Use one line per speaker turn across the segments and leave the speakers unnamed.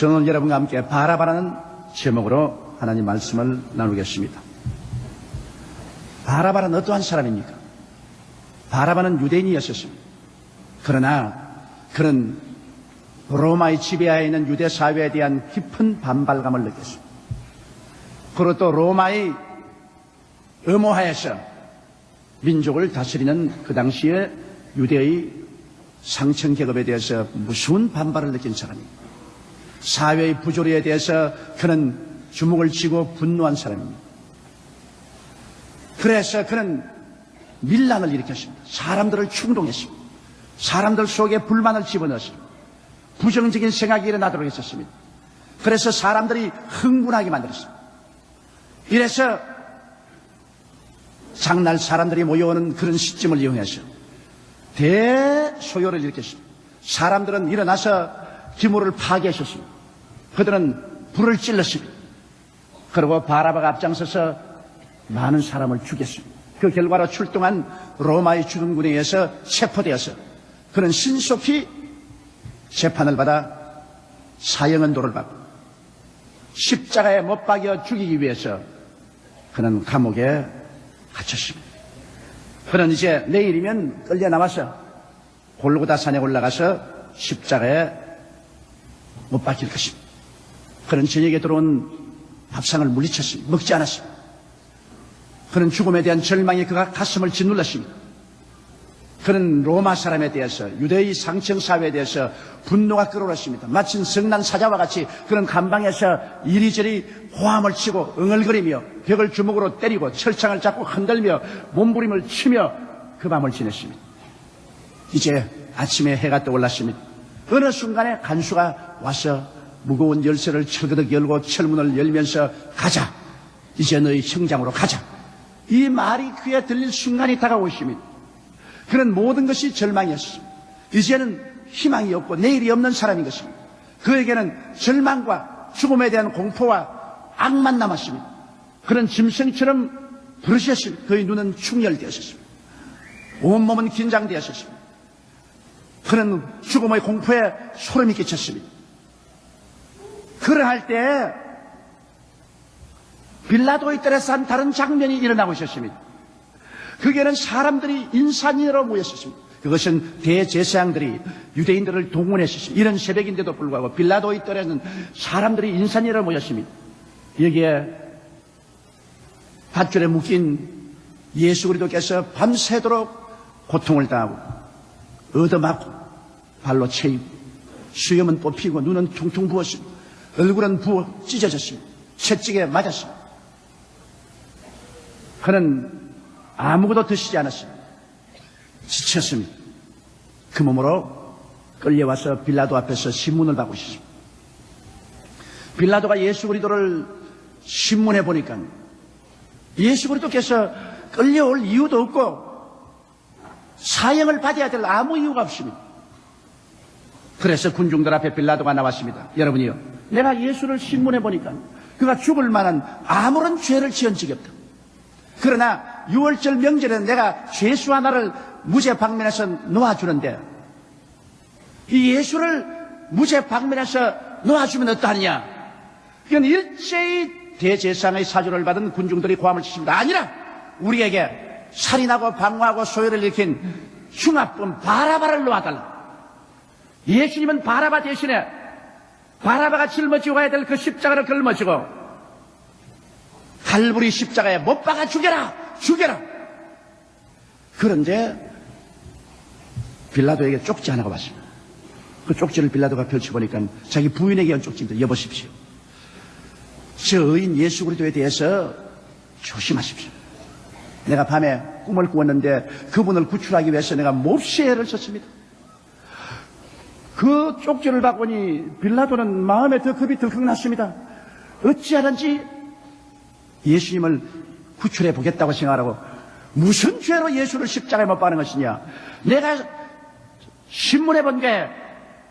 저는 여러분과 함께 바라바라는 제목으로 하나님 말씀을 나누겠습니다. 바라바는 어떠한 사람입니까? 바라바는 유대인이었습니다. 그러나 그는 로마의 지배하에 있는 유대 사회에 대한 깊은 반발감을 느꼈습니다. 그리고 또 로마의 의모하에서 민족을 다스리는 그 당시에 유대의 상층 계급에 대해서 무서운 반발을 느낀 사람입니다. 사회의 부조리에 대해서 그는 주먹을 쥐고 분노한 사람입니다. 그래서 그는 밀란을 일으켰습니다. 사람들을 충동했습니다. 사람들 속에 불만을 집어넣었습니다. 부정적인 생각이 일어나도록 했었습니다. 그래서 사람들이 흥분하게 만들었습니다. 이래서 장날 사람들이 모여오는 그런 시점을 이용해서 대소요를 일으켰습니다. 사람들은 일어나서 기물을 파괴하셨습니다. 그들은 불을 찔렀습니다. 그리고 바라바가 앞장서서 많은 사람을 죽였습니다. 그 결과로 출동한 로마의 주둔군에 의해서 체포되어서 그는 신속히 재판을 받아 사형언도를 받고 십자가에 못 박여 죽이기 위해서 그는 감옥에 갇혔습니다. 그는 이제 내일이면 끌려 나와서 골고다 산에 올라가서 십자가에 못 박힐 것입니다. 그는 저녁에 들어온 밥상을 물리쳤습니다. 먹지 않았습니다. 그는 죽음에 대한 절망이 그가 가슴을 짓눌렀습니다. 그는 로마 사람에 대해서 유대의 상층 사회에 대해서 분노가 끓어올랐습니다. 마치 성난 사자와 같이 그는 감방에서 이리저리 호함을 치고 응얼거리며 벽을 주먹으로 때리고 철창을 잡고 흔들며 몸부림을 치며 그 밤을 지냈습니다. 이제 아침에 해가 떠올랐습니다. 어느 순간에 간수가 와서 무거운 열쇠를 철그덕 열고 철문을 열면서 가자. 이제 너희 형장으로 가자. 이 말이 귀에 들릴 순간이 다가오십니다. 그는 모든 것이 절망이었습니다. 이제는 희망이 없고 내일이 없는 사람인 것입니다. 그에게는 절망과 죽음에 대한 공포와 악만 남았습니다. 그는 짐승처럼 부르셨습니다. 그의 눈은 충혈되었습니다. 온몸은 긴장되었습니다. 그는 죽음의 공포에 소름이 끼쳤습니다. 그러할 때 빌라도의 뜰에서 한 다른 장면이 일어나고 있었습니다. 그게는 사람들이 인산이로 모였었습니다. 그것은 대제사장들이 유대인들을 동원했었습니다. 이런 새벽인데도 불구하고 빌라도의 뜰에는 사람들이 인산이로 모였습니다. 여기에 밧줄에 묶인 예수 그리스도께서 밤새도록 고통을 당하고 얻어맞고 발로 채이고 수염은 뽑히고 눈은 퉁퉁 부었습니다. 얼굴은 부어 찢어졌습니다. 채찍에 맞았습니다. 그는 아무것도 드시지 않았습니다. 지쳤습니다. 그 몸으로 끌려와서 빌라도 앞에서 신문을 받고 있었습니다. 빌라도가 예수 그리스도를 신문해 보니까 예수 그리스도께서 끌려올 이유도 없고 사형을 받아야 될 아무 이유가 없습니다. 그래서 군중들 앞에 빌라도가 나왔습니다. 여러분이요, 내가 예수를 신문해 보니까 그가 죽을 만한 아무런 죄를 지은 적이 없다. 그러나 6월절 명절에는 내가 죄수 하나를 무죄 방면에서 놓아주는데 이 예수를 무죄 방면에서 놓아주면 어떠하느냐. 이건 일제히 대제사장의 사주를 받은 군중들이 고함을 치십니다. 아니라 우리에게 살인하고 방화하고 소요를 일으킨 흉악범 바라바를 놓아달라. 예수님은 바라바 대신에 바라바가 짊어지고 가야 될 그 십자가를 걸머지고 갈보리 십자가에 못 박아 죽여라! 죽여라! 그런데 빌라도에게 쪽지 하나가 왔습니다. 그 쪽지를 빌라도가 펼쳐보니까 자기 부인에게 한 쪽지입니다. 여보십시오. 저 의인 예수 그리스도에 대해서 조심하십시오. 내가 밤에 꿈을 꾸었는데 그분을 구출하기 위해서 내가 몹시 애를 썼습니다. 그 쪽지를 받고니 빌라도는 마음에 더 겁이 덜컥 났습니다. 어찌하든지 예수님을 구출해 보겠다고 생각하고 무슨 죄로 예수를 십자가에 못 박는 것이냐. 내가 신문해 본 게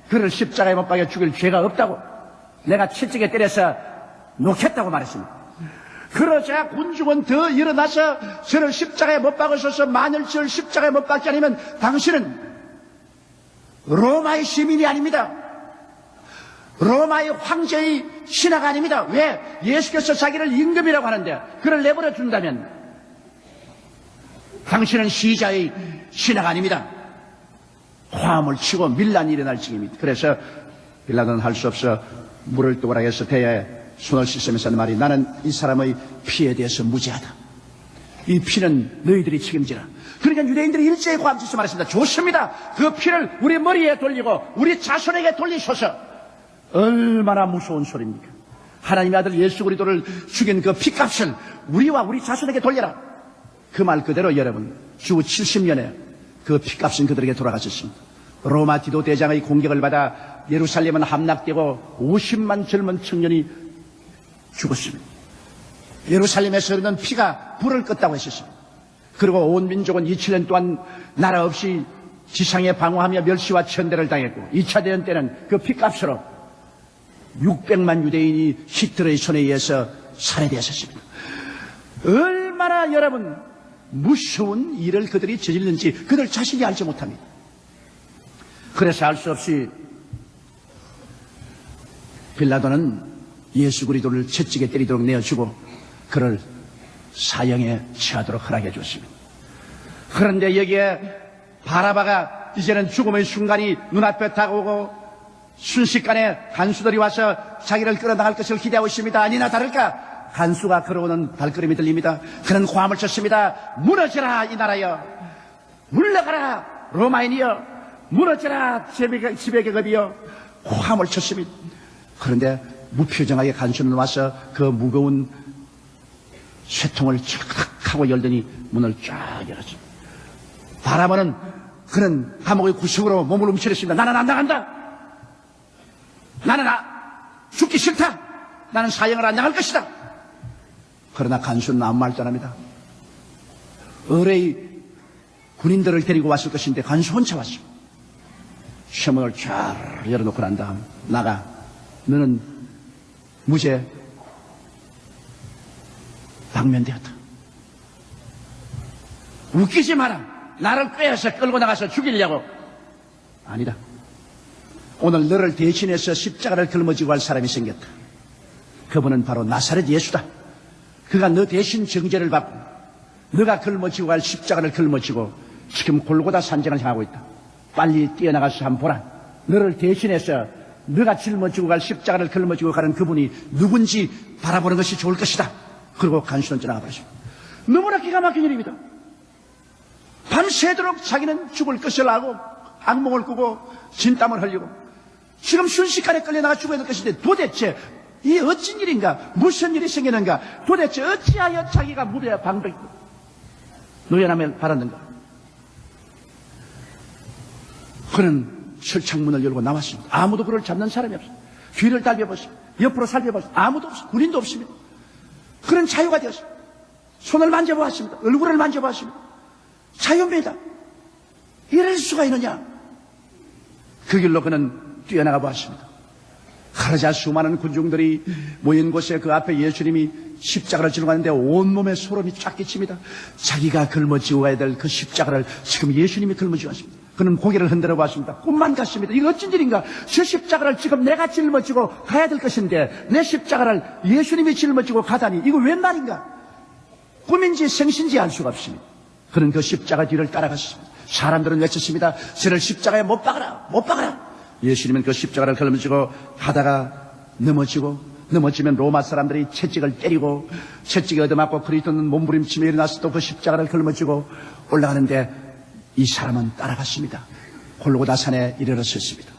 그를 십자가에 못 박여 죽일 죄가 없다고 내가 채찍에 때려서 놓겠다고 말했습니다. 그러자 군중은 더 일어나서 저를 십자가에 못 박으셔서 만일 저를 십자가에 못 박지 않으면 당신은 로마의 시민이 아닙니다. 로마의 황제의 신하가 아닙니다. 왜? 예수께서 자기를 임금이라고 하는데 그를 내버려 둔다면 당신은 시자의 신하가 아닙니다. 화음을 치고 밀란이 일어날 징입니다. 그래서 빌라도는 할 수 없어 물을 떠오라 해서 대야에 손을 씻으면서 하는 말이, 나는 이 사람의 피에 대해서 무죄하다. 이 피는 너희들이 책임지라. 그러니까 유대인들이 일제히 고함치서 말했습니다. 좋습니다. 그 피를 우리 머리에 돌리고 우리 자손에게 돌리셔서. 얼마나 무서운 소리입니까? 하나님의 아들 예수 그리스도를 죽인 그 피값을 우리와 우리 자손에게 돌려라. 그 말 그대로 여러분, 주 70년에 그 피값은 그들에게 돌아갔었습니다. 로마 디도 대장의 공격을 받아 예루살렘은 함락되고 50만 젊은 청년이 죽었습니다. 예루살렘에서 흐르는 피가 불을 껐다고 했었습니다. 그리고 온 민족은 2000년 동안 나라 없이 지상에 방황하며 멸시와 천대를 당했고 2차 대전 때는 그 피값으로 600만 유대인이 히틀러의 손에 의해서 살해되었습니다. 얼마나 여러분 무서운 일을 그들이 저질렀는지 그들 자신이 알지 못합니다. 그래서 알 수 없이 빌라도는 예수 그리스도를 채찍에 때리도록 내어주고 그를 사형에 처하도록 허락해 줬습니다. 그런데 여기에 바라바가 이제는 죽음의 순간이 눈앞에 다가오고 순식간에 간수들이 와서 자기를 끌어나갈 것을 기대하고 있습니다. 아니나 다를까 간수가 걸어오는 발걸음이 들립니다. 그는 고함을 쳤습니다. 무너져라 이 나라여, 물러가라 로마인이여, 무너져라 지배 계급이여. 고함을 쳤습니다. 그런데 무표정하게 간수는 와서 그 무거운 쇠통을 촥 하고 열더니 문을 쫙 열었습니다. 바라바는 그는 감옥의 구석으로 몸을 움츠렸습니다. 나는 안 나간다. 나는 죽기 싫다. 나는 사형을 안 당할 것이다. 그러나 간수는 아무 말도 안 합니다. 의뢰의 군인들을 데리고 왔을 것인데 간수 혼자 왔습니다. 쇠문을 쫙 열어놓고 난 다음 나가. 너는 무죄 방면되었다. 웃기지 마라. 나를 꿰어서 끌고 나가서 죽이려고. 아니다. 오늘 너를 대신해서 십자가를 짊어지고 갈 사람이 생겼다. 그분은 바로 나사렛 예수다. 그가 너 대신 정죄를 받고 너가 짊어지고 갈 십자가를 짊어지고 지금 골고다 산정을 향하고 있다. 빨리 뛰어나가서 한번 보라. 너를 대신해서 너가 짊어지고 갈 십자가를 짊어지고 가는 그분이 누군지 바라보는 것이 좋을 것이다. 그리고 간수는 떠나가 버렸습니다. 너무나 기가 막힌 일입니다. 밤새도록 자기는 죽을 것을 알고 악몽을 꾸고 진땀을 흘리고 지금 순식간에 끌려나가 죽어야 될 것인데 도대체 이 어찌 일인가, 무슨 일이 생기는가, 도대체 어찌하여 자기가 무대에 방백 노연함을 받았는가. 그는 철창문을 열고 나왔습니다. 아무도 그를 잡는 사람이 없습니다. 뒤를 달려보십니다. 옆으로 살펴보십니다. 아무도 없습니다. 군인도 없습니다. 그런 자유가 되었습니다. 손을 만져보았습니다. 얼굴을 만져보았습니다. 자유입니다. 이럴 수가 있느냐. 그 길로 그는 뛰어나가 보았습니다. 그러자 수많은 군중들이 모인 곳에 그 앞에 예수님이 십자가를 지고 가는데 온몸에 소름이 쫙 끼칩니다. 자기가 짊어지고 가야 될 그 십자가를 지금 예수님이 짊어지고 왔습니다. 그는 고개를 흔들어 보았습니다. 꿈만 같습니다. 이거 어쩐 일인가. 저 십자가를 지금 내가 짊어지고 가야 될 것인데 내 십자가를 예수님이 짊어지고 가다니 이거 웬 말인가. 꿈인지 생신지 알 수가 없습니다. 그는 그 십자가 뒤를 따라갔습니다. 사람들은 외쳤습니다. 저를 십자가에 못 박아라, 못 박아라. 예수님은 그 십자가를 짊어지고 가다가 넘어지면 로마 사람들이 채찍을 때리고 채찍에 얻어맞고 그리스도는 몸부림치며 일어나서 또 그 십자가를 짊어지고 올라가는데 이 사람은 따라갔습니다. 골고다 산에 이르렀습니다.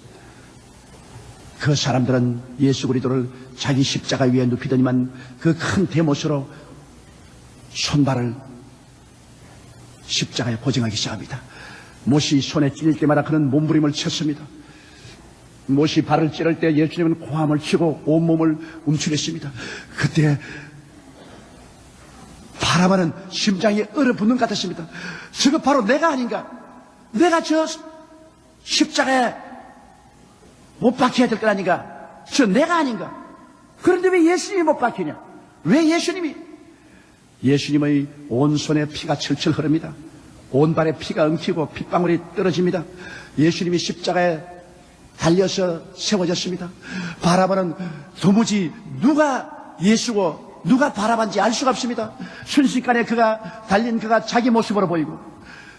그 사람들은 예수 그리스도를 자기 십자가 위에 눕히더니만 그 큰 대못으로 손발을 십자가에 고정하기 시작합니다. 못이 손에 찔릴 때마다 그는 몸부림을 쳤습니다. 못이 발을 찌를 때 예수님은 고함을 치고 온몸을 움츠렸습니다. 그때 바라바는 심장이 얼어붙는 것 같았습니다. 저거 바로 내가 아닌가? 내가 저 십자가에 못 박혀야 될 것 아닌가? 저 내가 아닌가? 그런데 왜 예수님이 못 박히냐? 왜 예수님이? 예수님의 온 손에 피가 철철 흐릅니다. 온 발에 피가 엉키고 핏방울이 떨어집니다. 예수님이 십자가에 달려서 세워졌습니다. 바라바는 도무지 누가 예수고 누가 바라바인지 알 수가 없습니다. 순식간에 그가 달린 그가 자기 모습으로 보이고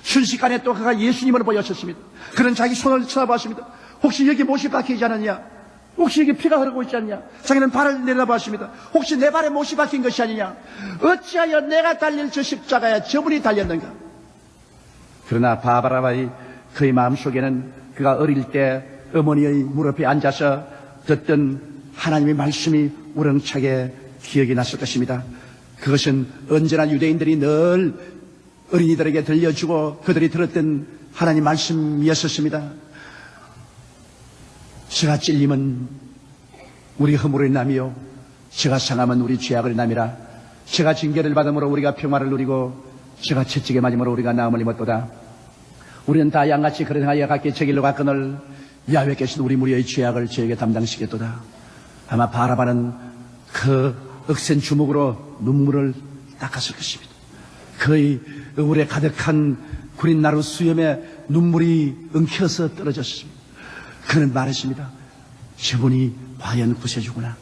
순식간에 또 그가 예수님으로 보였었습니다. 그는 자기 손을 쳐다봤습니다. 혹시 여기 못이 박히지 않았냐? 혹시 여기 피가 흐르고 있지 않냐? 자기는 발을 내려봤습니다. 혹시 내 발에 못이 박힌 것이 아니냐? 어찌하여 내가 달릴 저 십자가에 저분이 달렸는가? 그러나 바라바의 그의 마음속에는 그가 어릴 때 어머니의 무릎에 앉아서 듣던 하나님의 말씀이 우렁차게 기억이 났을 것입니다. 그것은 언제나 유대인들이 늘 어린이들에게 들려주고 그들이 들었던 하나님 말씀이었었습니다. 저가 찔림은 우리 허물의 남이요 저가 상함은 우리 죄악을 남이라. 저가 징계를 받음으로 우리가 평화를 누리고 저가 채찍에 맞음으로 우리가 나음을 입었도다. 우리는 다 양같이 그런 행하여 각기 제 길로 갔거늘 야훼께서는 우리 무리의 죄악을 저에게 담당시켰도다. 아마 바라바는 그 억센 주먹으로 눈물을 닦았을 것입니다. 그의 얼굴에 가득한 구린 나루 수염에 눈물이 엉켜서 떨어졌습니다. 그는 말했습니다. 저분이 과연 구세주구나.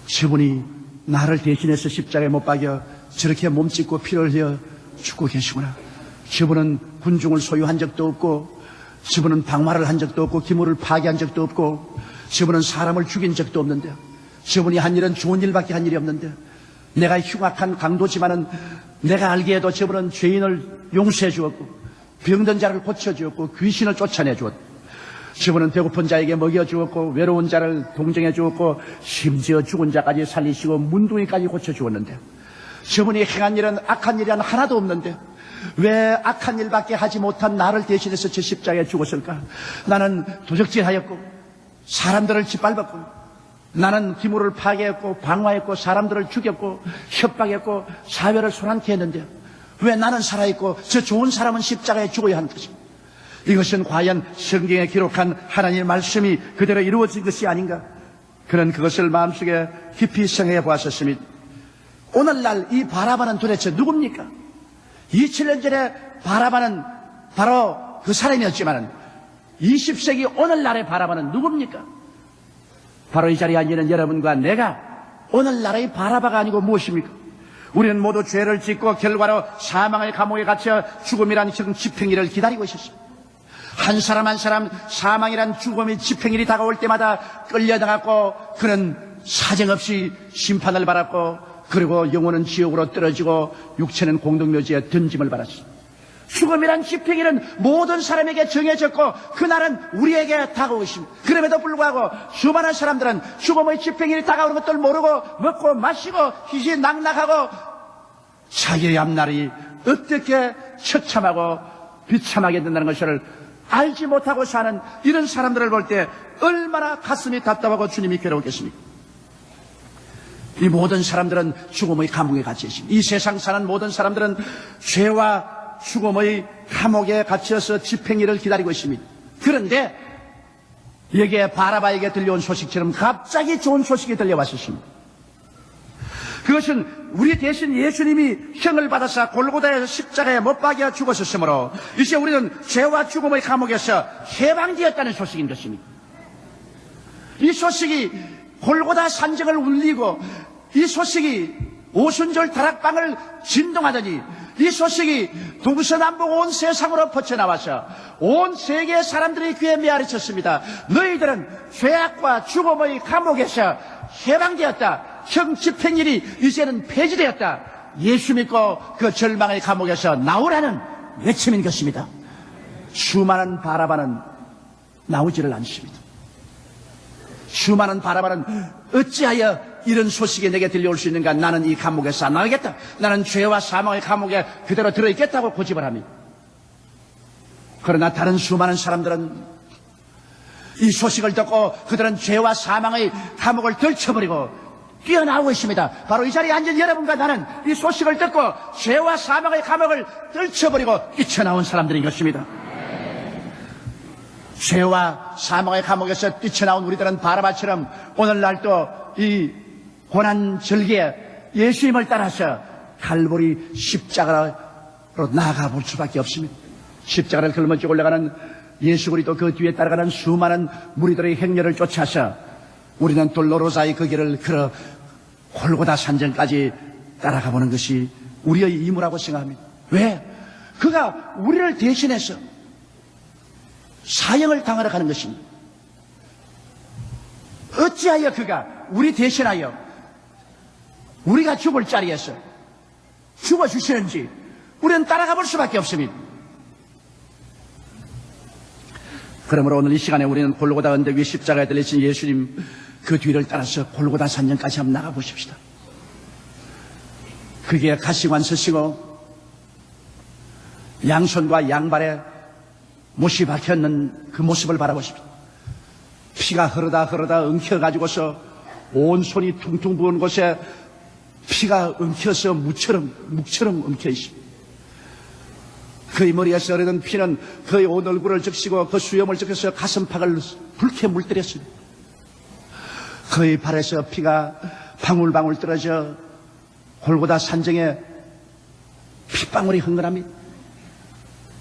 저분이 나를 대신해서 십자가에 못 박여 저렇게 몸짓고 피를 흘려 죽고 계시구나. 저분은 군중을 소유한 적도 없고 저분은 방화를 한 적도 없고 기물을 파괴한 적도 없고 저분은 사람을 죽인 적도 없는데 저분이 한 일은 좋은 일밖에 한 일이 없는데 내가 흉악한 강도지만은 내가 알기에도 저분은 죄인을 용서해 주었고 병든 자를 고쳐 주었고 귀신을 쫓아내 주었고 저분은 배고픈 자에게 먹여 주었고 외로운 자를 동정해 주었고 심지어 죽은 자까지 살리시고 문둥이까지 고쳐 주었는데 저분이 행한 일은 악한 일이 하나도 없는데 왜 악한 일밖에 하지 못한 나를 대신해서 저 십자가에 죽었을까? 나는 도적질하였고 사람들을 짓밟았고 나는 기물을 파괴했고 방화했고 사람들을 죽였고 협박했고 사회를 소란케 했는데 왜 나는 살아있고 저 좋은 사람은 십자가에 죽어야 하는 것입니까? 이것은 과연 성경에 기록한 하나님의 말씀이 그대로 이루어진 것이 아닌가? 그는 그것을 마음속에 깊이 생각해 보았었습니다. 오늘날 이 바라바는 도대체 누굽니까? 2000년 전에 바라바는 바로 그 사람이었지만 20세기 오늘날의 바라바는 누굽니까? 바로 이 자리에 앉는 여러분과 내가 오늘날의 바라바가 아니고 무엇입니까? 우리는 모두 죄를 짓고 결과로 사망의 감옥에 갇혀 죽음이란 집행일을 기다리고 있었습니다. 한 사람 한 사람 사망이란 죽음의 집행일이 다가올 때마다 끌려나갔고 그는 사정없이 심판을 받았고 그리고 영혼은 지옥으로 떨어지고 육체는 공동묘지에 던짐을 받았습니다. 죽음이란 집행일은 모든 사람에게 정해졌고 그날은 우리에게 다가오고 있습니다. 그럼에도 불구하고 수많은 사람들은 죽음의 집행일이 다가오는 것들 모르고 먹고 마시고 희희낙낙하고 자기의 앞날이 어떻게 처참하고 비참하게 된다는 것을 알지 못하고 사는 이런 사람들을 볼 때 얼마나 가슴이 답답하고 주님이 괴로우겠습니까? 이 모든 사람들은 죽음의 감옥에 갇혀 있습니다. 이 세상 사는 모든 사람들은 죄와 죽음의 감옥에 갇혀서 집행일을 기다리고 있습니다. 그런데 여기에 바라바에게 들려온 소식처럼 갑자기 좋은 소식이 들려왔었습니다. 그것은 우리 대신 예수님이 형을 받아서 골고다에서 십자가에 못 박여 죽었었으므로 이제 우리는 죄와 죽음의 감옥에서 해방되었다는 소식인 것입니다. 이 소식이 골고다 산정을 울리고 이 소식이 오순절 다락방을 진동하더니 이 소식이 동서남북 온 세상으로 퍼져나와서 온 세계의 사람들이 귀에 메아리쳤습니다. 너희들은 죄악과 죽음의 감옥에서 해방되었다. 형 집행일이 이제는 폐지되었다. 예수 믿고 그 절망의 감옥에서 나오라는 외침인 것입니다. 수많은 바라바는 나오지를 않습니다. 수많은 바라바는 어찌하여 이런 소식이 내게 들려올 수 있는가? 나는 이 감옥에서 안 나오겠다. 나는 죄와 사망의 감옥에 그대로 들어있겠다고 고집을 합니다. 그러나 다른 수많은 사람들은 이 소식을 듣고 그들은 죄와 사망의 감옥을 들쳐버리고 뛰어나오고 있습니다. 바로 이 자리에 앉은 여러분과 나는 이 소식을 듣고 죄와 사망의 감옥을 들쳐버리고 뛰쳐나온 사람들인 것입니다. 죄와 사망의 감옥에서 뛰쳐나온 우리들은 바라바처럼 오늘날도 이 고난절기에 예수님을 따라서 갈보리 십자가로 나아가 볼 수밖에 없습니다. 십자가를 걸머쥐고 올라가는 예수 그리스도 그 뒤에 따라가는 수많은 무리들의 행렬을 쫓아서 우리는 돌로로사의 그 길을 걸어 골고다 산정까지 따라가 보는 것이 우리의 임무라고 생각합니다. 왜? 그가 우리를 대신해서 사형을 당하러 가는 것입니다. 어찌하여 그가 우리 대신하여 우리가 죽을 자리에서 죽어주시는지 우리는 따라가 볼 수밖에 없습니다. 그러므로 오늘 이 시간에 우리는 골고다 언덕 위 십자가에 달리신 예수님 그 뒤를 따라서 골고다 산정까지 한번 나가보십시다. 그게 가시관 서시고 양손과 양발에 못이 박혀있는 그 모습을 바라보십시다. 피가 흐르다 엉켜가지고서 온 손이 퉁퉁 부은 곳에 피가 엉켜서 묵처럼 엉켜 있습니다. 그의 머리에서 흐르는 피는 그의 온 얼굴을 적시고 그 수염을 적셔서 가슴팍을 붉게 물들였습니다. 그의 발에서 피가 방울방울 떨어져 골고다 산정에 핏방울이 흥건합니다.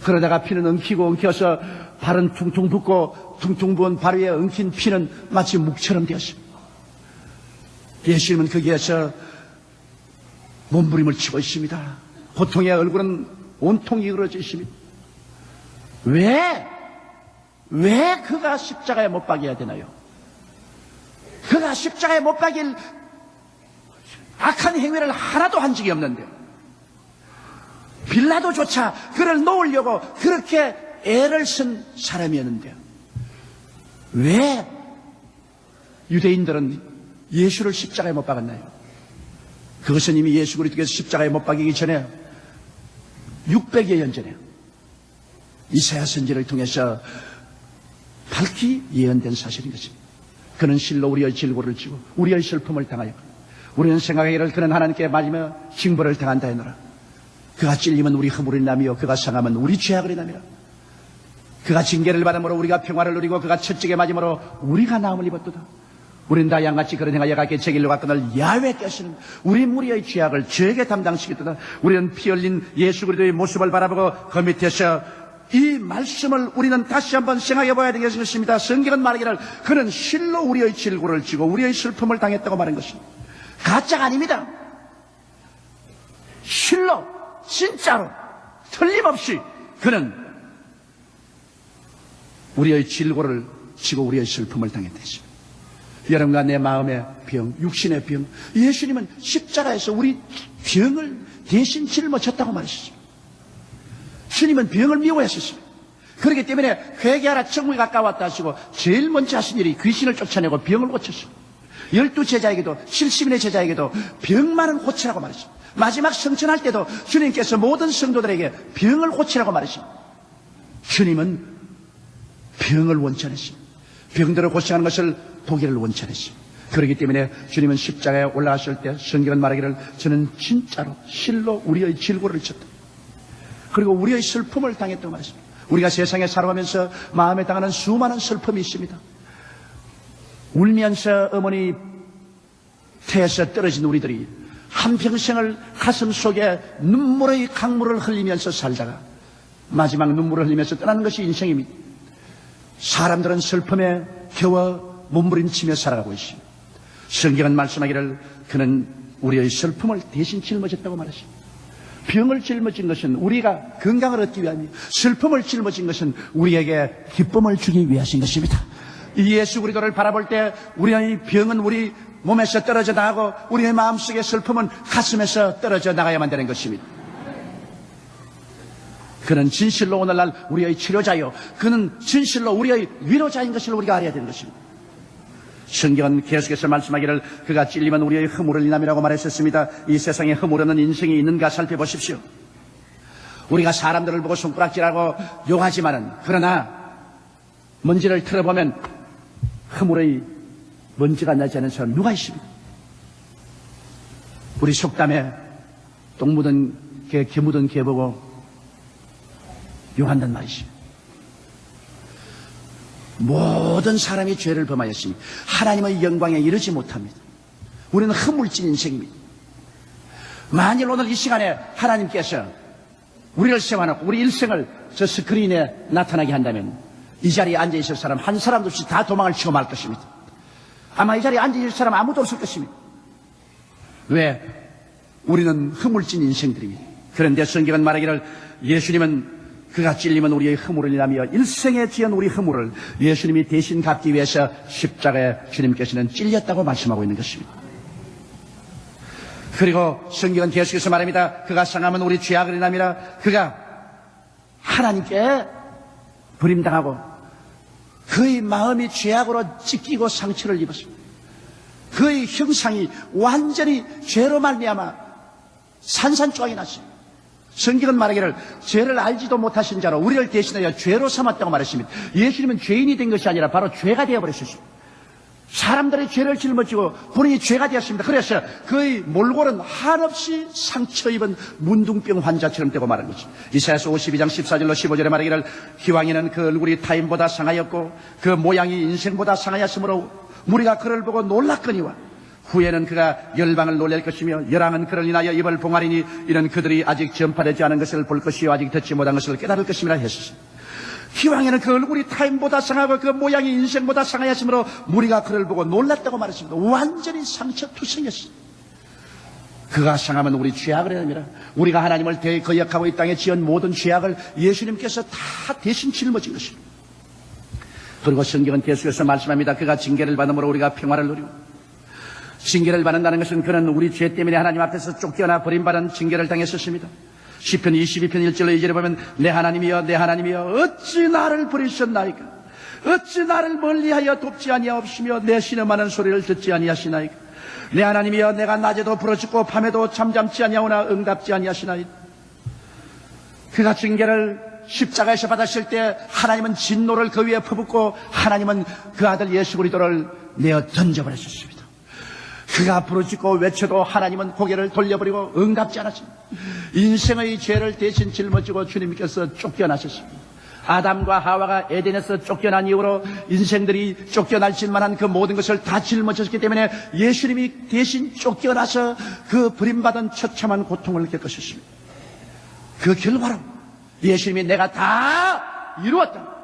그러다가 피는 엉켜서 발은 퉁퉁 붓고 퉁퉁 부은 발 위에 엉킨 피는 마치 묵처럼 되었습니다. 예수님은 거기에서 몸부림을 치고 있습니다. 고통의 얼굴은 온통이 으러져 있습니다. 왜 그가 십자가에 못 박여야 되나요? 그가 십자가에 못 박일 악한 행위를 하나도 한 적이 없는데 빌라도조차 그를 놓으려고 그렇게 애를 쓴 사람이었는데 왜 유대인들은 예수를 십자가에 못 박았나요? 그것은 이미 예수 그리스도께서 십자가에 못 박이기 전에 600여 년 전에 이사야 선지를 통해서 밝히 예언된 사실인 것입니다. 그는 실로 우리의 질고를 지고 우리의 슬픔을 당하여 우리는 생각하기를 그는 하나님께 맞으며 징벌을 당한다 하노라. 그가 찔리면 우리 허물이 남이요 그가 상하면 우리 죄악을 남이라. 그가 징계를 받음으로 우리가 평화를 누리고 그가 채찍에 맞음으로 우리가 나음을 입었도다. 우린 다 양같이 그런 행하여 가게 제 길로 갔거늘 야훼께서는 우리 무리의 죄악을 저에게 담당시켰도다. 우리는 피 흘린 예수 그리스도의 모습을 바라보고 그 밑에서 이 말씀을 우리는 다시 한번 생각해 봐야 되겠습니다. 성경은 말하기를 그는 실로 우리의 질고를 지고 우리의 슬픔을 당했다고 말한 것입니다. 가짜가 아닙니다. 실로 진짜로 틀림없이 그는 우리의 질고를 지고 우리의 슬픔을 당했다 했습니다. 여러분과 내 마음의 병, 육신의 병, 예수님은 십자가에서 우리 병을 대신 짊어졌다고 말했습니다. 주님은 병을 미워했었습니다. 그렇기 때문에 회개하라 천국이 가까웠다 하시고 제일 먼저 하신 일이 귀신을 쫓아내고 병을 고쳤습니다. 12제자에게도 70인의 제자에게도 병 많은 고치라고 말했습니다. 마지막 성천할 때도 주님께서 모든 성도들에게 병을 고치라고 말했습니다. 주님은 병을 원치 않으십니다. 병들어 고생하는 것을 보기를 원치 않으십니다. 그렇기 때문에 주님은 십자가에 올라가실 때 성경은 말하기를 저는 진짜로 실로 우리의 질고를 쳤다. 그리고 우리의 슬픔을 당했다고 말했습니다. 우리가 세상에 살아가면서 마음에 당하는 수많은 슬픔이 있습니다. 울면서 어머니 태에서 떨어진 우리들이 한평생을 가슴 속에 눈물의 강물을 흘리면서 살다가 마지막 눈물을 흘리면서 떠나는 것이 인생입니다. 사람들은 슬픔에 겨워 몸부림치며 살아가고 있습니다. 성경은 말씀하기를 그는 우리의 슬픔을 대신 짊어졌다고 말했습니다. 병을 짊어진 것은 우리가 건강을 얻기 위함이고 슬픔을 짊어진 것은 우리에게 기쁨을 주기 위하신 것입니다. 이 예수 그리스도를 바라볼 때 우리의 병은 우리 몸에서 떨어져 나가고 우리의 마음속의 슬픔은 가슴에서 떨어져 나가야만 되는 것입니다. 그는 진실로 오늘날 우리의 치료자요 그는 진실로 우리의 위로자인 것을 우리가 알아야 되는 것입니다. 성경은 계속해서 말씀하기를 그가 찔리면 우리의 허물을 인함이라고 말했었습니다. 이 세상에 허물 없는 인생이 있는가 살펴보십시오. 우리가 사람들을 보고 손가락질하고 욕하지만은 그러나 먼지를 틀어보면 허물의 먼지가 나지 않은 사람 누가 있습니까? 우리 속담에 똥 묻은 개, 개 묻은 개 보고 욕한단 말이죠. 모든 사람이 죄를 범하였으니 하나님의 영광에 이르지 못합니다. 우리는 허물진 인생입니다. 만일 오늘 이 시간에 하나님께서 우리를 세워놓고 우리 일생을 저 스크린에 나타나게 한다면 이 자리에 앉아있을 사람 한 사람도 없이 다 도망을 치고 말 것입니다. 아마 이 자리에 앉아있을 사람 아무도 없을 것입니다. 왜? 우리는 허물진 인생들입니다. 그런데 성경은 말하기를 예수님은 그가 찔리면 우리의 허물을 인하며 일생에 지은 우리 허물을 예수님이 대신 갚기 위해서 십자가에 주님께서는 찔렸다고 말씀하고 있는 것입니다. 그리고 성경은 계속해서 말합니다. 그가 상하면 우리 죄악을 인하며 그가 하나님께 버림당하고 그의 마음이 죄악으로 찢기고 상처를 입었습니다. 그의 형상이 완전히 죄로 말미암아 산산조각이 났습니다. 성경은 말하기를 죄를 알지도 못하신 자로 우리를 대신하여 죄로 삼았다고 말했습니다. 예수님은 죄인이 된 것이 아니라 바로 죄가 되어버렸습니다. 사람들의 죄를 짊어지고 본인이 죄가 되었습니다. 그래서 그의 몰골은 한없이 상처 입은 문둥병 환자처럼 되고 말한 것입니다. 이사야서 52장 14절로 15절에 말하기를 기왕에는 그 얼굴이 타인보다 상하였고 그 모양이 인생보다 상하였으므로 우리가 그를 보고 놀랐거니와 후에는 그가 열방을 놀랄 것이며 열왕은 그를 인하여 입을 봉하리니 이는 그들이 아직 전파되지 않은 것을 볼 것이요 아직 듣지 못한 것을 깨달을 것임이라 했습니다. 기왕에는 그 얼굴이 타인보다 상하고 그 모양이 인생보다 상하였으므로 우리가 그를 보고 놀랐다고 말했습니다. 완전히 상처투성이었습니다. 그가 상하면 우리 죄악을 해냅니다. 우리가 하나님을 거역하고 이 땅에 지은 모든 죄악을 예수님께서 다 대신 짊어진 것입니다. 그리고 성경은 계속해서 말씀합니다. 그가 징계를 받음으로 우리가 평화를 누리고 징계를 받는다는 것은 그는 우리 죄 때문에 하나님 앞에서 쫓겨나 버림받은 징계를 당했었습니다. 시편 22편 1절로 2절에 보면 내 하나님이여 내 하나님이여 어찌 나를 버리셨나이까 어찌 나를 멀리하여 돕지 아니하옵시며 내 신음하는 소리를 듣지 아니하시나이까 내 하나님이여 내가 낮에도 부르짖고 밤에도 잠잠치 아니하오나 응답지 아니하시나이까. 그가 징계를 십자가에서 받았을 때 하나님은 진노를 그 위에 퍼붓고 하나님은 그 아들 예수 그리스도를 내어 던져버렸습니다. 그가 부르짖고 외쳐도 하나님은 고개를 돌려버리고 응답지 않았습니다. 인생의 죄를 대신 짊어지고 주님께서 쫓겨나셨습니다. 아담과 하와가 에덴에서 쫓겨난 이후로 인생들이 쫓겨날 만한 그 모든 것을 다 짊어졌기 때문에 예수님이 대신 쫓겨나서 그 버림받은 처참한 고통을 겪으셨습니다. 그 결과로 예수님이 내가 다 이루었다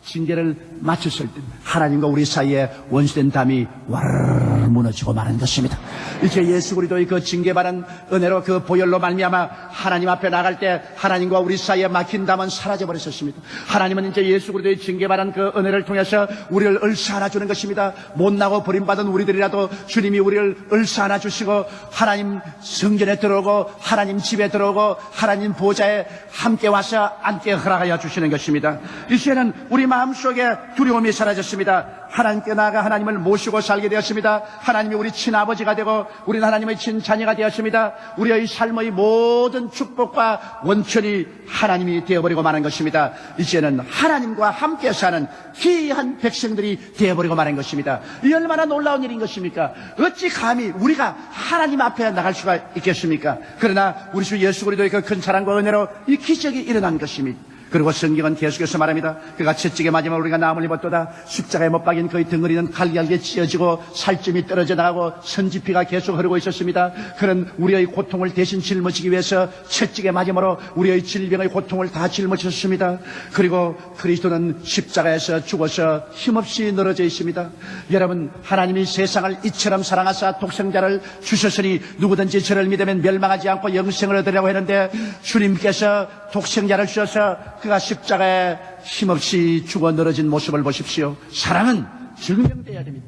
징계를 마쳤을 때 하나님과 우리 사이에 원수된 담이 와르르 무너지고 마는 것입니다. 이제 예수 그리스도의 그 징계받은 은혜로 그 보혈로 말미암아 하나님 앞에 나갈 때 하나님과 우리 사이에 막힌 담은 사라져 버렸습니다. 하나님은 이제 예수 그리스도의 징계받은 그 은혜를 통해서 우리를 을사하나 주는 것입니다. 못나고 버림받은 우리들이라도 주님이 우리를 을사하나 주시고 하나님 성전에 들어오고 하나님 집에 들어오고 하나님 보좌에 함께 와서 앉게 허락하여 주시는 것입니다. 이제는 우리 마음속에 두려움이 사라졌습니다. 하나님께 나아가 하나님을 모시고 살게 되었습니다. 하나님이 우리 친아버지가 되고 우리는 하나님의 친자녀가 되었습니다. 우리의 삶의 모든 축복과 원천이 하나님이 되어버리고 마는 것입니다. 이제는 하나님과 함께 사는 귀한 백성들이 되어버리고 마는 것입니다. 이 얼마나 놀라운 일인 것입니까? 어찌 감히 우리가 하나님 앞에 나갈 수가 있겠습니까? 그러나 우리 주 예수 그리스도의 그 큰 사랑과 은혜로 이 기적이 일어난 것입니다. 그리고 성경은 계속해서 말합니다. 그가 채찍에 맞으면 우리가 나음을 입었도다. 십자가에 못 박인 그의 덩어리는 갈갈게 찢어지고 살점이 떨어져 나가고 선지피가 계속 흐르고 있었습니다. 그는 우리의 고통을 대신 짊어지기 위해서 채찍에 맞음으로 우리의 질병의 고통을 다 짊어졌습니다. 그리고 그리스도는 십자가에서 죽어서 힘없이 늘어져 있습니다. 여러분, 하나님이 세상을 이처럼 사랑하사 독생자를 주셨으니 누구든지 저를 믿으면 멸망하지 않고 영생을 얻으려고 했는데 주님께서 독생자를 주셔서 그가 십자가에 힘없이 죽어 늘어진 모습을 보십시오. 사랑은 증명돼야 됩니다.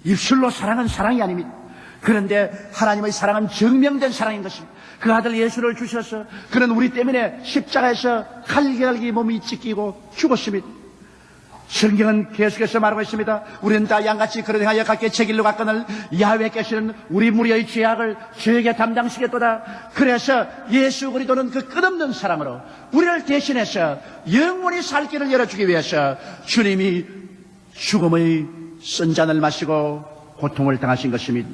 입술로 사랑은 사랑이 아닙니다. 그런데 하나님의 사랑은 증명된 사랑인 것입니다. 그 아들 예수를 주셔서 그는 우리 때문에 십자가에서 갈기갈기 몸이 찢기고 죽었습니다. 성경은 계속해서 말하고 있습니다. 우리는 다 양같이 그를 행하여 각기 제 길로 갔거늘 야훼께서는 우리 무리의 죄악을 저에게 담당시켰도다. 그래서 예수 그리스도는 그 끝없는 사랑으로 우리를 대신해서 영원히 살 길을 열어주기 위해서 주님이 죽음의 쓴 잔을 마시고 고통을 당하신 것입니다.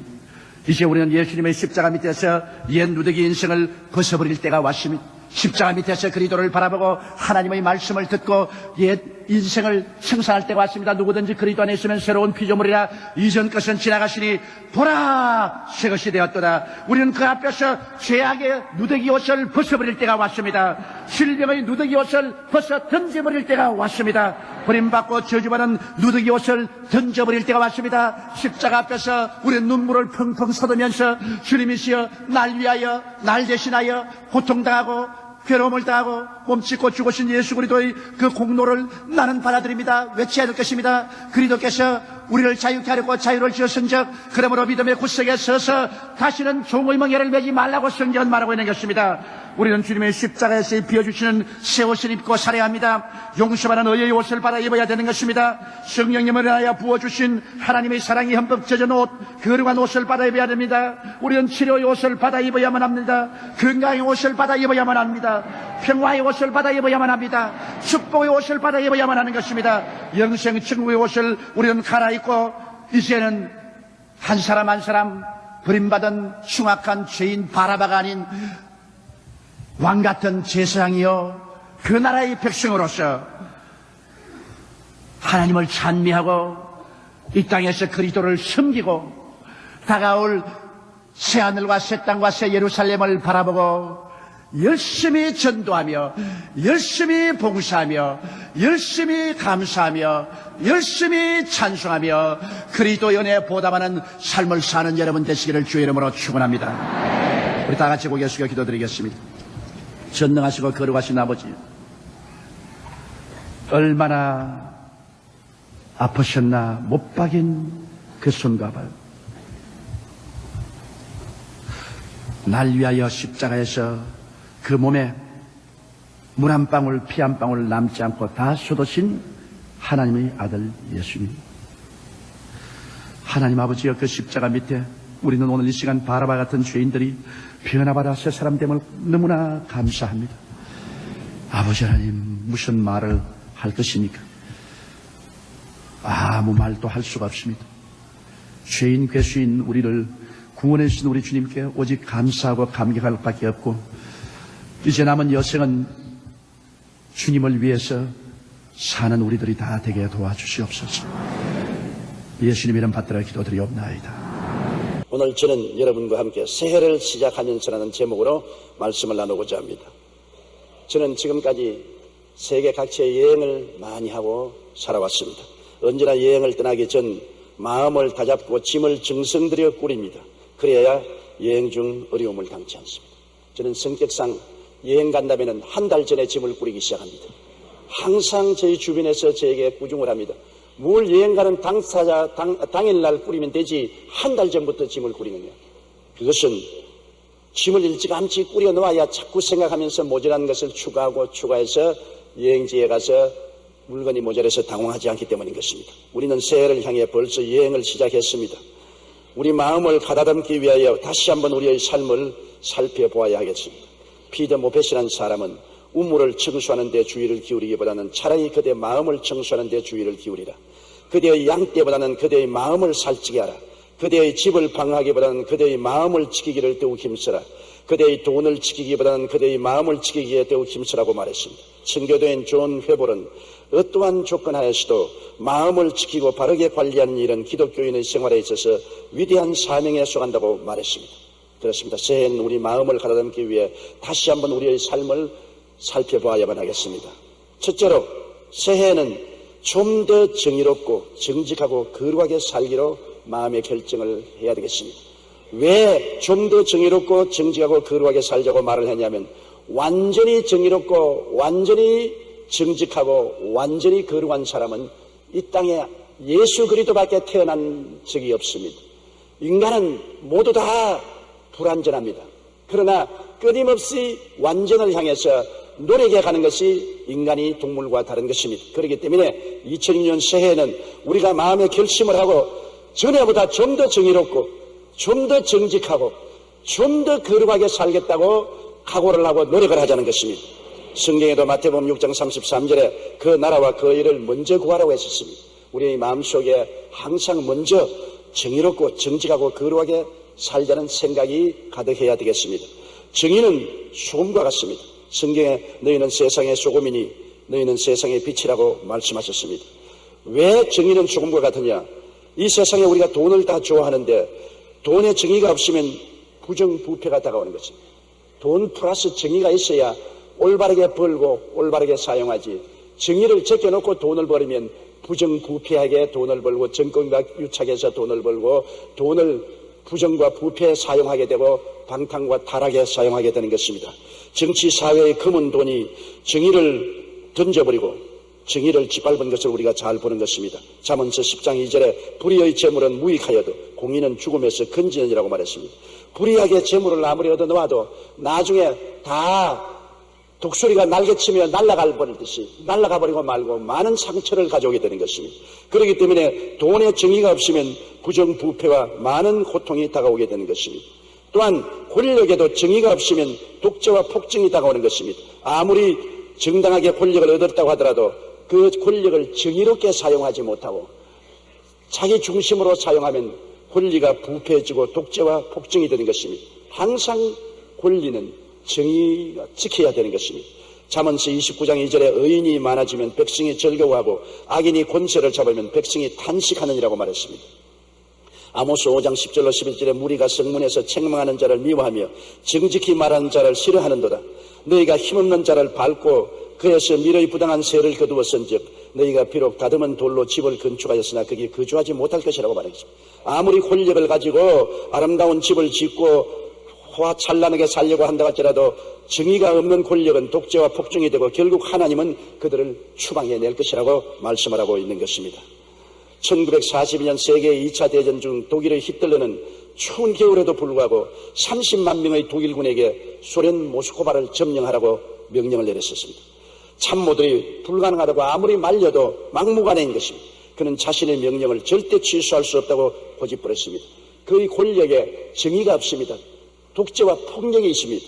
이제 우리는 예수님의 십자가 밑에서 옛 누더기 인생을 벗어버릴 때가 왔습니다. 십자가 밑에서 그리스도를 바라보고 하나님의 말씀을 듣고 옛 인생을 청산할 때가 왔습니다. 누구든지 그리스도 안에 있으면 새로운 피조물이라 이전 것은 지나가시니 보라 새 것이 되었도다. 우리는 그 앞에서 죄악의 누더기 옷을 벗어버릴 때가 왔습니다. 질병의 누더기 옷을 벗어 던져버릴 때가 왔습니다. 버림받고 저주받은 누더기 옷을 던져버릴 때가 왔습니다. 십자가 앞에서 우리는 눈물을 펑펑 쏟으면서 주님이시여 날 위하여 날 대신하여 고통당하고 괴로움을 당하고 몸짓고 죽으신 예수 그리스도의 그 공로를 나는 받아들입니다. 외쳐야 될 것입니다. 그리스도께서 우리를 자유케 하려고 자유를 주셨은즉 그러므로 믿음의 구석에 서서 다시는 종의 멍에를 매지 말라고 성경은 말하고 있는 것입니다. 우리는 주님의 십자가에서 비워주시는 새 옷을 입고 살아야 합니다. 용서받은 의의 옷을 받아 입어야 되는 것입니다. 성령님을 인하여 부어주신 하나님의 사랑이 흠뻑 젖은 옷, 거룩한 옷을 받아 입어야 됩니다. 우리는 치료의 옷을 받아 입어야만 합니다. 건강의 옷을 받아 입어야만 합니다. 평화의 옷을 받아 입어야만 합니다. 축복의 옷을 받아 입어야만 하는 것입니다. 영생 천국의 옷을 우리는 갈아입고 이제는 한 사람 한 사람 버림받은 흉악한 죄인 바라바가 아닌 왕같은 제사장이요 그 나라의 백성으로서 하나님을 찬미하고 이 땅에서 그리스도를 섬기고 다가올 새하늘과 새 땅과 새 예루살렘을 바라보고 열심히 전도하며 열심히 봉사하며 열심히 감사하며 열심히 찬송하며 그리스도의 은혜에 보답하는 삶을 사는 여러분 되시기를 주의 이름으로 축원합니다. 우리 다 같이 고개 숙여 기도드리겠습니다. 전능하시고 거룩하신 아버지, 얼마나 아프셨나 못 박인 그 손과 발, 날 위하여 십자가에서 그 몸에 물 한 방울 피 한 방울 남지 않고 다 쏟으신 하나님의 아들 예수님, 하나님 아버지여, 그 십자가 밑에 우리는 오늘 이 시간 바라바 같은 죄인들이 변화받아 새 사람 됨을 너무나 감사합니다. 아버지 하나님, 무슨 말을 할 것입니까? 아무 말도 할 수가 없습니다. 죄인 괴수인 우리를 구원해 주신 우리 주님께 오직 감사하고 감격할 밖에 없고, 이제 남은 여생은 주님을 위해서 사는 우리들이 다 되게 도와주시옵소서. 예수님 이름 받들어 기도드리옵나이다.
오늘 저는 여러분과 함께 새해를 시작하면서라는 제목으로 말씀을 나누고자 합니다. 저는 지금까지 세계 각지의 여행을 많이 하고 살아왔습니다. 언제나 여행을 떠나기 전 마음을 다잡고 짐을 정성들여 꾸립니다. 그래야 여행 중 어려움을 당치 않습니다. 저는 성격상 여행 간다면 한 달 전에 짐을 꾸리기 시작합니다. 항상 저희 주변에서 저에게 꾸중을 합니다. 뭘 여행 가는 당일날 꾸리면 되지 한 달 전부터 짐을 꾸리느냐. 그것은 짐을 일찌감치 꾸려 놓아야 자꾸 생각하면서 모자란 것을 추가해서 여행지에 가서 물건이 모자라서 당황하지 않기 때문인 것입니다. 우리는 새해를 향해 벌써 여행을 시작했습니다. 우리 마음을 가다듬기 위하여 다시 한번 우리의 삶을 살펴보아야 하겠습니다. 피터 모펫이라는 사람은 우물을 청소하는 데 주의를 기울이기보다는 차라리 그대의 마음을 청소하는 데 주의를 기울이라. 그대의 양떼보다는 그대의 마음을 살찌게 하라. 그대의 집을 방어하기보다는 그대의 마음을 지키기를 더욱 힘쓰라. 그대의 돈을 지키기보다는 그대의 마음을 지키기에 더욱 힘쓰라고 말했습니다. 청교도인 존 회볼은 어떠한 조건 하에서도 마음을 지키고 바르게 관리하는 일은 기독교인의 생활에 있어서 위대한 사명에 속한다고 말했습니다. 그렇습니다. 새해는 우리 마음을 가다듬기 위해 다시 한번 우리의 삶을 살펴보아야만 하겠습니다. 첫째로 새해에는 좀 더 정의롭고 정직하고 거룩하게 살기로 마음의 결정을 해야 되겠습니다. 왜 좀 더 정의롭고 정직하고 거룩하게 살자고 말을 했냐면, 완전히 정의롭고 완전히 정직하고 완전히 거룩한 사람은 이 땅에 예수 그리스도밖에 태어난 적이 없습니다. 인간은 모두 다 불완전합니다. 그러나 끊임없이 완전을 향해서 노력해 가는 것이 인간이 동물과 다른 것입니다. 그렇기 때문에 2002년 새해에는 우리가 마음의 결심을 하고 전에보다 좀 더 정의롭고 좀 더 정직하고 좀 더 거룩하게 살겠다고 각오를 하고 노력을 하자는 것입니다. 성경에도 마태복음 6장 33절에 그 나라와 그 일을 먼저 구하라고 했었습니다. 우리의 마음속에 항상 먼저 정의롭고 정직하고 거룩하게 살자는 생각이 가득해야 되겠습니다. 정의는 소금과 같습니다. 성경에 너희는 세상의 소금이니 너희는 세상의 빛이라고 말씀하셨습니다. 왜 정의는 소금과 같으냐? 이 세상에 우리가 돈을 다 좋아하는데 돈에 정의가 없으면 부정부패가 다가오는 것입니다. 돈 플러스 정의가 있어야 올바르게 벌고 올바르게 사용하지, 정의를 제껴놓고 돈을 벌으면 부정부패하게 돈을 벌고 정권과 유착해서 돈을 벌고 돈을 부정과 부패에 사용하게 되고 방탕과 타락에 사용하게 되는 것입니다. 정치 사회의 검은 돈이 정의를 던져버리고 정의를 짓밟은 것을 우리가 잘 보는 것입니다. 잠언서 10장 2절에 불의의 재물은 무익하여도 공의는 죽음에서 건지느니라고 말했습니다. 불의하게 재물을 아무리 얻어놓아도 나중에 다 독수리가 날개치며 날아가 버리듯이 날아가 버리고 말고 많은 상처를 가져오게 되는 것입니다. 그렇기 때문에 돈에 정의가 없으면 부정부패와 많은 고통이 다가오게 되는 것입니다. 또한 권력에도 정의가 없으면 독재와 폭정이 다가오는 것입니다. 아무리 정당하게 권력을 얻었다고 하더라도 그 권력을 정의롭게 사용하지 못하고 자기 중심으로 사용하면 권리가 부패해지고 독재와 폭정이 되는 것입니다. 항상 권리는 정의가 지켜야 되는 것입니다. 잠언서 29장 2절에 의인이 많아지면 백성이 즐거워하고 악인이 권세를 잡으면 백성이 탄식하느니라고 말했습니다. 아모스 5장 10절로 11절에 무리가 성문에서 책망하는 자를 미워하며 정직히 말하는 자를 싫어하는도다. 너희가 힘없는 자를 밟고 그에서 미래의 부당한 세를 거두었은즉 너희가 비록 다듬은 돌로 집을 건축하였으나 거기에 거주하지 못할 것이라고 말했습니다. 아무리 권력을 가지고 아름다운 집을 짓고 화찬란하게 살려고 한다 할지라도 정의가 없는 권력은 독재와 폭정이 되고 결국 하나님은 그들을 추방해낼 것이라고 말씀을 하고 있는 것입니다. 1942년 세계 2차 대전 중 독일의 히틀러는 추운 겨울에도 불구하고 30만 명의 독일군에게 소련 모스크바를 점령하라고 명령을 내렸었습니다. 참모들이 불가능하다고 아무리 말려도 막무가내인 것입니다. 그는 자신의 명령을 절대 취소할 수 없다고 고집부렸습니다. 그의 권력에 정의가 없습니다. 독재와 폭력이 있습니다.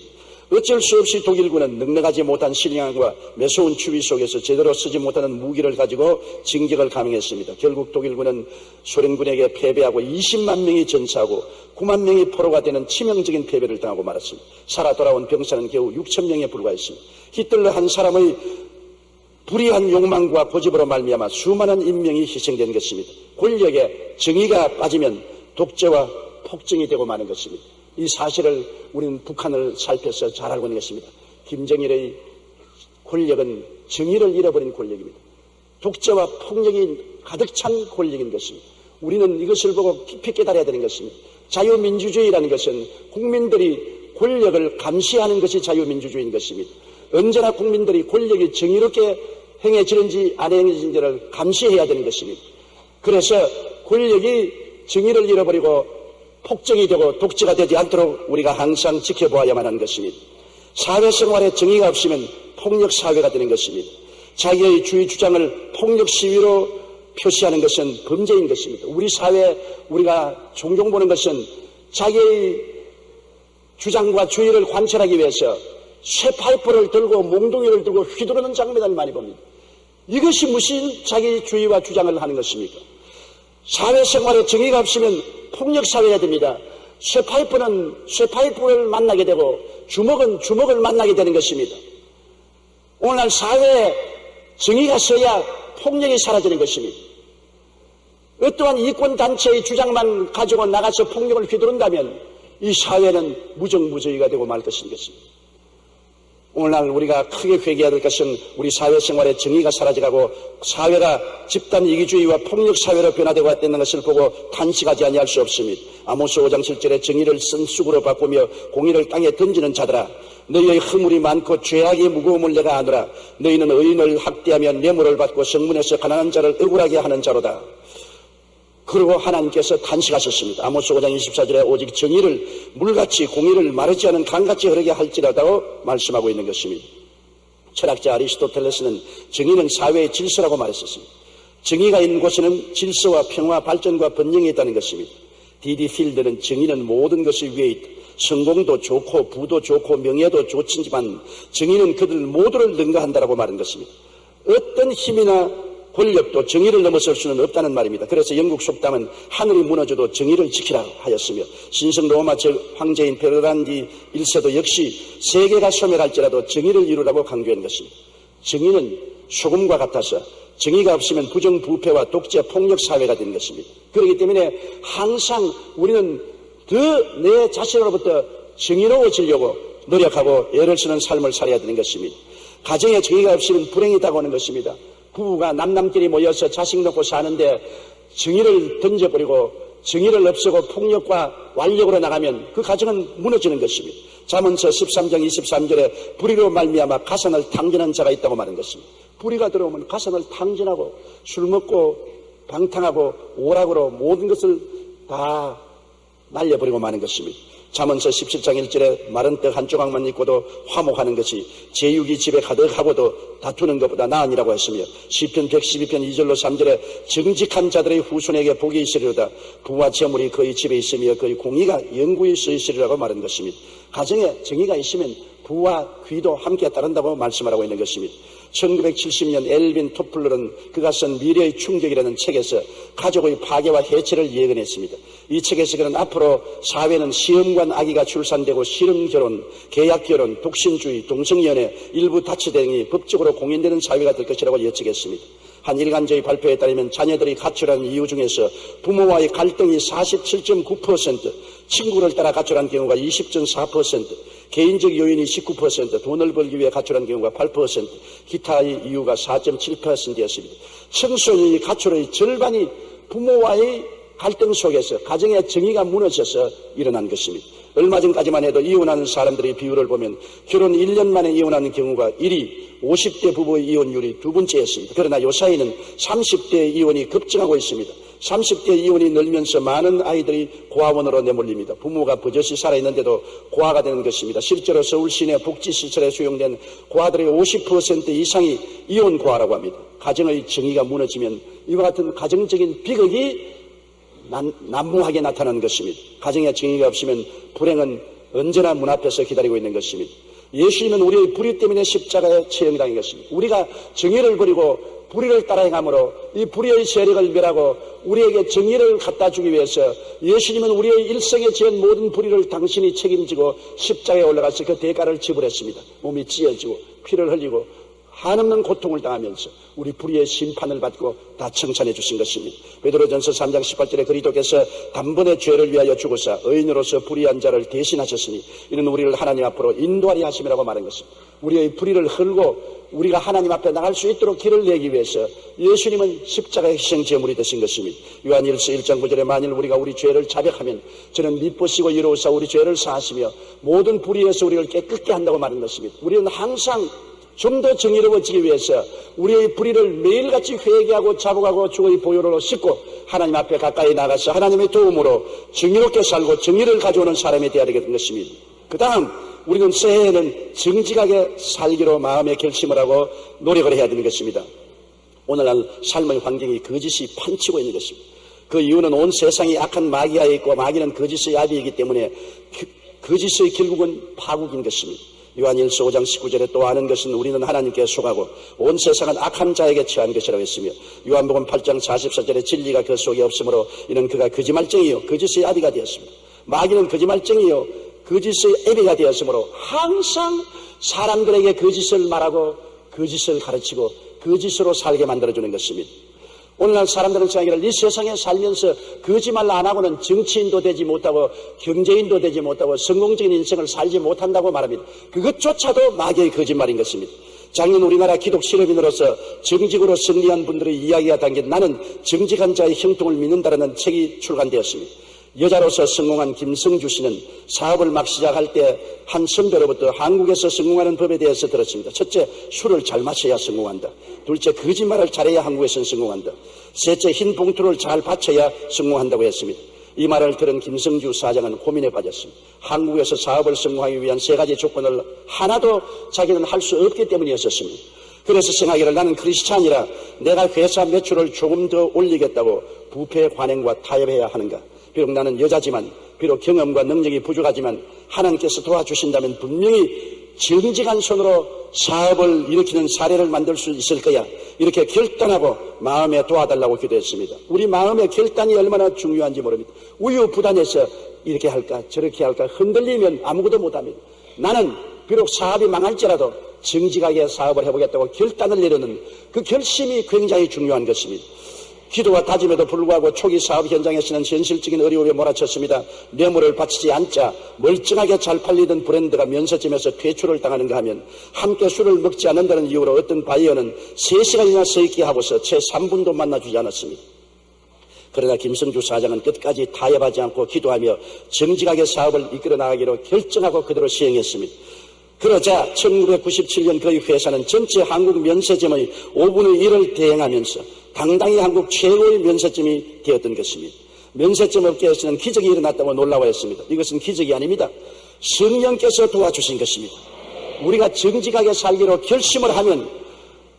어쩔 수 없이 독일군은 넉넉하지 못한 식량과 매서운 추위 속에서 제대로 쓰지 못하는 무기를 가지고 진격을 감행했습니다. 결국 독일군은 소련군에게 패배하고 20만 명이 전사하고 9만 명이 포로가 되는 치명적인 패배를 당하고 말았습니다. 살아 돌아온 병사는 겨우 6천 명에 불과했습니다. 히틀러 한 사람의 불의한 욕망과 고집으로 말미암아 수많은 인명이 희생된 것입니다. 권력에 정의가 빠지면 독재와 폭정이 되고 마는 것입니다. 이 사실을 우리는 북한을 살펴서 잘 알고 있는 것입니다. 김정일의 권력은 정의를 잃어버린 권력입니다. 독재와 폭력이 가득 찬 권력인 것입니다. 우리는 이것을 보고 깊이 깨달아야 되는 것입니다. 자유민주주의라는 것은 국민들이 권력을 감시하는 것이 자유민주주의인 것입니다. 언제나 국민들이 권력이 정의롭게 행해지는지 안 행해지는지를 감시해야 되는 것입니다. 그래서 권력이 정의를 잃어버리고 폭정이 되고 독재가 되지 않도록 우리가 항상 지켜보아야만 하는 것입니다. 사회생활에 정의가 없으면 폭력사회가 되는 것입니다. 자기의 주의 주장을 폭력 시위로 표시하는 것은 범죄인 것입니다. 우리 사회 우리가 종종 보는 것은 자기의 주장과 주의를 관철하기 위해서 쇠파이프를 들고 몽둥이를 들고 휘두르는 장면을 많이 봅니다. 이것이 무슨 자기 주의와 주장을 하는 것입니까? 사회생활에 정의가 없으면 폭력사회가 됩니다. 쇠파이프는 쇠파이프를 만나게 되고 주먹은 주먹을 만나게 되는 것입니다. 오늘날 사회에 정의가 서야 폭력이 사라지는 것입니다. 어떠한 이권단체의 주장만 가지고 나가서 폭력을 휘두른다면 이 사회는 무정무주의가 되고 말 것인 것입니다. 오늘날 우리가 크게 회개해야 될 것은 우리 사회생활에 정의가 사라져가고 사회가 집단 이기주의와 폭력사회로 변화되고 있다는 것을 보고 탄식하지 아니할 수 없습니다. 아모스 5장 7절에 정의를 쓴 쑥으로 바꾸며 공의를 땅에 던지는 자들아 너희의 허물이 많고 죄악이 무거움을 내가 아노라. 너희는 의인을 학대하며 뇌물을 받고 성문에서 가난한 자를 억울하게 하는 자로다. 그리고 하나님께서 탄식하셨습니다. 아모스 5장 24절에 오직 정의를 물같이 공의를 마르지 않은 강같이 흐르게 할지라도 말씀하고 있는 것입니다. 철학자 아리스토텔레스는 정의는 사회의 질서라고 말했었습니다. 정의가 있는 곳에는 질서와 평화, 발전과 번영이 있다는 것입니다. D.D. 필드는 정의는 모든 것이 위에 있다. 성공도 좋고 부도 좋고 명예도 좋지만 정의는 그들 모두를 능가한다라고 말한 것입니다. 어떤 힘이나 권력도 정의를 넘어설 수는 없다는 말입니다. 그래서 영국 속담은 하늘이 무너져도 정의를 지키라 하였으며, 신성 로마 황제인 베르란디 1세도 역시 세계가 소멸할지라도 정의를 이루라고 강조한 것입니다. 정의는 소금과 같아서 정의가 없으면 부정부패와 독재, 폭력 사회가 되는 것입니다. 그렇기 때문에 항상 우리는 더 내 자신으로부터 정의로워지려고 노력하고 애를 쓰는 삶을 살아야 되는 것입니다. 가정에 정의가 없으면 불행이 다가오는 것입니다. 부부가 남남끼리 모여서 자식 놓고 사는데 정의를 던져버리고 정의를 없애고 폭력과 완력으로 나가면 그 가정은 무너지는 것입니다. 잠언서 13장 23절에 불의로 말미암아 가산을 탕진한 자가 있다고 말하는 것입니다. 불의가 들어오면 가산을 탕진하고 술 먹고 방탕하고 오락으로 모든 것을 다 날려버리고 마는 것입니다. 잠언서 17장 1절에 마른 떡 한 조각만 있고도 화목하는 것이 제육이 집에 가득하고도 다투는 것보다 나으니라고 했으며, 시편 112편 2절로 3절에 정직한 자들의 후손에게 복이 있으리로다. 부와 재물이 그의 집에 있으며 그의 공의가 영구히 쓰이시리라고 말한 것입니다. 가정에 정의가 있으면 부와 귀도 함께 따른다고 말씀하고 있는 것입니다. 1970년 엘빈 토플러는 그가 쓴 미래의 충격이라는 책에서 가족의 파괴와 해체를 예언했습니다. 이 책에서 그는 앞으로 사회는 시험관 아기가 출산되고 실험결혼, 계약결혼, 독신주의, 동성연애, 일부 다처 등이 법적으로 공인되는 사회가 될 것이라고 예측했습니다. 한 일간지의 발표에 따르면 자녀들이 가출한 이유 중에서 부모와의 갈등이 47.9%, 친구를 따라 가출한 경우가 20.4%, 개인적 요인이 19%, 돈을 벌기 위해 가출한 경우가 8%, 기타의 이유가 4.7%였습니다. 청소년이 가출의 절반이 부모와의 갈등 속에서 가정의 정의가 무너져서 일어난 것입니다. 얼마 전까지만 해도 이혼하는 사람들의 비율을 보면 결혼 1년 만에 이혼하는 경우가 1위, 50대 부부의 이혼율이 두 번째였습니다. 그러나 요사이는 30대 이혼이 급증하고 있습니다. 30대 이혼이 늘면서 많은 아이들이 고아원으로 내몰립니다. 부모가 버젓이 살아있는데도 고아가 되는 것입니다. 실제로 서울 시내 복지시설에 수용된 고아들의 50% 이상이 이혼 고아라고 합니다. 가정의 정의가 무너지면 이와 같은 가정적인 비극이 난무하게 나타나는 것입니다. 가정에 정의가 없으면 불행은 언제나 문 앞에서 기다리고 있는 것입니다. 예수님은 우리의 불의 때문에 십자가에 처형당한 것입니다. 우리가 정의를 버리고 불의를 따라 행함으로 이 불의의 세력을 멸하고 우리에게 정의를 갖다 주기 위해서 예수님은 우리의 일생에 지은 모든 불의를 당신이 책임지고 십자가에 올라가서 그 대가를 지불했습니다. 몸이 찢어지고 피를 흘리고 한없는 고통을 당하면서 우리 불의의 심판을 받고 다 청산해 주신 것입니다. 베드로전서 3장 18절에 그리스도께서 단번에 죄를 위하여 죽으사 의인으로서 불의한 자를 대신하셨으니 이는 우리를 하나님 앞으로 인도하리 하심이라고 말한 것입니다. 우리의 불의를 헐고 우리가 하나님 앞에 나갈 수 있도록 길을 내기 위해서 예수님은 십자가의 희생 제물이 되신 것입니다. 요한일서 1장 9절에 만일 우리가 우리 죄를 자백하면 저는 미쁘시고 이로우사 우리 죄를 사하시며 모든 불의에서 우리를 깨끗게 한다고 말한 것입니다. 우리는 항상 좀 더 정의로워지기 위해서 우리의 불의를 매일같이 회개하고 자복하고 주의 보혈로 씻고 하나님 앞에 가까이 나가서 하나님의 도움으로 정의롭게 살고 정의를 가져오는 사람이 되어야 되는 것입니다. 그 다음 우리는 새해에는 정직하게 살기로 마음의 결심을 하고 노력을 해야 되는 것입니다. 오늘날 삶의 환경이 거짓이 판치고 있는 것입니다. 그 이유는 온 세상이 악한 마귀하에 있고 마귀는 거짓의 아비이기 때문에 거짓의 결국은 파국인 것입니다. 요한일서 5장 19절에 또 아는 것은 우리는 하나님께 속하고 온 세상은 악한 자에게 처한 것이라고 했으며 요한복음 8장 44절에 진리가 그 속에 없으므로 이는 그가 거짓말쟁이요 거짓의 아비가 되었습니다. 마귀는 거짓말쟁이요 거짓의 애비가 되었으므로 항상 사람들에게 거짓을 말하고 거짓을 가르치고 거짓으로 살게 만들어주는 것입니다. 오늘날 사람들은 생각하기를 이 세상에 살면서 거짓말 안 하고는 정치인도 되지 못하고 경제인도 되지 못하고 성공적인 인생을 살지 못한다고 말합니다. 그것조차도 마귀의 거짓말인 것입니다. 작년 우리나라 기독 실업인으로서 정직으로 승리한 분들의 이야기가 담긴 나는 정직한 자의 형통을 믿는다라는 책이 출간되었습니다. 여자로서 성공한 김성주 씨는 사업을 막 시작할 때 한 선배로부터 한국에서 성공하는 법에 대해서 들었습니다. 첫째, 술을 잘 마셔야 성공한다. 둘째, 거짓말을 잘해야 한국에서는 성공한다. 셋째, 흰 봉투를 잘 받쳐야 성공한다고 했습니다. 이 말을 들은 김성주 사장은 고민에 빠졌습니다. 한국에서 사업을 성공하기 위한 세 가지 조건을 하나도 자기는 할 수 없기 때문이었습니다. 그래서 생각하기를 나는 크리스찬이라 내가 회사 매출을 조금 더 올리겠다고 부패 관행과 타협해야 하는가. 비록 나는 여자지만, 비록 경험과 능력이 부족하지만 하나님께서 도와주신다면 분명히 정직한 손으로 사업을 일으키는 사례를 만들 수 있을 거야. 이렇게 결단하고 마음에 도와달라고 기도했습니다. 우리 마음의 결단이 얼마나 중요한지 모릅니다. 우유부단해서 이렇게 할까 저렇게 할까 흔들리면 아무것도 못합니다. 나는 비록 사업이 망할지라도 정직하게 사업을 해보겠다고 결단을 내려는 그 결심이 굉장히 중요한 것입니다. 기도와 다짐에도 불구하고 초기 사업 현장에서는 현실적인 어려움에 몰아쳤습니다. 뇌물을 바치지 않자 멀쩡하게 잘 팔리던 브랜드가 면세점에서 퇴출을 당하는가 하면 함께 술을 먹지 않는다는 이유로 어떤 바이어는 3시간이나 서 있게 하고서 채 3분도 만나주지 않았습니다. 그러나 김성주 사장은 끝까지 타협하지 않고 기도하며 정직하게 사업을 이끌어 나가기로 결정하고 그대로 시행했습니다. 그러자 1997년 그의 회사는 전체 한국 면세점의 5분의 1을 대행하면서 당당히 한국 최고의 면세점이 되었던 것입니다. 면세점 업계에서는 기적이 일어났다고 놀라워했습니다. 이것은 기적이 아닙니다. 성령께서 도와주신 것입니다. 우리가 정직하게 살기로 결심을 하면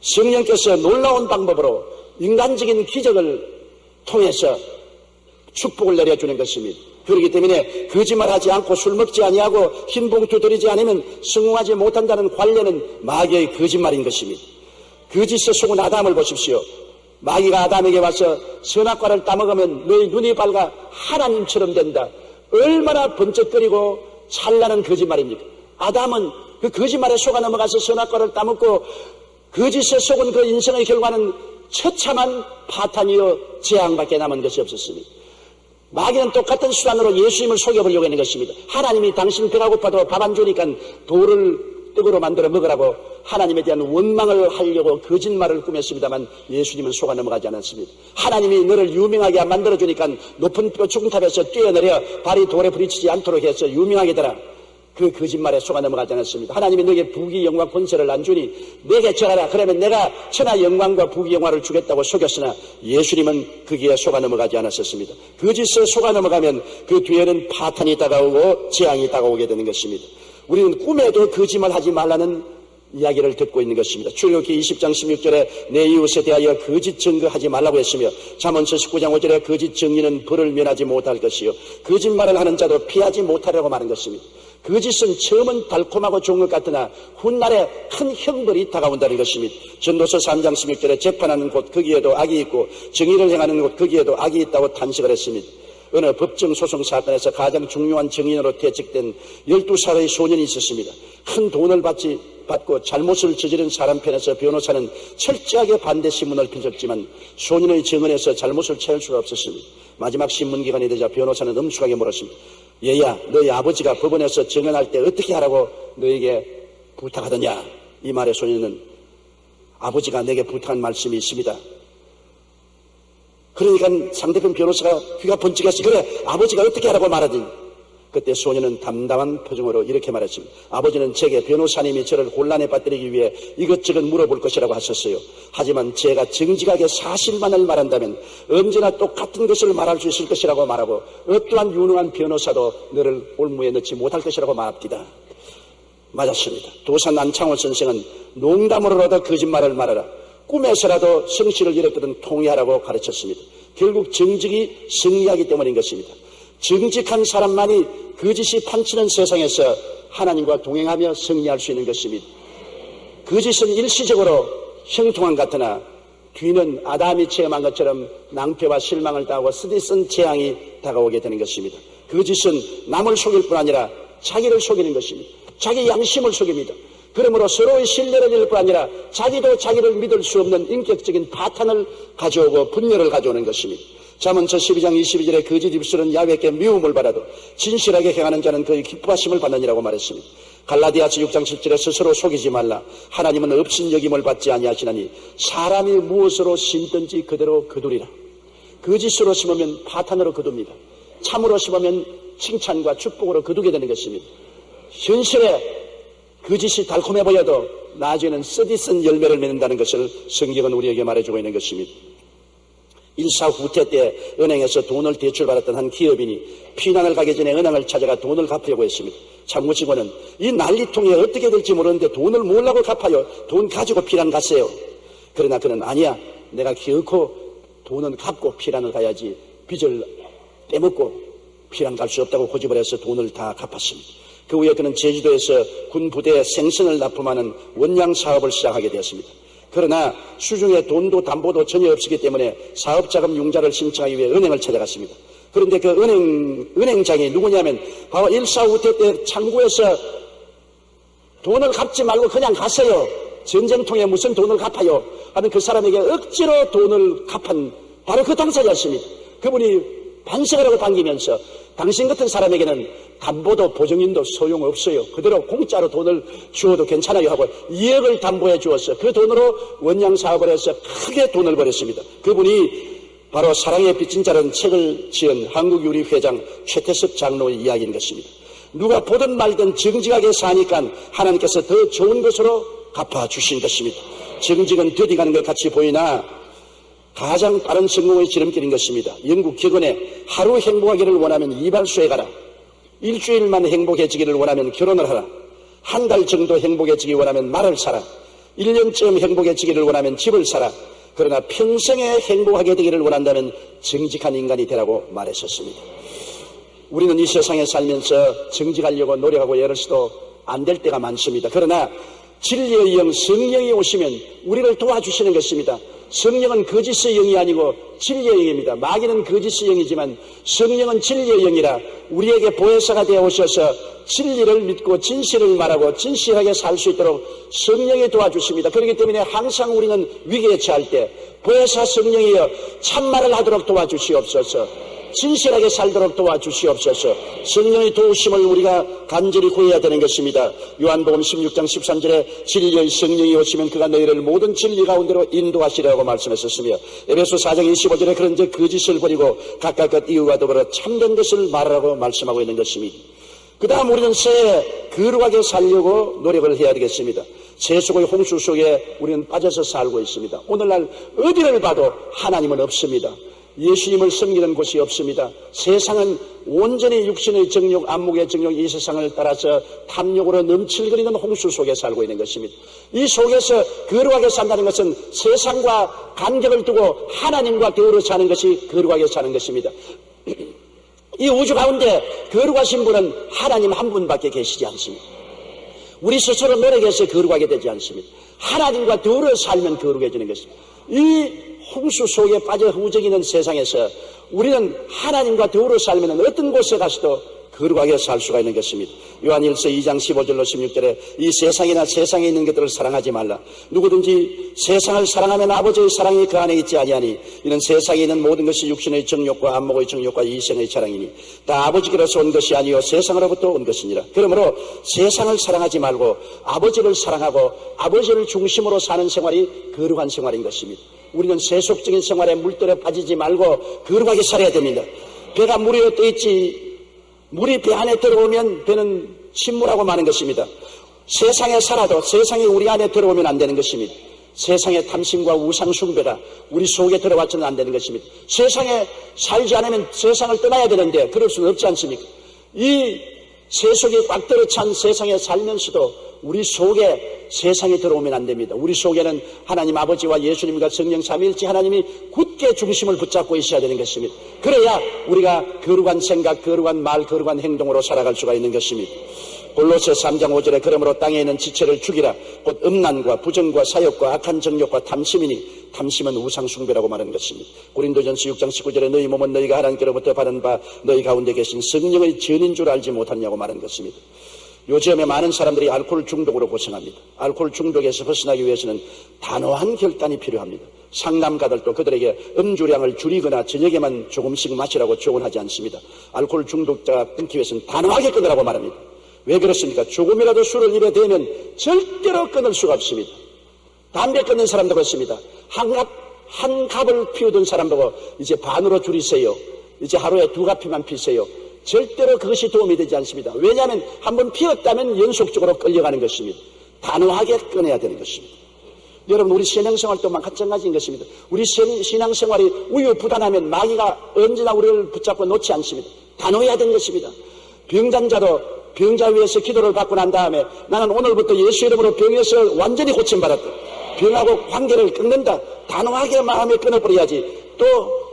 성령께서 놀라운 방법으로 인간적인 기적을 통해서 축복을 내려주는 것입니다. 그렇기 때문에 거짓말하지 않고 술 먹지 아니하고 흰 봉투 들이지 않으면 성공하지 못한다는 관례는 마귀의 거짓말인 것입니다. 거짓에 속은 아담을 보십시오. 마귀가 아담에게 와서 선악과를 따먹으면 너희 눈이 밝아 하나님처럼 된다. 얼마나 번쩍거리고 찬란한 거짓말입니까? 아담은 그 거짓말에 속아 넘어가서 선악과를 따먹고 거짓에 속은 그 인생의 결과는 처참한 파탄이요 재앙밖에 남은 것이 없었습니다. 마귀는 똑같은 수단으로 예수님을 속여보려고 하는 것입니다. 하나님이 당신 배가 고파도 밥 안 주니까 돌을 떡으로 만들어 먹으라고 하나님에 대한 원망을 하려고 거짓말을 꾸몄습니다만 예수님은 속아 넘어가지 않았습니다. 하나님이 너를 유명하게 만들어주니까 높은 뼈죽탑에서 뛰어내려 발이 돌에 부딪히지 않도록 해서 유명하게 되라. 그 거짓말에 속아 넘어가지 않았습니다. 하나님이 너에게 부귀 영광 권세를 안 주니 내게 절하라. 그러면 내가 천하 영광과 부귀 영화를 주겠다고 속였으나 예수님은 거기에 속아 넘어가지 않았었습니다. 거짓에 속아 넘어가면 그 뒤에는 파탄이 다가오고 재앙이 다가오게 되는 것입니다. 우리는 꿈에도 거짓말 하지 말라는 이야기를 듣고 있는 것입니다. 출애굽기 20장 16절에 내 이웃에 대하여 거짓 증거하지 말라고 했으며 잠언서 19장 5절에 거짓 증인은 벌을 면하지 못할 것이요 거짓말을 하는 자도 피하지 못하려고 말한 것입니다. 거짓은 처음은 달콤하고 좋은 것 같으나 훗날에 큰 형벌이 다가온다는 것입니다. 전도서 3장 16절에 재판하는 곳 거기에도 악이 있고 정의를 행하는 곳 거기에도 악이 있다고 탄식을 했습니다. 어느 법정 소송 사건에서 가장 중요한 증인으로 퇴직된 12살의 소년이 있었습니다. 큰 돈을 받고 잘못을 저지른 사람 편에서 변호사는 철저하게 반대 신문을 펼쳤지만 소년의 증언에서 잘못을 찾을 수가 없었습니다. 마지막 신문기간이 되자 변호사는 엄숙하게 물었습니다. 얘야, 너희 아버지가 법원에서 증언할 때 어떻게 하라고 너에게 부탁하더냐? 이 말에 소년은 아버지가 내게 부탁한 말씀이 있습니다. 그러니까 상대편 변호사가 귀가 번쩍해서 그래 아버지가 어떻게 하라고 말하더니 그때 소년은 담담한 표정으로 이렇게 말했습니다. 아버지는 제게 변호사님이 저를 혼란에 빠뜨리기 위해 이것저것 물어볼 것이라고 하셨어요. 하지만 제가 정직하게 사실만을 말한다면 언제나 똑같은 것을 말할 수 있을 것이라고 말하고 어떠한 유능한 변호사도 너를 올무에 넣지 못할 것이라고 말합니다. 맞았습니다. 도산 안창호 선생은 농담으로라도 거짓말을 말하라. 꿈에서라도 성실을 잃었거든 통회하라고 가르쳤습니다. 결국 정직이 승리하기 때문인 것입니다. 정직한 사람만이 거짓이 판치는 세상에서 하나님과 동행하며 승리할 수 있는 것입니다. 거짓은 일시적으로 형통한 것 같으나 뒤는 아담이 체험한 것처럼 낭패와 실망을 당하고 쓰디쓴 재앙이 다가오게 되는 것입니다. 거짓은 남을 속일 뿐 아니라 자기를 속이는 것입니다. 자기 양심을 속입니다. 그러므로 서로의 신뢰를 잃을 뿐 아니라 자기도 자기를 믿을 수 없는 인격적인 파탄을 가져오고 분열을 가져오는 것입니다. 잠언서 12장 22절에 거짓 입술은 야훼께 미움을 받아도 진실하게 행하는 자는 그의 기뻐하심을 받느니라고 말했습니다. 갈라디아서 6장 7절에 스스로 속이지 말라. 하나님은 없인 여김을 받지 아니하시나니 사람이 무엇으로 심든지 그대로 거두리라. 거짓으로 심으면 파탄으로 거둡니다. 참으로 심으면 칭찬과 축복으로 거두게 되는 것입니다. 현실에 거짓이 달콤해 보여도 나중에는 쓰디쓴 열매를 맺는다는 것을 성경은 우리에게 말해주고 있는 것입니다. 일사 후퇴 때 은행에서 돈을 대출받았던 한 기업인이 피난을 가기 전에 은행을 찾아가 돈을 갚으려고 했습니다. 참고직원은 이 난리통에 어떻게 될지 모르는데 돈을 몰라고 갚아요. 돈 가지고 피난 갔어요. 그러나 그는 아니야. 내가 기어코 돈은 갚고 피난을 가야지. 빚을 빼먹고 피난 갈 수 없다고 고집을 해서 돈을 다 갚았습니다. 그 후에 그는 제주도에서 군 부대에 생선을 납품하는 원양 사업을 시작하게 되었습니다. 그러나 수중에 돈도 담보도 전혀 없었기 때문에 사업자금 융자를 신청하기 위해 은행을 찾아갔습니다. 그런데 그 은행장이 누구냐면 바로 1.4 우태 때 창구에서 돈을 갚지 말고 그냥 갔어요. 전쟁통에 무슨 돈을 갚아요 하는 그 사람에게 억지로 돈을 갚은 바로 그 당사자였습니다. 그분이 반성을 하고 당기면서 당신 같은 사람에게는 담보도 보증인도 소용없어요. 그대로 공짜로 돈을 주어도 괜찮아요 하고 2억을 담보해 주었어. 그 돈으로 원양 사업을 해서 크게 돈을 벌였습니다. 그분이 바로 사랑의 빚진 자라는 책을 지은 한국유리 회장 최태섭 장로의 이야기인 것입니다. 누가 보든 말든 정직하게 사니까 하나님께서 더 좋은 것으로 갚아주신 것입니다. 정직은 더디가는 것 같이 보이나 가장 빠른 성공의 지름길인 것입니다. 영국 격언에 하루 행복하기를 원하면 이발소에 가라. 일주일만 행복해지기를 원하면 결혼을 하라. 한 달 정도 행복해지기 원하면 말을 사라. 1년쯤 행복해지기를 원하면 집을 사라. 그러나 평생에 행복하게 되기를 원한다면 정직한 인간이 되라고 말했었습니다. 우리는 이 세상에 살면서 정직하려고 노력하고 애를 써도 안 될 때가 많습니다. 그러나 진리의 영 성령이 오시면 우리를 도와주시는 것입니다. 성령은 거짓의 영이 아니고 진리의 영입니다. 마귀는 거짓의 영이지만 성령은 진리의 영이라 우리에게 보혜사가 되어 오셔서 진리를 믿고 진실을 말하고 진실하게 살 수 있도록 성령이 도와주십니다. 그렇기 때문에 항상 우리는 위기에 처할 때 보혜사 성령이여 참말을 하도록 도와주시옵소서. 진실하게 살도록 도와주시옵소서. 성령의 도우심을 우리가 간절히 구해야 되는 것입니다. 요한복음 16장 13절에 진리의 성령이 오시면 그가 너희를 모든 진리 가운데로 인도하시리라고 말씀했었으며 에베소 4장 25절에 그런즉 거짓을 버리고 각각 것 이유와 더불어 참된 것을 말하라고 말씀하고 있는 것입니다. 그 다음 우리는 새해 거룩하게 살려고 노력을 해야 되겠습니다. 새 속의 홍수 속에 우리는 빠져서 살고 있습니다. 오늘날 어디를 봐도 하나님은 없습니다. 예수님을 섬기는 곳이 없습니다. 세상은 온전히 육신의 정욕, 안목의 정욕, 이 세상을 따라서 탐욕으로 넘칠거리는 홍수 속에 살고 있는 것입니다. 이 속에서 거룩하게 산다는 것은 세상과 간격을 두고 하나님과 더불어 사는 것이 거룩하게 사는 것입니다. 이 우주 가운데 거룩하신 분은 하나님 한 분밖에 계시지 않습니다. 우리 스스로 노력해서 거룩하게 되지 않습니다. 하나님과 더불어 살면 거룩해지는 것입니다. 이 홍수 속에 빠져 후적이는 세상에서 우리는 하나님과 더불어 살면 어떤 곳에 가서도 거룩하게 살 수가 있는 것입니다. 요한일서 2장 15절로 16절에 이 세상이나 세상에 있는 것들을 사랑하지 말라. 누구든지 세상을 사랑하면 아버지의 사랑이 그 안에 있지 아니하니 이는 세상에 있는 모든 것이 육신의 정욕과 안목의 정욕과 이생의 자랑이니 다 아버지께로서 온 것이 아니요 세상으로부터 온 것이니라. 그러므로 세상을 사랑하지 말고 아버지를 사랑하고 아버지를 중심으로 사는 생활이 거룩한 생활인 것입니다. 우리는 세속적인 생활에 물들여 빠지지 말고 거룩하게 살아야 됩니다. 배가 물 위에 떠있지 물이 배 안에 들어오면 배는 침몰하고 마는 것입니다. 세상에 살아도 세상이 우리 안에 들어오면 안 되는 것입니다. 세상의 탐심과 우상 숭배가 우리 속에 들어왔지는 안 되는 것입니다. 세상에 살지 않으면 세상을 떠나야 되는데 그럴 수는 없지 않습니까? 이 세속이 꽉 들어찬 세상에 살면서도 우리 속에 세상이 들어오면 안 됩니다. 우리 속에는 하나님 아버지와 예수님과 성령 삼위일체 하나님이 굳게 중심을 붙잡고 있어야 되는 것입니다. 그래야 우리가 거룩한 생각, 거룩한 말, 거룩한 행동으로 살아갈 수가 있는 것입니다. 골로새 3장 5절에 그러므로 땅에 있는 지체를 죽이라. 곧 음란과 부정과 사욕과 악한 정욕과 탐심이니 탐심은 우상숭배라고 말하는 것입니다. 고린도전서 6장 19절에 너희 몸은 너희가 하나님께로부터 받은 바 너희 가운데 계신 성령의 전인 줄 알지 못하냐고 말하는 것입니다. 요즘에 많은 사람들이 알코올 중독으로 고생합니다. 알코올 중독에서 벗어나기 위해서는 단호한 결단이 필요합니다. 상담가들도 그들에게 음주량을 줄이거나 저녁에만 조금씩 마시라고 조언하지 않습니다. 알코올 중독자가 끊기 위해서는 단호하게 끊으라고 말합니다. 왜 그렇습니까? 조금이라도 술을 입에 대면 절대로 끊을 수가 없습니다. 담배 끊는 사람도 그렇습니다. 한 갑을 피우던 사람 보고 이제 반으로 줄이세요. 이제 하루에 2갑만 피세요. 절대로 그것이 도움이 되지 않습니다. 왜냐하면 한번 피웠다면 연속적으로 끌려가는 것입니다. 단호하게 끊어야 되는 것입니다. 여러분 우리 신앙생활도 마찬가지인 것입니다. 우리 신앙생활이 우유부단하면 마귀가 언제나 우리를 붙잡고 놓지 않습니다. 단호해야 되는 것입니다. 병장자도 병자 위에서 기도를 받고 난 다음에 나는 오늘부터 예수 이름으로 병에서 완전히 고침받았다. 병하고 관계를 끊는다. 단호하게 마음에 끊어버려야지. 또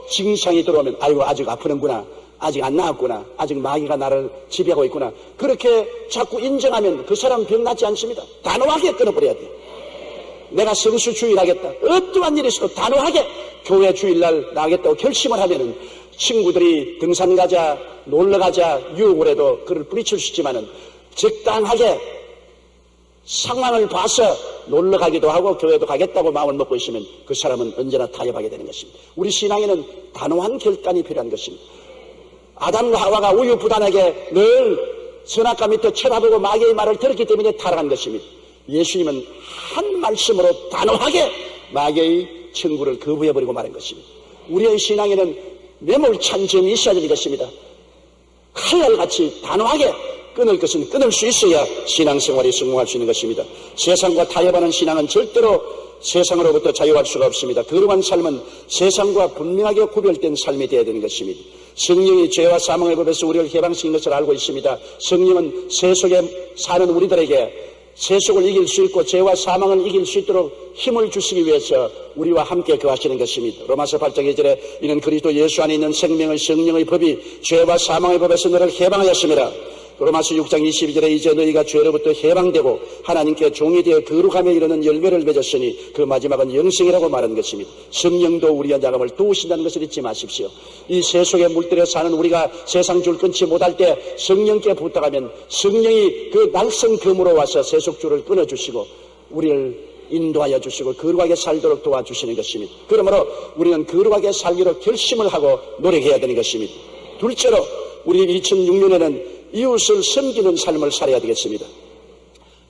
증상이 들어오면 아이고 아직 아프는구나. 아직 안 나았구나. 아직 마귀가 나를 지배하고 있구나. 그렇게 자꾸 인정하면 그 사람 병 낫지 않습니다. 단호하게 끊어버려야 돼요. 내가 성수 주일하겠다. 어떠한 일이 있어도 단호하게 교회 주일날 나가겠다고 결심을 하면은 친구들이 등산 가자, 놀러 가자, 유혹을 해도 그를 뿌리칠 수 있지만은 적당하게 상황을 봐서 놀러 가기도 하고 교회도 가겠다고 마음을 먹고 있으면 그 사람은 언제나 타협하게 되는 것입니다. 우리 신앙에는 단호한 결단이 필요한 것입니다. 아담과 하와가 우유부단하게 늘 선악과 밑에 쳐다보고 마귀의 말을 들었기 때문에 타락한 것입니다. 예수님은 한 말씀으로 단호하게 마귀의 청구를 거부해버리고 말한 것입니다. 우리의 신앙에는 매몰찬 점이 있어야 되는 것입니다. 칼날같이 단호하게 끊을 것은 끊을 수 있어야 신앙생활이 성공할 수 있는 것입니다. 세상과 타협하는 신앙은 절대로 세상으로부터 자유할 수가 없습니다. 거룩한 삶은 세상과 분명하게 구별된 삶이 되어야 되는 것입니다. 성령이 죄와 사망의 법에서 우리를 해방시킨 것을 알고 있습니다. 성령은 세속에 사는 우리들에게 세속을 이길 수 있고 죄와 사망을 이길 수 있도록 힘을 주시기 위해서 우리와 함께 거하시는 것입니다. 로마서 8장 2절에 이는 그리스도 예수 안에 있는 생명의 성령의 법이 죄와 사망의 법에서 너를 해방하였습니다. 로마서 6장 22절에 이제 너희가 죄로부터 해방되고 하나님께 종이 되어 거룩함에 이르는 열매를 맺었으니 그 마지막은 영생이라고 말하는 것입니다. 성령도 우리의 자금을 도우신다는 것을 잊지 마십시오. 이 세속의 물들에 사는 우리가 세상 줄 끊지 못할 때 성령께 부탁하면 성령이 그 날선 검으로 와서 세속 줄을 끊어주시고 우리를 인도하여 주시고 거룩하게 살도록 도와주시는 것입니다. 그러므로 우리는 거룩하게 살기로 결심을 하고 노력해야 되는 것입니다. 둘째로 우리 2006년에는 이웃을 섬기는 삶을 살아야 되겠습니다.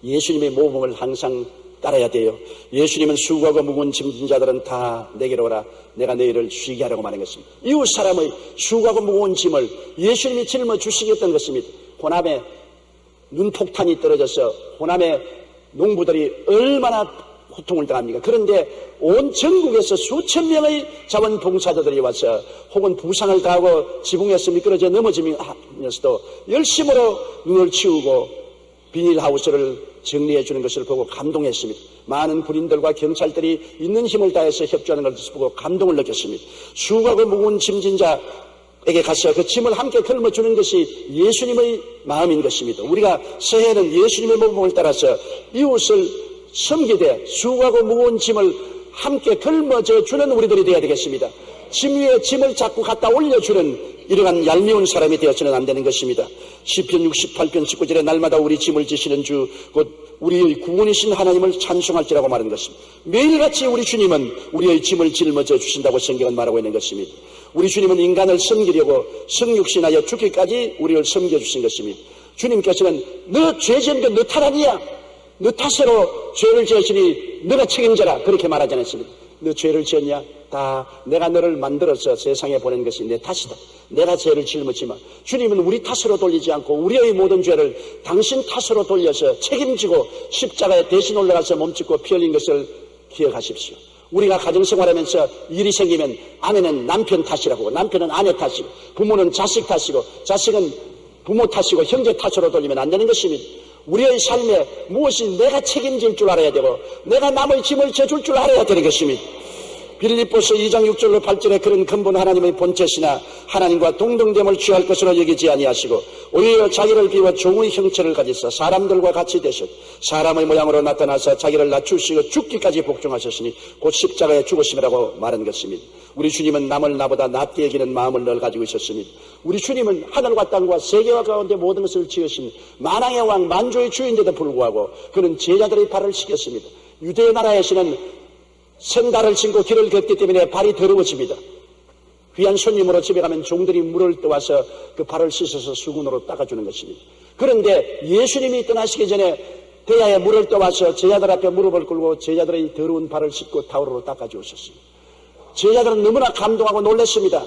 예수님의 모범을 항상 따라야 돼요. 예수님은 수고하고 무거운 짐진 자들은 다 내게로 오라. 내가 너희를 쉬게 하려고 말한 것입니다. 이웃 사람의 수고하고 무거운 짐을 예수님이 짊어 주시겠다는 것입니다. 호남에 눈폭탄이 떨어져서 호남의 농부들이 얼마나 고통을 당합니까? 그런데 온 전국에서 수천 명의 자원봉사자들이 와서 혹은 부상을 당하고 지붕에서 미끄러져 넘어지면서도 열심으로 눈을 치우고 비닐하우스를 정리해 주는 것을 보고 감동했습니다. 많은 군인들과 경찰들이 있는 힘을 다해서 협조하는 것을 보고 감동을 느꼈습니다. 수고하고 무거운 짐진 자에게 가서 그 짐을 함께 걸어주는 것이 예수님의 마음인 것입니다. 우리가 새해에는 예수님의 모범을 따라서 이웃을 섬기되 수고하고 무거운 짐을 함께 걸머져 주는 우리들이 되어야 되겠습니다. 짐 위에 짐을 자꾸 갖다 올려주는 이러한 얄미운 사람이 되어서는 안 되는 것입니다. 시편 68편 19절에 날마다 우리 짐을 지시는 주 곧 우리의 구원이신 하나님을 찬송할지라고 말하는 것입니다. 매일같이 우리 주님은 우리의 짐을 짊어져 주신다고 성경은 말하고 있는 것입니다. 우리 주님은 인간을 섬기려고 성육신하여 죽기까지 우리를 섬겨주신 것입니다. 주님께서는 너 죄 지은 게 너 탓 아니야. 너 탓으로 죄를 지었으니 너가 책임져라 그렇게 말하지 않았습니다. 너 죄를 지었냐? 다 내가 너를 만들어서 세상에 보낸 것이 내 탓이다. 내가 죄를 짊었지만 주님은 우리 탓으로 돌리지 않고 우리의 모든 죄를 당신 탓으로 돌려서 책임지고 십자가에 대신 올라가서 몸짓고 피 흘린 것을 기억하십시오. 우리가 가정생활하면서 일이 생기면 아내는 남편 탓이라고, 남편은 아내 탓이고, 부모는 자식 탓이고, 자식은 부모 탓이고, 형제 탓으로 돌리면 안 되는 것입니다. 우리의 삶에 무엇이 내가 책임질 줄 알아야 되고 내가 남의 짐을 져줄 줄 알아야 되는 것입니다. 빌립보서 2장 6절로 8절에 그런 근본 하나님의 본체시나 하나님과 동등됨을 취할 것으로 여기지 아니하시고 오히려 자기를 비워 종의 형체를 가지사 사람들과 같이 되셨 사람의 모양으로 나타나서 자기를 낮추시고 죽기까지 복종하셨으니 곧 십자가에 죽으심이라고 말한 것입니다. 우리 주님은 남을 나보다 낫게 여기는 마음을 늘 가지고 있었습니다. 우리 주님은 하늘과 땅과 세계와 가운데 모든 것을 지으신 만왕의 왕 만주의 주인데도 불구하고 그는 제자들의 발을 씻겼습니다. 유대 나라에서는 생달을 신고 길을 걷기 때문에 발이 더러워집니다. 귀한 손님으로 집에 가면 종들이 물을 떠와서 그 발을 씻어서 수건으로 닦아주는 것입니다. 그런데 예수님이 떠나시기 전에 대야에 물을 떠와서 제자들 앞에 무릎을 꿇고 제자들의 더러운 발을 씻고 타월로 닦아주었습니다. 제자들은 너무나 감동하고 놀랐습니다.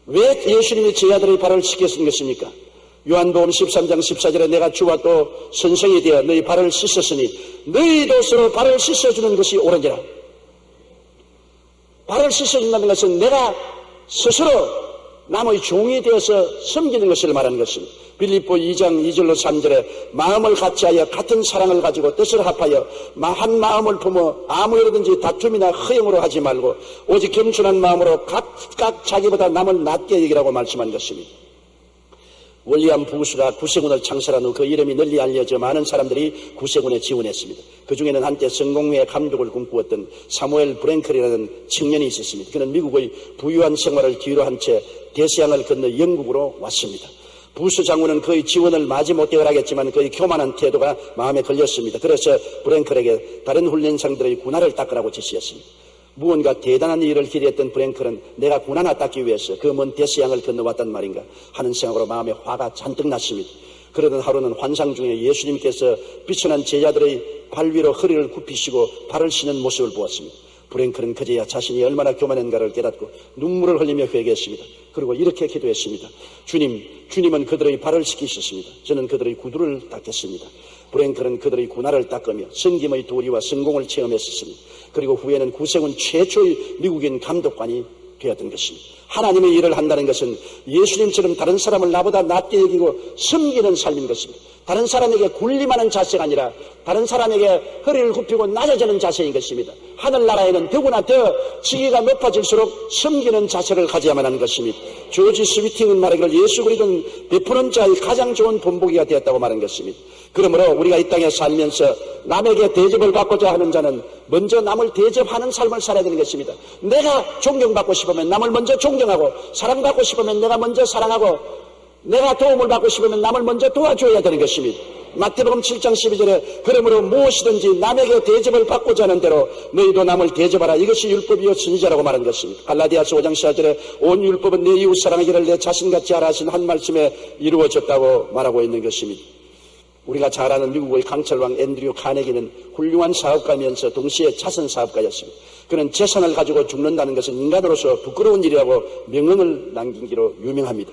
왜 예수님이 제자들의 발을 씻겼는 것입니까? 요한복음 13장 14절에 내가 주와 또 선생이 되어 너희 발을 씻었으니 너희도 서로 발을 씻어주는 것이 옳은지라. 발을 씻어준다는 것은 내가 스스로 남의 종이 되어서 섬기는 것을 말하는 것입니다. 빌립보 2장 2절로 3절에 마음을 같이하여 같은 사랑을 가지고 뜻을 합하여 한 마음을 품어 아무 일이든지 다툼이나 허영으로 하지 말고 오직 겸손한 마음으로 각각 자기보다 남을 낮게 여기라고 말씀한 것입니다. 원리안 부수가 구세군을 창설한 후 그 이름이 널리 알려져 많은 사람들이 구세군에 지원했습니다. 그 중에는 한때 성공회의 감독을 꿈꾸었던 사무엘 브랭클이라는 청년이 있었습니다. 그는 미국의 부유한 생활을 뒤로한 채 대서양을 건너 영국으로 왔습니다. 부수 장군은 그의 지원을 마지 못해 허락했지만 그의 교만한 태도가 마음에 걸렸습니다. 그래서 브랭클에게 다른 훈련상들의 군화를 닦으라고 지시했습니다. 무언가 대단한 일을 기대했던 브랭클은 내가 군 하나 닦기 위해서 그 먼 대서양을 건너왔단 말인가 하는 생각으로 마음에 화가 잔뜩 났습니다. 그러던 하루는 환상 중에 예수님께서 비천한 제자들의 발 위로 허리를 굽히시고 발을 씻는 모습을 보았습니다. 브랭클은 그제야 자신이 얼마나 교만한가를 깨닫고 눈물을 흘리며 회개했습니다. 그리고 이렇게 기도했습니다. 주님은 그들의 발을 씻기셨습니다. 저는 그들의 구두를 닦겠습니다. 브랭클은 그들의 군화를 닦으며 성김의 도리와 성공을 체험했었습니다. 그리고 후에는 구세군 최초의 미국인 감독관이 되었던 것입니다. 하나님의 일을 한다는 것은 예수님처럼 다른 사람을 나보다 낮게 여기고 섬기는 삶인 것입니다. 다른 사람에게 군림하는 자세가 아니라 다른 사람에게 허리를 굽히고 낮아지는 자세인 것입니다. 하늘나라에는 더구나 더 지위가 높아질수록 섬기는 자세를 가져야만 하는 것입니다. 조지 스위팅은 말하기를 예수 그리스도는 베푸는 자의 가장 좋은 본보기가 되었다고 말한 것입니다. 그러므로 우리가 이 땅에 살면서 남에게 대접을 받고자 하는 자는 먼저 남을 대접하는 삶을 살아야 되는 것입니다. 내가 존경받고 싶으면 남을 먼저 존경하고 사랑받고 싶으면 내가 먼저 사랑하고 내가 도움을 받고 싶으면 남을 먼저 도와줘야 되는 것입니다. 마태복음 7장 12절에 그러므로 무엇이든지 남에게 대접을 받고자 하는 대로 너희도 남을 대접하라. 이것이 율법이요 선지자라고 말한 것입니다. 갈라디아서 5장 14절에 온 율법은 내 이웃 사랑하기를 내 자신같이 하라 하신 한 말씀에 이루어졌다고 말하고 있는 것입니다. 우리가 잘 아는 미국의 강철왕 앤드류 카네기는 훌륭한 사업가면서 동시에 자선 사업가였습니다. 그는 재산을 가지고 죽는다는 것은 인간으로서 부끄러운 일이라고 명언을 남기기로 유명합니다.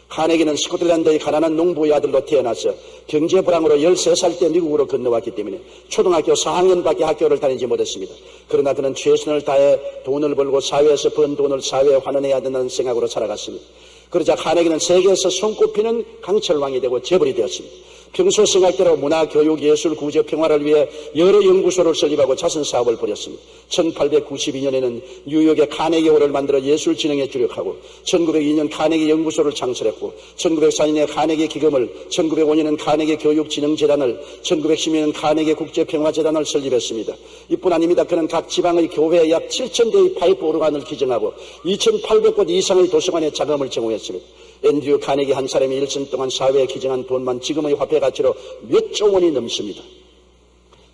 카네기는 스코틀랜드의 가난한 농부의 아들로 태어나서 경제 불황으로 13살 때 미국으로 건너왔기 때문에 초등학교 4학년밖에 학교를 다니지 못했습니다. 그러나 그는 최선을 다해 돈을 벌고 사회에서 번 돈을 사회에 환원해야 된다는 생각으로 살아갔습니다. 그러자 카네기는 세계에서 손꼽히는 강철왕이 되고 재벌이 되었습니다. 평소 생각대로 문화, 교육, 예술, 구제, 평화를 위해 여러 연구소를 설립하고 자선 사업을 벌였습니다. 1892년에는 뉴욕에 카네기 홀을 만들어 예술 진흥에 주력하고 1902년 카네기 연구소를 창설했고 1904년에 카네기 기금을 1905년엔 카네기 교육진흥재단을 1910년엔 카네기 국제평화재단을 설립했습니다. 이뿐 아닙니다. 그는 각 지방의 교회에 약 7,000대의 파이프 오르간을 기증하고 2,800곳 이상의 도서관에 자금을 제공했습니다. 앤드류 카네기 한 사람이 일생 동안 사회에 기증한 돈만 지금의 화폐 가치로 몇 조 원이 넘습니다.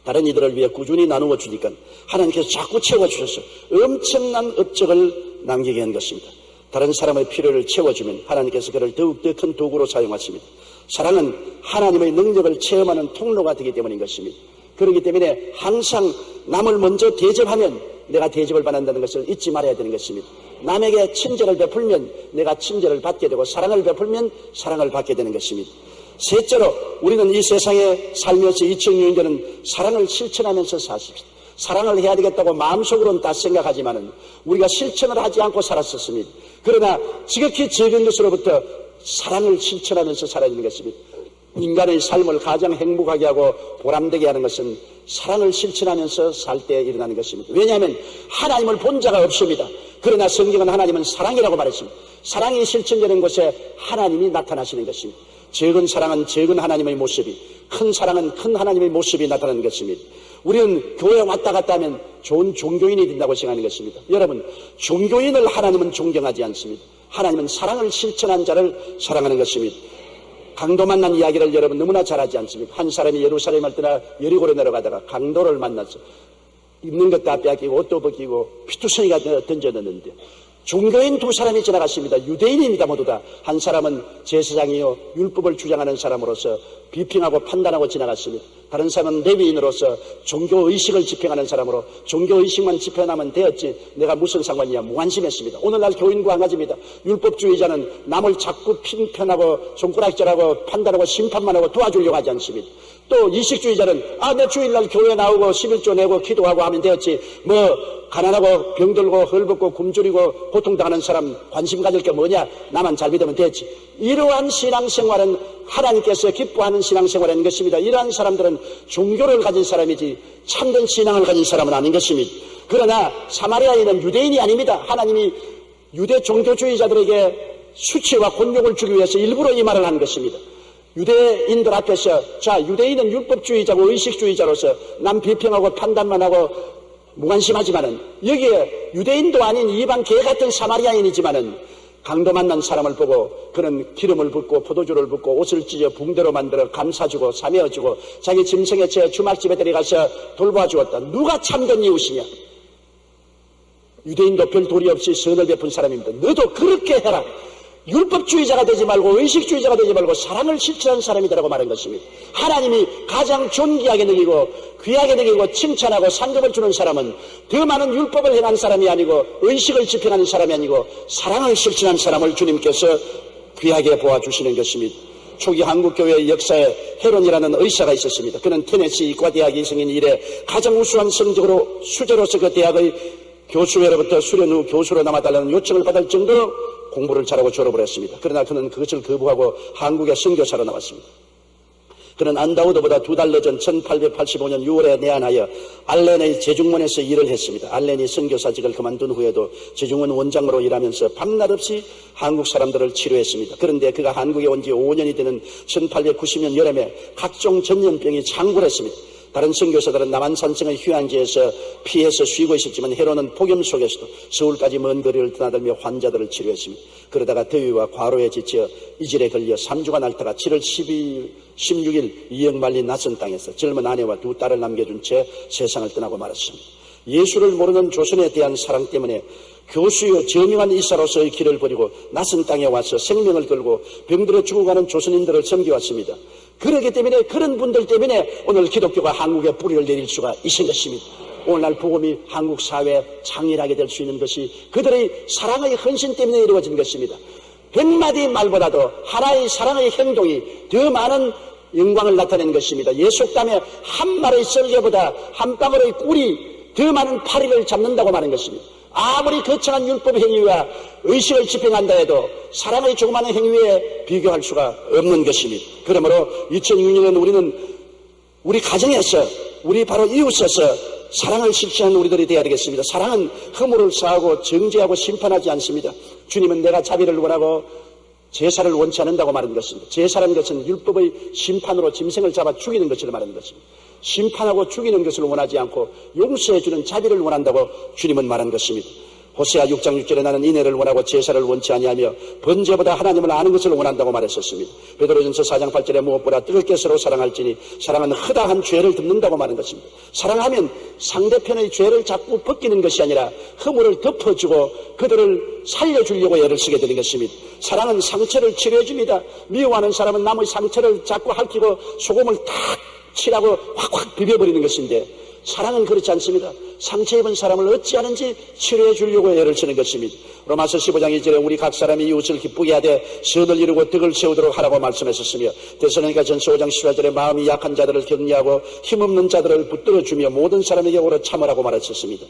다른 이들을 위해 꾸준히 나누어 주니까 하나님께서 자꾸 채워주셔서 엄청난 업적을 남기게 한 것입니다. 다른 사람의 필요를 채워주면 하나님께서 그를 더욱더 큰 도구로 사용하십니다. 사랑은 하나님의 능력을 체험하는 통로가 되기 때문인 것입니다. 그렇기 때문에 항상 남을 먼저 대접하면 내가 대접을 받는다는 것을 잊지 말아야 되는 것입니다. 남에게 친절을 베풀면 내가 친절을 받게 되고 사랑을 베풀면 사랑을 받게 되는 것입니다. 셋째로 우리는 이 세상에 살면서 2006년은 사랑을 실천하면서 사십시오. 사랑을 해야 되겠다고 마음속으로는 다 생각하지만은 우리가 실천을 하지 않고 살았었습니다. 그러나 지극히 적은 것으로부터 사랑을 실천하면서 살아야 되는 것입니다. 인간의 삶을 가장 행복하게 하고 보람되게 하는 것은 사랑을 실천하면서 살 때 일어나는 것입니다. 왜냐하면 하나님을 본 자가 없습니다. 그러나 성경은 하나님은 사랑이라고 말했습니다. 사랑이 실천되는 곳에 하나님이 나타나시는 것입니다. 적은 사랑은 적은 하나님의 모습이, 큰 사랑은 큰 하나님의 모습이 나타나는 것입니다. 우리는 교회 왔다 갔다 하면 좋은 종교인이 된다고 생각하는 것입니다. 여러분, 종교인을 하나님은 존경하지 않습니다. 하나님은 사랑을 실천한 자를 사랑하는 것입니다. 강도 만난 이야기를 여러분 너무나 잘 하지 않습니까? 한 사람이 예루살렘을 떠나 여리고로 내려가다가 강도를 만나서 입는 것 다 빼앗기고 옷도 벗기고 피투성이가 던져넣는데 종교인 두 사람이 지나갔습니다. 유대인입니다. 모두 다. 한 사람은 제사장이요 율법을 주장하는 사람으로서 비평하고 판단하고 지나갔습니다. 다른 사람은 레위인으로서 종교의식을 집행하는 사람으로 종교의식만 집행하면 되었지 내가 무슨 상관이냐 무관심했습니다. 오늘날 교인과 한 가지입니다. 율법주의자는 남을 자꾸 핀편하고 손가락질하고 판단하고 심판만 하고 도와주려고 하지 않습니다. 또 이식주의자는 내 주일날 교회 나오고 11조 내고 기도하고 하면 되었지 가난하고 병들고 헐벗고 굶주리고 고통당하는 사람 관심 가질 게 뭐냐 나만 잘 믿으면 되었지. 이러한 신앙생활은 하나님께서 기뻐하는 신앙생활인 것입니다. 이러한 사람들은 종교를 가진 사람이지 참된 신앙을 가진 사람은 아닌 것입니다. 그러나 사마리아인은 유대인이 아닙니다. 하나님이 유대 종교주의자들에게 수치와 곤욕을 주기 위해서 일부러 이 말을 한 것입니다. 유대인들 앞에서 유대인은 율법주의자고 의식주의자로서 남 비평하고 판단만 하고 무관심하지만은 여기에 유대인도 아닌 이방 개 같은 사마리아인이지만은 강도 만난 사람을 보고 그는 기름을 붓고 포도주를 붓고 옷을 찢어 붕대로 만들어 감싸주고 사매어주고 자기 짐승에 채 주막집에 데려가서 돌봐주었다. 누가 참된 이웃이냐? 유대인도 별 도리 없이 선을 베푼 사람입니다. 너도 그렇게 해라. 율법주의자가 되지 말고 의식주의자가 되지 말고 사랑을 실천하는 사람이다라고 말한 것입니다. 하나님이 가장 존귀하게 여기고 귀하게 여기고 칭찬하고 상급을 주는 사람은 더 많은 율법을 행한 사람이 아니고 의식을 집행하는 사람이 아니고 사랑을 실천한 사람을 주님께서 귀하게 보아주시는 것입니다. 초기 한국교회의 역사에 헤론이라는 의사가 있었습니다. 그는 테네시 이과대학 이승인 이래 가장 우수한 성적으로 수재로서 그 대학의 교수회로부터 수련 후 교수로 남아달라는 요청을 받을 정도로 공부를 잘하고 졸업을 했습니다. 그러나 그는 그것을 거부하고 한국에 선교사로 나왔습니다. 그는 안다우드보다 2달 늦은 1885년 6월에 내한하여 알렌의 제중원에서 일을 했습니다. 알렌이 선교사직을 그만둔 후에도 제중원 원장으로 일하면서 밤낮 없이 한국 사람들을 치료했습니다. 그런데 그가 한국에 온 지 5년이 되는 1890년 여름에 각종 전염병이 창궐했습니다. 다른 선교사들은 남한산성의 휴양지에서 피해서 쉬고 있었지만 헤론은 폭염 속에서도 서울까지 먼 거리를 드나들며 환자들을 치료했습니다. 그러다가 더위와 과로에 지쳐 이질에 걸려 3주간 앓다가 7월 16일 이역 말린 낯선 땅에서 젊은 아내와 2 딸을 남겨준 채 세상을 떠나고 말았습니다. 예수를 모르는 조선에 대한 사랑 때문에 교수요 저명한 이사로서의 길을 버리고 낯선 땅에 와서 생명을 걸고 병들어 죽어가는 조선인들을 섬겨왔습니다. 그렇기 때문에 그런 분들 때문에 오늘 기독교가 한국에 뿌리를 내릴 수가 있은 것입니다. 오늘날 복음이 한국 사회에 창일하게 될 수 있는 것이 그들의 사랑의 헌신 때문에 이루어진 것입니다. 100마디 말보다도 하나의 사랑의 행동이 더 많은 영광을 나타내는 것입니다. 예속담에 한 마리의 썰개보다 한 방울의 꿀이 더 많은 파리를 잡는다고 말하는 것입니다. 아무리 거창한 율법 행위와 의식을 집행한다 해도 사랑의 조그마한 행위에 비교할 수가 없는 것입니다. 그러므로 2006년은 우리는 우리 가정에서 우리 바로 이웃에서 사랑을 실천하는 우리들이 되어야 되겠습니다. 사랑은 허물을 사하고 정죄하고 심판하지 않습니다. 주님은 내가 자비를 원하고 제사를 원치 않는다고 말하는 것입니다. 제사라는 것은 율법의 심판으로 짐승을 잡아 죽이는 것을 말하는 것입니다. 심판하고 죽이는 것을 원하지 않고 용서해주는 자비를 원한다고 주님은 말한 것입니다. 호세아 6장 6절에 나는 인애를 원하고 제사를 원치 아니하며 번제보다 하나님을 아는 것을 원한다고 말했었습니다. 베드로전서 4장 8절에 무엇보다 뜨겁게 서로 사랑할지니 사랑은 허다한 죄를 덮는다고 말한 것입니다. 사랑하면 상대편의 죄를 자꾸 벗기는 것이 아니라 허물을 덮어주고 그들을 살려주려고 애를 쓰게 되는 것입니다. 사랑은 상처를 치료해줍니다. 미워하는 사람은 남의 상처를 자꾸 핥히고 소금을 탁 칠하고 확확 비벼버리는 것인데 사랑은 그렇지 않습니다. 상처 입은 사람을 어찌하는지 치료해 주려고 애를 쓰는 것입니다. 로마서 15장 2절에 우리 각 사람이 이웃을 기쁘게 하되 선을 이루고 덕을 세우도록 하라고 말씀하셨으며 데살로니가 전서 5장 14절에 마음이 약한 자들을 격려하고 힘없는 자들을 붙들어주며 모든 사람에게 오래 참으라고 말하셨습니다.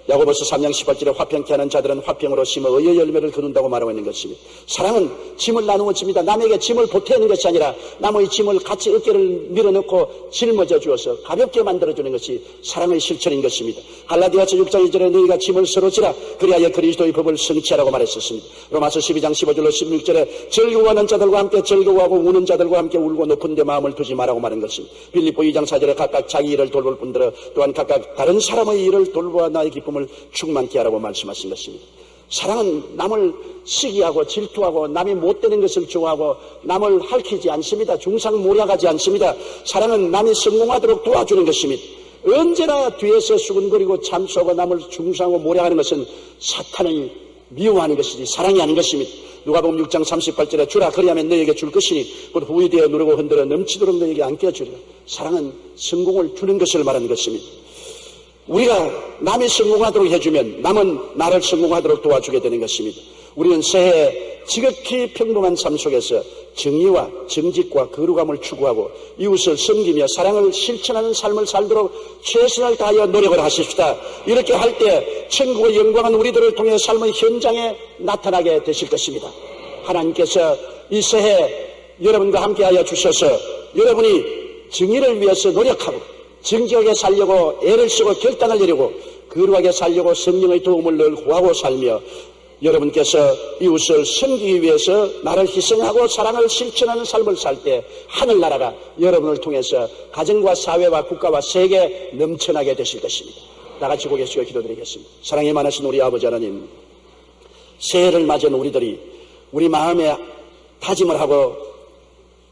야고보서 3장 18절에 화평케 하는 자들은 화평으로 심어 의의 열매를 거둔다고 말하고 있는 것입니다. 사랑은 짐을 나누어 줍니다. 남에게 짐을 보태는 것이 아니라 남의 짐을 같이 어깨를 밀어넣고 짊어져 주어서 가볍게 만들어주는 것이 사랑의 실천인 것입니다. 갈라디아서 6장 2절에 너희가 짐을 서로 지라 그리하여 그리스도의 법을 성취하라고 말했었습니다. 로마서 12장 15절로 16절에 즐거워하는 자들과 함께 즐거워하고 우는 자들과 함께 울고 높은 데 마음을 두지 말라고 말한 것입니다. 빌립보 2장 4절에 각각 자기 일을 돌볼 뿐더러 또한 각각 다른 사람의 일을 돌보아 나의 기쁨을 충만케 하라고 말씀하신 것입니다. 사랑은 남을 시기하고 질투하고 남이 못되는 것을 좋아하고 남을 핥히지 않습니다. 중상모략하지 않습니다. 사랑은 남이 성공하도록 도와주는 것입니다. 언제나 뒤에서 수근거리고 참수하고 남을 중상하고 모략하는 것은 사탄의 미워하는 것이지 사랑이 아닌 것입니다. 누가복음 6장 38절에 주라 그리하면 너에게 줄 것이니 곧 후이 되어 누르고 흔들어 넘치도록 너에게 안겨주리라. 사랑은 성공을 주는 것을 말하는 것입니다. 우리가 남이 성공하도록 해주면 남은 나를 성공하도록 도와주게 되는 것입니다. 우리는 새해 지극히 평범한 삶 속에서 정의와 정직과 거룩함을 추구하고 이웃을 섬기며 사랑을 실천하는 삶을 살도록 최선을 다하여 노력을 하십시다. 이렇게 할 때 천국의 영광은 우리들을 통해 삶의 현장에 나타나게 되실 것입니다. 하나님께서 이 새해 여러분과 함께하여 주셔서 여러분이 정의를 위해서 노력하고 정직하게 살려고 애를 쓰고 결단을 내리고 거룩하게 살려고 성령의 도움을 늘 구하고 살며 여러분께서 이웃을 섬기기 위해서 나를 희생하고 사랑을 실천하는 삶을 살 때 하늘나라가 여러분을 통해서 가정과 사회와 국가와 세계에 넘쳐나게 되실 것입니다. 나같이 고개 숙여 기도드리겠습니다. 사랑이 많으신 우리 아버지 하나님, 새해를 맞은 우리들이 우리 마음에 다짐을 하고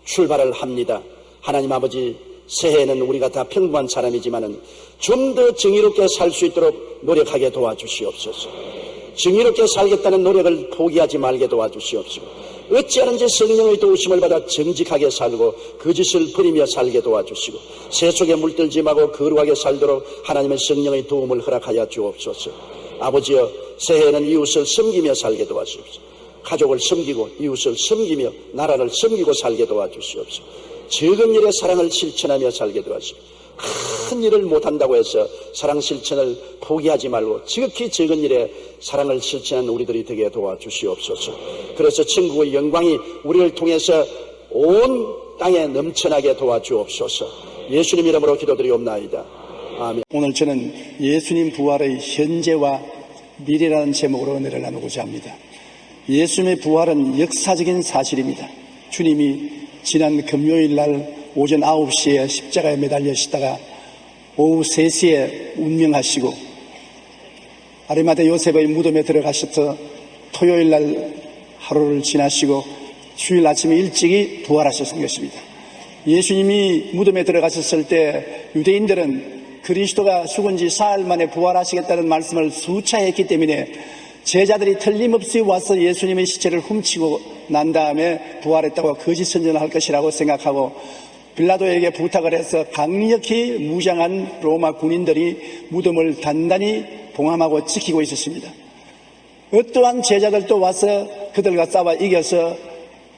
출발을 합니다. 하나님 아버지, 새해에는 우리가 다 평범한 사람이지만은 좀 더 정의롭게 살 수 있도록 노력하게 도와주시옵소서. 정의롭게 살겠다는 노력을 포기하지 말게 도와주시옵소서. 어찌하는지 성령의 도우심을 받아 정직하게 살고 거짓을 버리며 살게 도와주시고 새 속에 물들지 말고 거룩하게 살도록 하나님의 성령의 도움을 허락하여 주옵소서. 아버지여, 새해에는 이웃을 섬기며 살게 도와주옵소서. 가족을 섬기고 이웃을 섬기며 나라를 섬기고 살게 도와주시옵소서. 적은 일에 사랑을 실천하며 살게 도와주시옵소서. 큰 일을 못한다고 해서 사랑 실천을 포기하지 말고 지극히 적은 일에 사랑을 실천하는 우리들이 되게 도와주시옵소서. 그래서 천국의 영광이 우리를 통해서 온 땅에 넘쳐나게 도와주옵소서. 예수님 이름으로 기도드리옵나이다. 아멘.
오늘 저는 예수님 부활의 현재와 미래라는 제목으로 은혜를 나누고자 합니다. 예수님의 부활은 역사적인 사실입니다. 주님이 지난 금요일 날 오전 9시에 십자가에 매달리시다가 오후 3시에 운명하시고 아리마대 요셉의 무덤에 들어가셔서 토요일 날 하루를 지나시고 주일 아침에 일찍이 부활하셨던 것입니다. 예수님이 무덤에 들어가셨을 때 유대인들은 그리스도가 죽은 지 사흘 만에 부활하시겠다는 말씀을 수차 했기 때문에 제자들이 틀림없이 와서 예수님의 시체를 훔치고 난 다음에 부활했다고 거짓 선전을 할 것이라고 생각하고 빌라도에게 부탁을 해서 강력히 무장한 로마 군인들이 무덤을 단단히 봉함하고 지키고 있었습니다. 어떠한 제자들도 와서 그들과 싸워 이겨서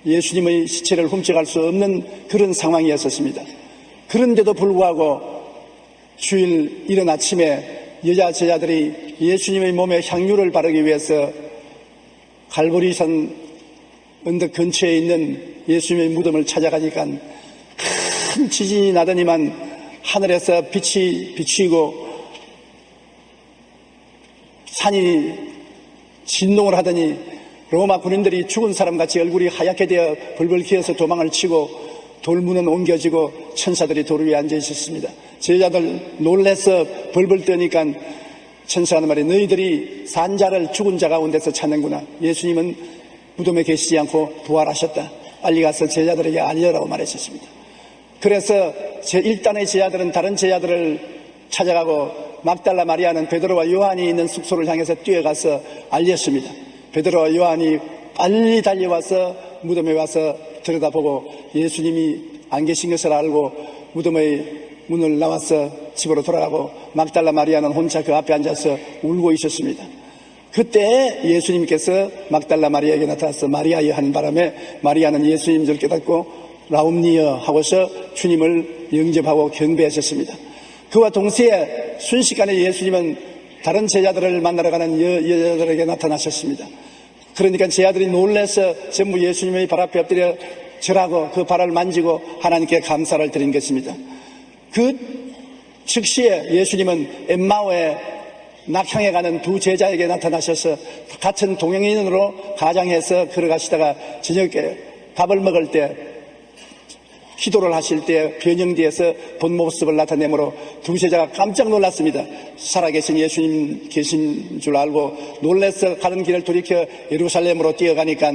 예수님의 시체를 훔쳐갈 수 없는 그런 상황이었습니다. 그런데도 불구하고 주일 이른 아침에 여자 제자들이 예수님의 몸에 향유를 바르기 위해서 갈보리산 언덕 근처에 있는 예수님의 무덤을 찾아가니까 큰 지진이 나더니만 하늘에서 빛이 비추이고 산이 진동을 하더니 로마 군인들이 죽은 사람같이 얼굴이 하얗게 되어 벌벌 기어서 도망을 치고 돌문은 옮겨지고 천사들이 돌 위에 앉아 있었습니다. 제자들 놀래서 벌벌 떠니까 천사는 말이 너희들이 산자를 죽은 자 가운데서 찾는구나. 예수님은 무덤에 계시지 않고 부활하셨다. 빨리 가서 제자들에게 알려라고 말했었습니다. 그래서 제1단의 제자들은 다른 제자들을 찾아가고 막달라 마리아는 베드로와 요한이 있는 숙소를 향해서 뛰어가서 알렸습니다. 베드로와 요한이 빨리 달려와서 무덤에 와서 들여다보고 예수님이 안 계신 것을 알고 무덤의 문을 나와서 집으로 돌아가고 막달라 마리아는 혼자 그 앞에 앉아서 울고 있었습니다. 그때 예수님께서 막달라 마리아에게 나타나서 마리아여 하는 바람에 마리아는 예수님 줄 깨닫고 라움니여 하고서 주님을 영접하고 경배하셨습니다. 그와 동시에 순식간에 예수님은 다른 제자들을 만나러 가는 여자들에게 나타나셨습니다. 그러니까 제자들이 놀라서 전부 예수님의 발 앞에 엎드려 절하고 그 발을 만지고 하나님께 감사를 드린 것입니다. 그 즉시에 예수님은 엠마오에 낙향에 가는 두 제자에게 나타나셔서 같은 동행인으로 가장해서 걸어가시다가 저녁에 밥을 먹을 때 기도를 하실 때 변형되어서 본 모습을 나타내므로 두 제자가 깜짝 놀랐습니다. 살아계신 예수님 계신 줄 알고 놀라서 가는 길을 돌이켜 예루살렘으로 뛰어가니까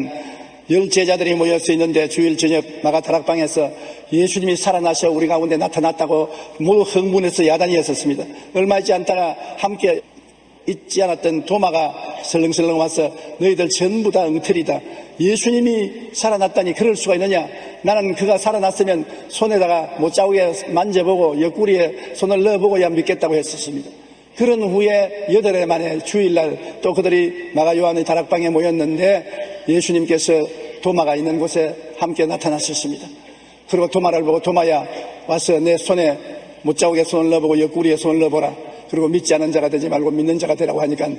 10 제자들이 모여서 있는데 주일 저녁 마가다락방에서 예수님이 살아나셔 우리 가운데 나타났다고 모두 흥분해서 야단이었었습니다. 얼마 있지 않다가 함께 있지 않았던 도마가 설렁설렁 와서 너희들 전부 다 엉터리다. 예수님이 살아났다니 그럴 수가 있느냐. 나는 그가 살아났으면 손에다가 못자국에 만져보고 옆구리에 손을 넣어보고야 믿겠다고 했었습니다. 그런 후에 8해 만에 주일날 또 그들이 마가 요한의 다락방에 모였는데 예수님께서 도마가 있는 곳에 함께 나타나셨습니다. 그리고 도마를 보고 도마야 와서 내 손에 못자국에 손을 넣어보고 옆구리에 손을 넣어보라. 그리고 믿지 않은 자가 되지 말고 믿는 자가 되라고 하니까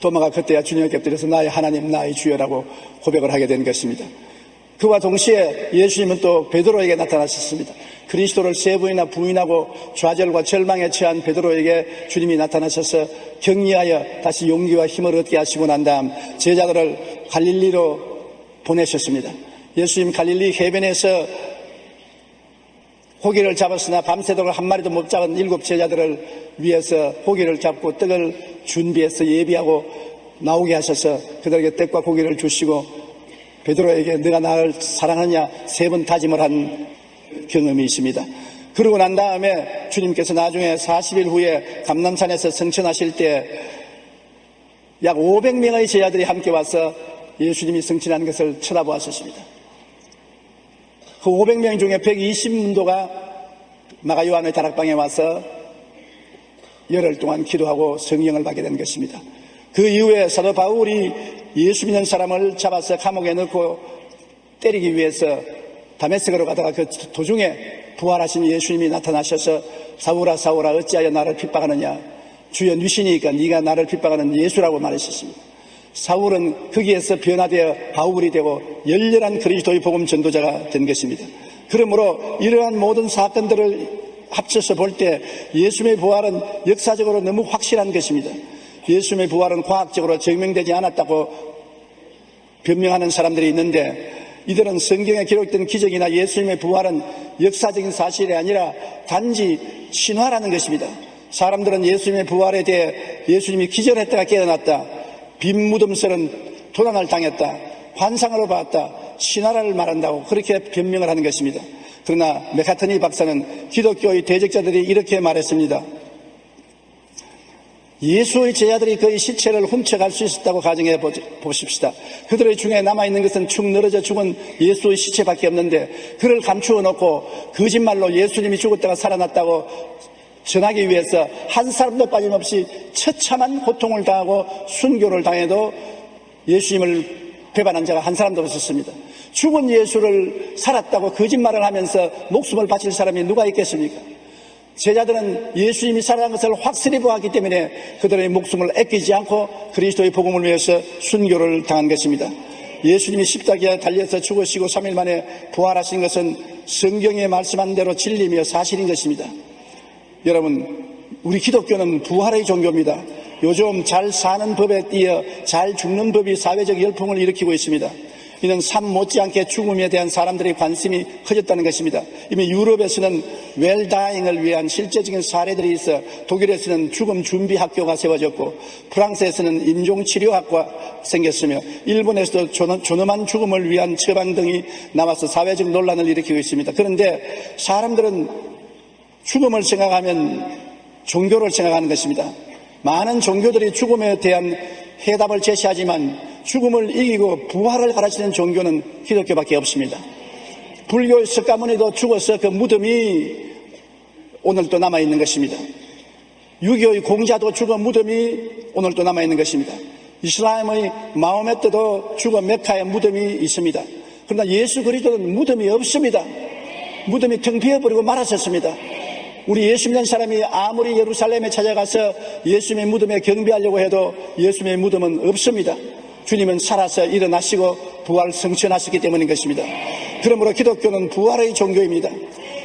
도마가 그때야 주님께 엎드려서 나의 하나님 나의 주여라고 고백을 하게 된 것입니다. 그와 동시에 예수님은 또 베드로에게 나타나셨습니다. 그리스도를 3번이나 부인하고 좌절과 절망에 처한 베드로에게 주님이 나타나셔서 격리하여 다시 용기와 힘을 얻게 하시고 난 다음 제자들을 갈릴리로 보내셨습니다. 예수님 갈릴리 해변에서 고기를 잡았으나 밤새도록 한 마리도 못 잡은 7 제자들을 위해서 고기를 잡고 떡을 준비해서 예비하고 나오게 하셔서 그들에게 떡과 고기를 주시고 베드로에게 너가 나를 사랑하느냐 3번 다짐을 한 경험이 있습니다. 그러고 난 다음에 주님께서 나중에 40일 후에 감람산에서 성천하실 때 약 500명의 제자들이 함께 와서 예수님이 성천하는 것을 쳐다보았습니다. 그 500명 중에 120문도가 마가 요한의 다락방에 와서 열흘 동안 기도하고 성령을 받게 된 것입니다. 그 이후에 사도 바울이 예수 믿는 사람을 잡아서 감옥에 넣고 때리기 위해서 다메섹으로 가다가 그 도중에 부활하신 예수님이 나타나셔서 사울아 사울아 어찌하여 나를 핍박하느냐. 주여 뉘시니까 네가 나를 핍박하는 예수라고 말하셨습니다. 사울은 거기에서 변화되어 바울이 되고 열렬한 그리스도의 복음 전도자가 된 것입니다. 그러므로 이러한 모든 사건들을 합쳐서 볼 때 예수님의 부활은 역사적으로 너무 확실한 것입니다. 예수님의 부활은 과학적으로 증명되지 않았다고 변명하는 사람들이 있는데 이들은 성경에 기록된 기적이나 예수님의 부활은 역사적인 사실이 아니라 단지 신화라는 것입니다. 사람들은 예수님의 부활에 대해 예수님이 기절했다가 깨어났다, 빈 무덤설은 도난을 당했다, 환상으로 봤다, 신화를 말한다고 그렇게 변명을 하는 것입니다. 그러나 메카트니 박사는 기독교의 대적자들이 이렇게 말했습니다. 예수의 제자들이 그의 시체를 훔쳐갈 수 있었다고 가정해 보십시다. 그들의 중에 남아있는 것은 축 늘어져 죽은 예수의 시체밖에 없는데 그를 감추어 놓고 거짓말로 예수님이 죽었다가 살아났다고 전하기 위해서 한 사람도 빠짐없이 처참한 고통을 당하고 순교를 당해도 예수님을 배반한 자가 한 사람도 없었습니다. 죽은 예수를 살았다고 거짓말을 하면서 목숨을 바칠 사람이 누가 있겠습니까? 제자들은 예수님이 살아난 것을 확실히 보았기 때문에 그들의 목숨을 아끼지 않고 그리스도의 복음을 위해서 순교를 당한 것입니다. 예수님이 십자가에 달려서 죽으시고 3일 만에 부활하신 것은 성경에 말씀한 대로 진리며 사실인 것입니다. 여러분, 우리 기독교는 부활의 종교입니다. 요즘 잘 사는 법에 뛰어 잘 죽는 법이 사회적 열풍을 일으키고 있습니다. 이는 삶 못지않게 죽음에 대한 사람들의 관심이 커졌다는 것입니다. 이미 유럽에서는 웰다잉을 위한 실제적인 사례들이 있어 독일에서는 죽음 준비 학교가 세워졌고 프랑스에서는 인종치료학과 생겼으며 일본에서도 존엄한 죽음을 위한 처방 등이 나와서 사회적 논란을 일으키고 있습니다. 그런데 사람들은 죽음을 생각하면 종교를 생각하는 것입니다. 많은 종교들이 죽음에 대한 해답을 제시하지만 죽음을 이기고 부활을 가르치는 종교는 기독교밖에 없습니다. 불교의 석가모니도 죽어서 그 무덤이 오늘도 남아있는 것입니다. 유교의 공자도 죽어 무덤이 오늘도 남아있는 것입니다. 이슬람의 마호메트도 죽어 메카에 무덤이 있습니다. 그러나 예수 그리스도는 무덤이 없습니다. 무덤이 텅 비어버리고 말았었습니다. 우리 예수 믿는 사람이 아무리 예루살렘에 찾아가서 예수님의 무덤에 경배하려고 해도 예수님의 무덤은 없습니다. 주님은 살아서 일어나시고 부활 성천하셨기 때문인 것입니다. 그러므로 기독교는 부활의 종교입니다.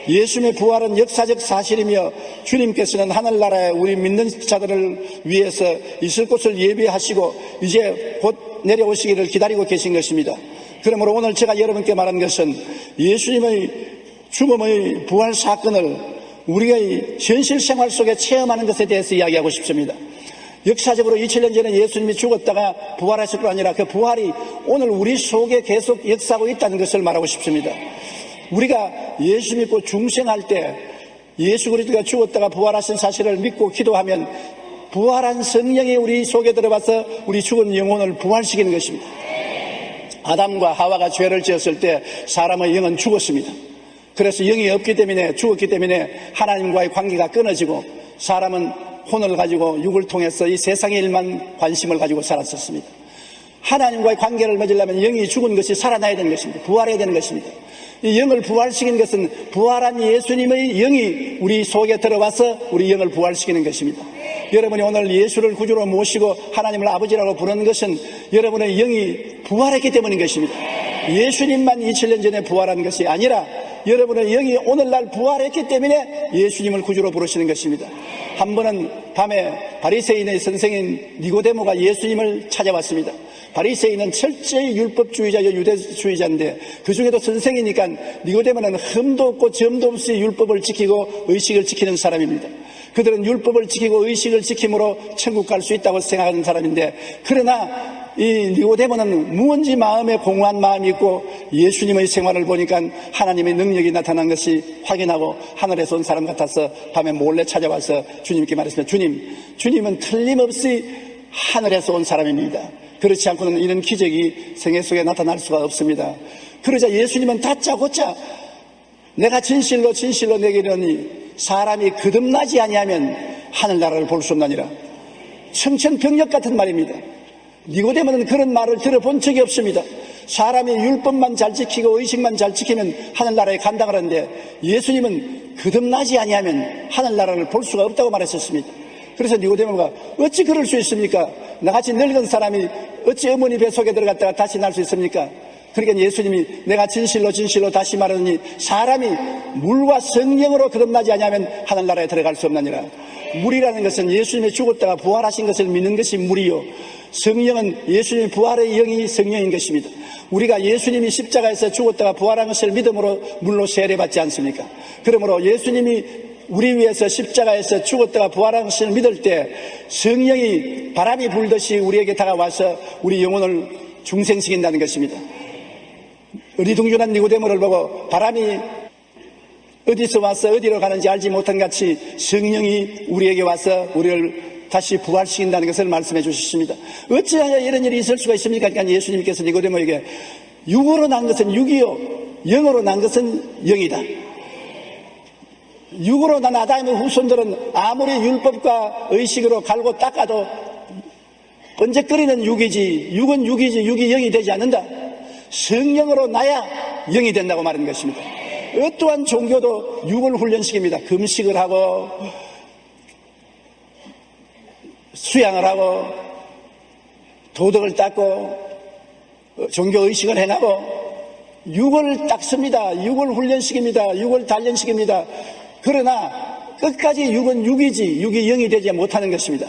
예수님의 부활은 역사적 사실이며 주님께서는 하늘나라에 우리 믿는 자들을 위해서 있을 곳을 예비하시고 이제 곧 내려오시기를 기다리고 계신 것입니다. 그러므로 오늘 제가 여러분께 말한 것은 예수님의 죽음의 부활 사건을 우리가 현실 생활 속에 체험하는 것에 대해서 이야기하고 싶습니다. 역사적으로 2000년 전에 예수님이 죽었다가 부활하실 뿐 아니라 그 부활이 오늘 우리 속에 계속 역사하고 있다는 것을 말하고 싶습니다. 우리가 예수 믿고 중생할 때 예수 그리스도가 죽었다가 부활하신 사실을 믿고 기도하면 부활한 성령이 우리 속에 들어와서 우리 죽은 영혼을 부활시키는 것입니다. 아담과 하와가 죄를 지었을 때 사람의 영은 죽었습니다. 그래서 영이 없기 때문에, 죽었기 때문에 하나님과의 관계가 끊어지고 사람은 혼을 가지고 육을 통해서 이 세상의 일만 관심을 가지고 살았었습니다. 하나님과의 관계를 맺으려면 영이 죽은 것이 살아나야 되는 것입니다. 부활해야 되는 것입니다. 이 영을 부활시키는 것은 부활한 예수님의 영이 우리 속에 들어와서 우리 영을 부활시키는 것입니다. 여러분이 오늘 예수를 구주로 모시고 하나님을 아버지라고 부르는 것은 여러분의 영이 부활했기 때문인 것입니다. 예수님만 2000년 전에 부활한 것이 아니라 여러분의 영이 오늘날 부활했기 때문에 예수님을 구주로 부르시는 것입니다. 한 번은 밤에 바리새인의 선생인 니고데모가 예수님을 찾아왔습니다. 바리새인은 철저히 율법주의자요 유대주의자인데 그중에도 선생이니까 니고데모는 흠도 없고 점도 없이 율법을 지키고 의식을 지키는 사람입니다. 그들은 율법을 지키고 의식을 지킴으로 천국 갈 수 있다고 생각하는 사람인데, 그러나 이 니고데모는 무언지 마음에 공허한 마음이 있고 예수님의 생활을 보니까 하나님의 능력이 나타난 것이 확인하고 하늘에서 온 사람 같아서 밤에 몰래 찾아와서 주님께 말했습니다. 주님은 틀림없이 하늘에서 온 사람입니다. 그렇지 않고는 이런 기적이 생애 속에 나타날 수가 없습니다. 그러자 예수님은 다짜고짜 내가 진실로 내게 이르노니 사람이 거듭나지 아니하면 하늘나라를 볼 수 없나니라. 청천벽력 같은 말입니다. 니고데모는 그런 말을 들어본 적이 없습니다. 사람이 율법만 잘 지키고 의식만 잘 지키면 하늘나라에 간다고 하는데 예수님은 거듭나지 아니하면 하늘나라를 볼 수가 없다고 말했었습니다. 그래서 니고데모가 어찌 그럴 수 있습니까? 나같이 늙은 사람이 어찌 어머니 뱃속에 들어갔다가 다시 날 수 있습니까? 그러니까 예수님이 내가 진실로 다시 말하노니 사람이 물과 성령으로 거듭나지 아니하면 하늘나라에 들어갈 수 없느니라. 물이라는 것은 예수님이 죽었다가 부활하신 것을 믿는 것이 물이요, 성령은 예수님의 부활의 영이 성령인 것입니다. 우리가 예수님이 십자가에서 죽었다가 부활한 것을 믿음으로 물로 세례받지 않습니까? 그러므로 예수님이 우리 위해서 십자가에서 죽었다가 부활한 것을 믿을 때 성령이 바람이 불듯이 우리에게 다가와서 우리 영혼을 중생시킨다는 것입니다. 어리둥절한 니고데모를 보고 바람이 어디서 와서 어디로 가는지 알지 못한 같이 성령이 우리에게 와서 우리를 다시 부활시킨다는 것을 말씀해 주셨습니다. 어찌하여 이런 일이 있을 수가 있습니까? 그러니까 예수님께서 니고데모에게 육으로 난 것은 육이요 영으로 난 것은 영이다. 육으로 난 아담의 후손들은 아무리 율법과 의식으로 갈고 닦아도 번쩍거리는 육이지, 육은 육이지 육이 영이 되지 않는다. 성령으로 나야 영이 된다고 말하는 것입니다. 어떠한 종교도 육을 훈련시킵니다. 금식을 하고 수양을 하고 도덕을 닦고 종교의식을 행하고 육을 닦습니다. 육을 훈련시킵니다. 육을 단련시킵니다. 그러나 끝까지 육은 육이지 육이 영이 되지 못하는 것입니다.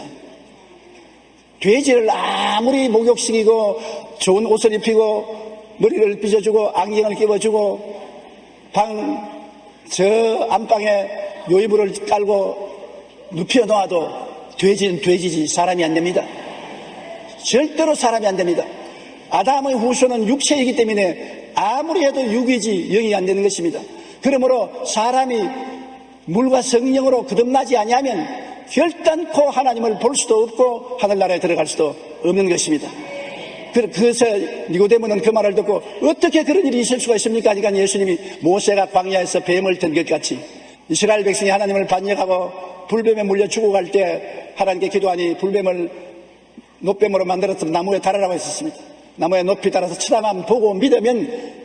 돼지를 아무리 목욕시키고 좋은 옷을 입히고 머리를 빗어주고 안경을 끼워주고 저 안방에 요이불을 깔고 눕혀 놓아도 돼지는 돼지지 사람이 안 됩니다. 절대로 사람이 안 됩니다. 아담의 후손은 육체이기 때문에 아무리 해도 육이지 영이 안 되는 것입니다. 그러므로 사람이 물과 성령으로 거듭나지 아니하면 결단코 하나님을 볼 수도 없고 하늘나라에 들어갈 수도 없는 것입니다. 그래서 니고데모는 그 말을 듣고 어떻게 그런 일이 있을 수가 있습니까? 그러니까 예수님이 모세가 광야에서 뱀을 든 것 같이 이스라엘 백성이 하나님을 반역하고 불뱀에 물려 죽어갈 때 하나님께 기도하니 불뱀을 놋뱀으로 만들어서 나무에 달으라고 했었습니다. 나무에 높이 달아서 쳐다만 보고 믿으면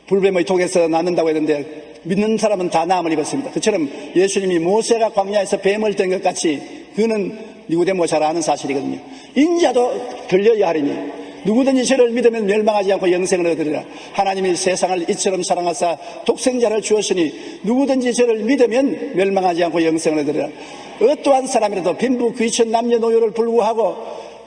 불뱀의 독에서 낫는다고 했는데 믿는 사람은 다 나음을 입었습니다. 그처럼 예수님이 모세가 광야에서 뱀을 든 것 같이 그는 니고데모가 잘 아는 사실이거든요. 인자도 걸려야 하리니 누구든지 저를 믿으면 멸망하지 않고 영생을 얻으리라. 하나님이 세상을 이처럼 사랑하사 독생자를 주었으니 누구든지 저를 믿으면 멸망하지 않고 영생을 얻으리라. 어떠한 사람이라도 빈부 귀천 남녀노소를 불구하고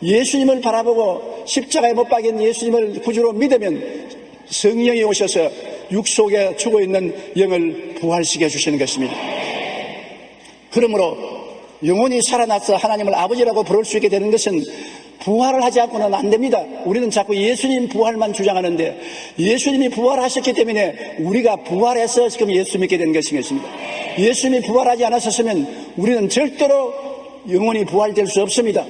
예수님을 바라보고 십자가에 못 박인 예수님을 구주로 믿으면 성령이 오셔서 육 속에 죽어있는 영을 부활시켜 주시는 것입니다. 그러므로 영혼이 살아나서 하나님을 아버지라고 부를 수 있게 되는 것은 부활을 하지 않고는 안 됩니다. 우리는 자꾸 예수님 부활만 주장하는데 예수님이 부활하셨기 때문에 우리가 부활해서 지금 예수 믿게 된 것인 것입니다. 예수님이 부활하지 않았었으면 우리는 절대로 영원히 부활될 수 없습니다.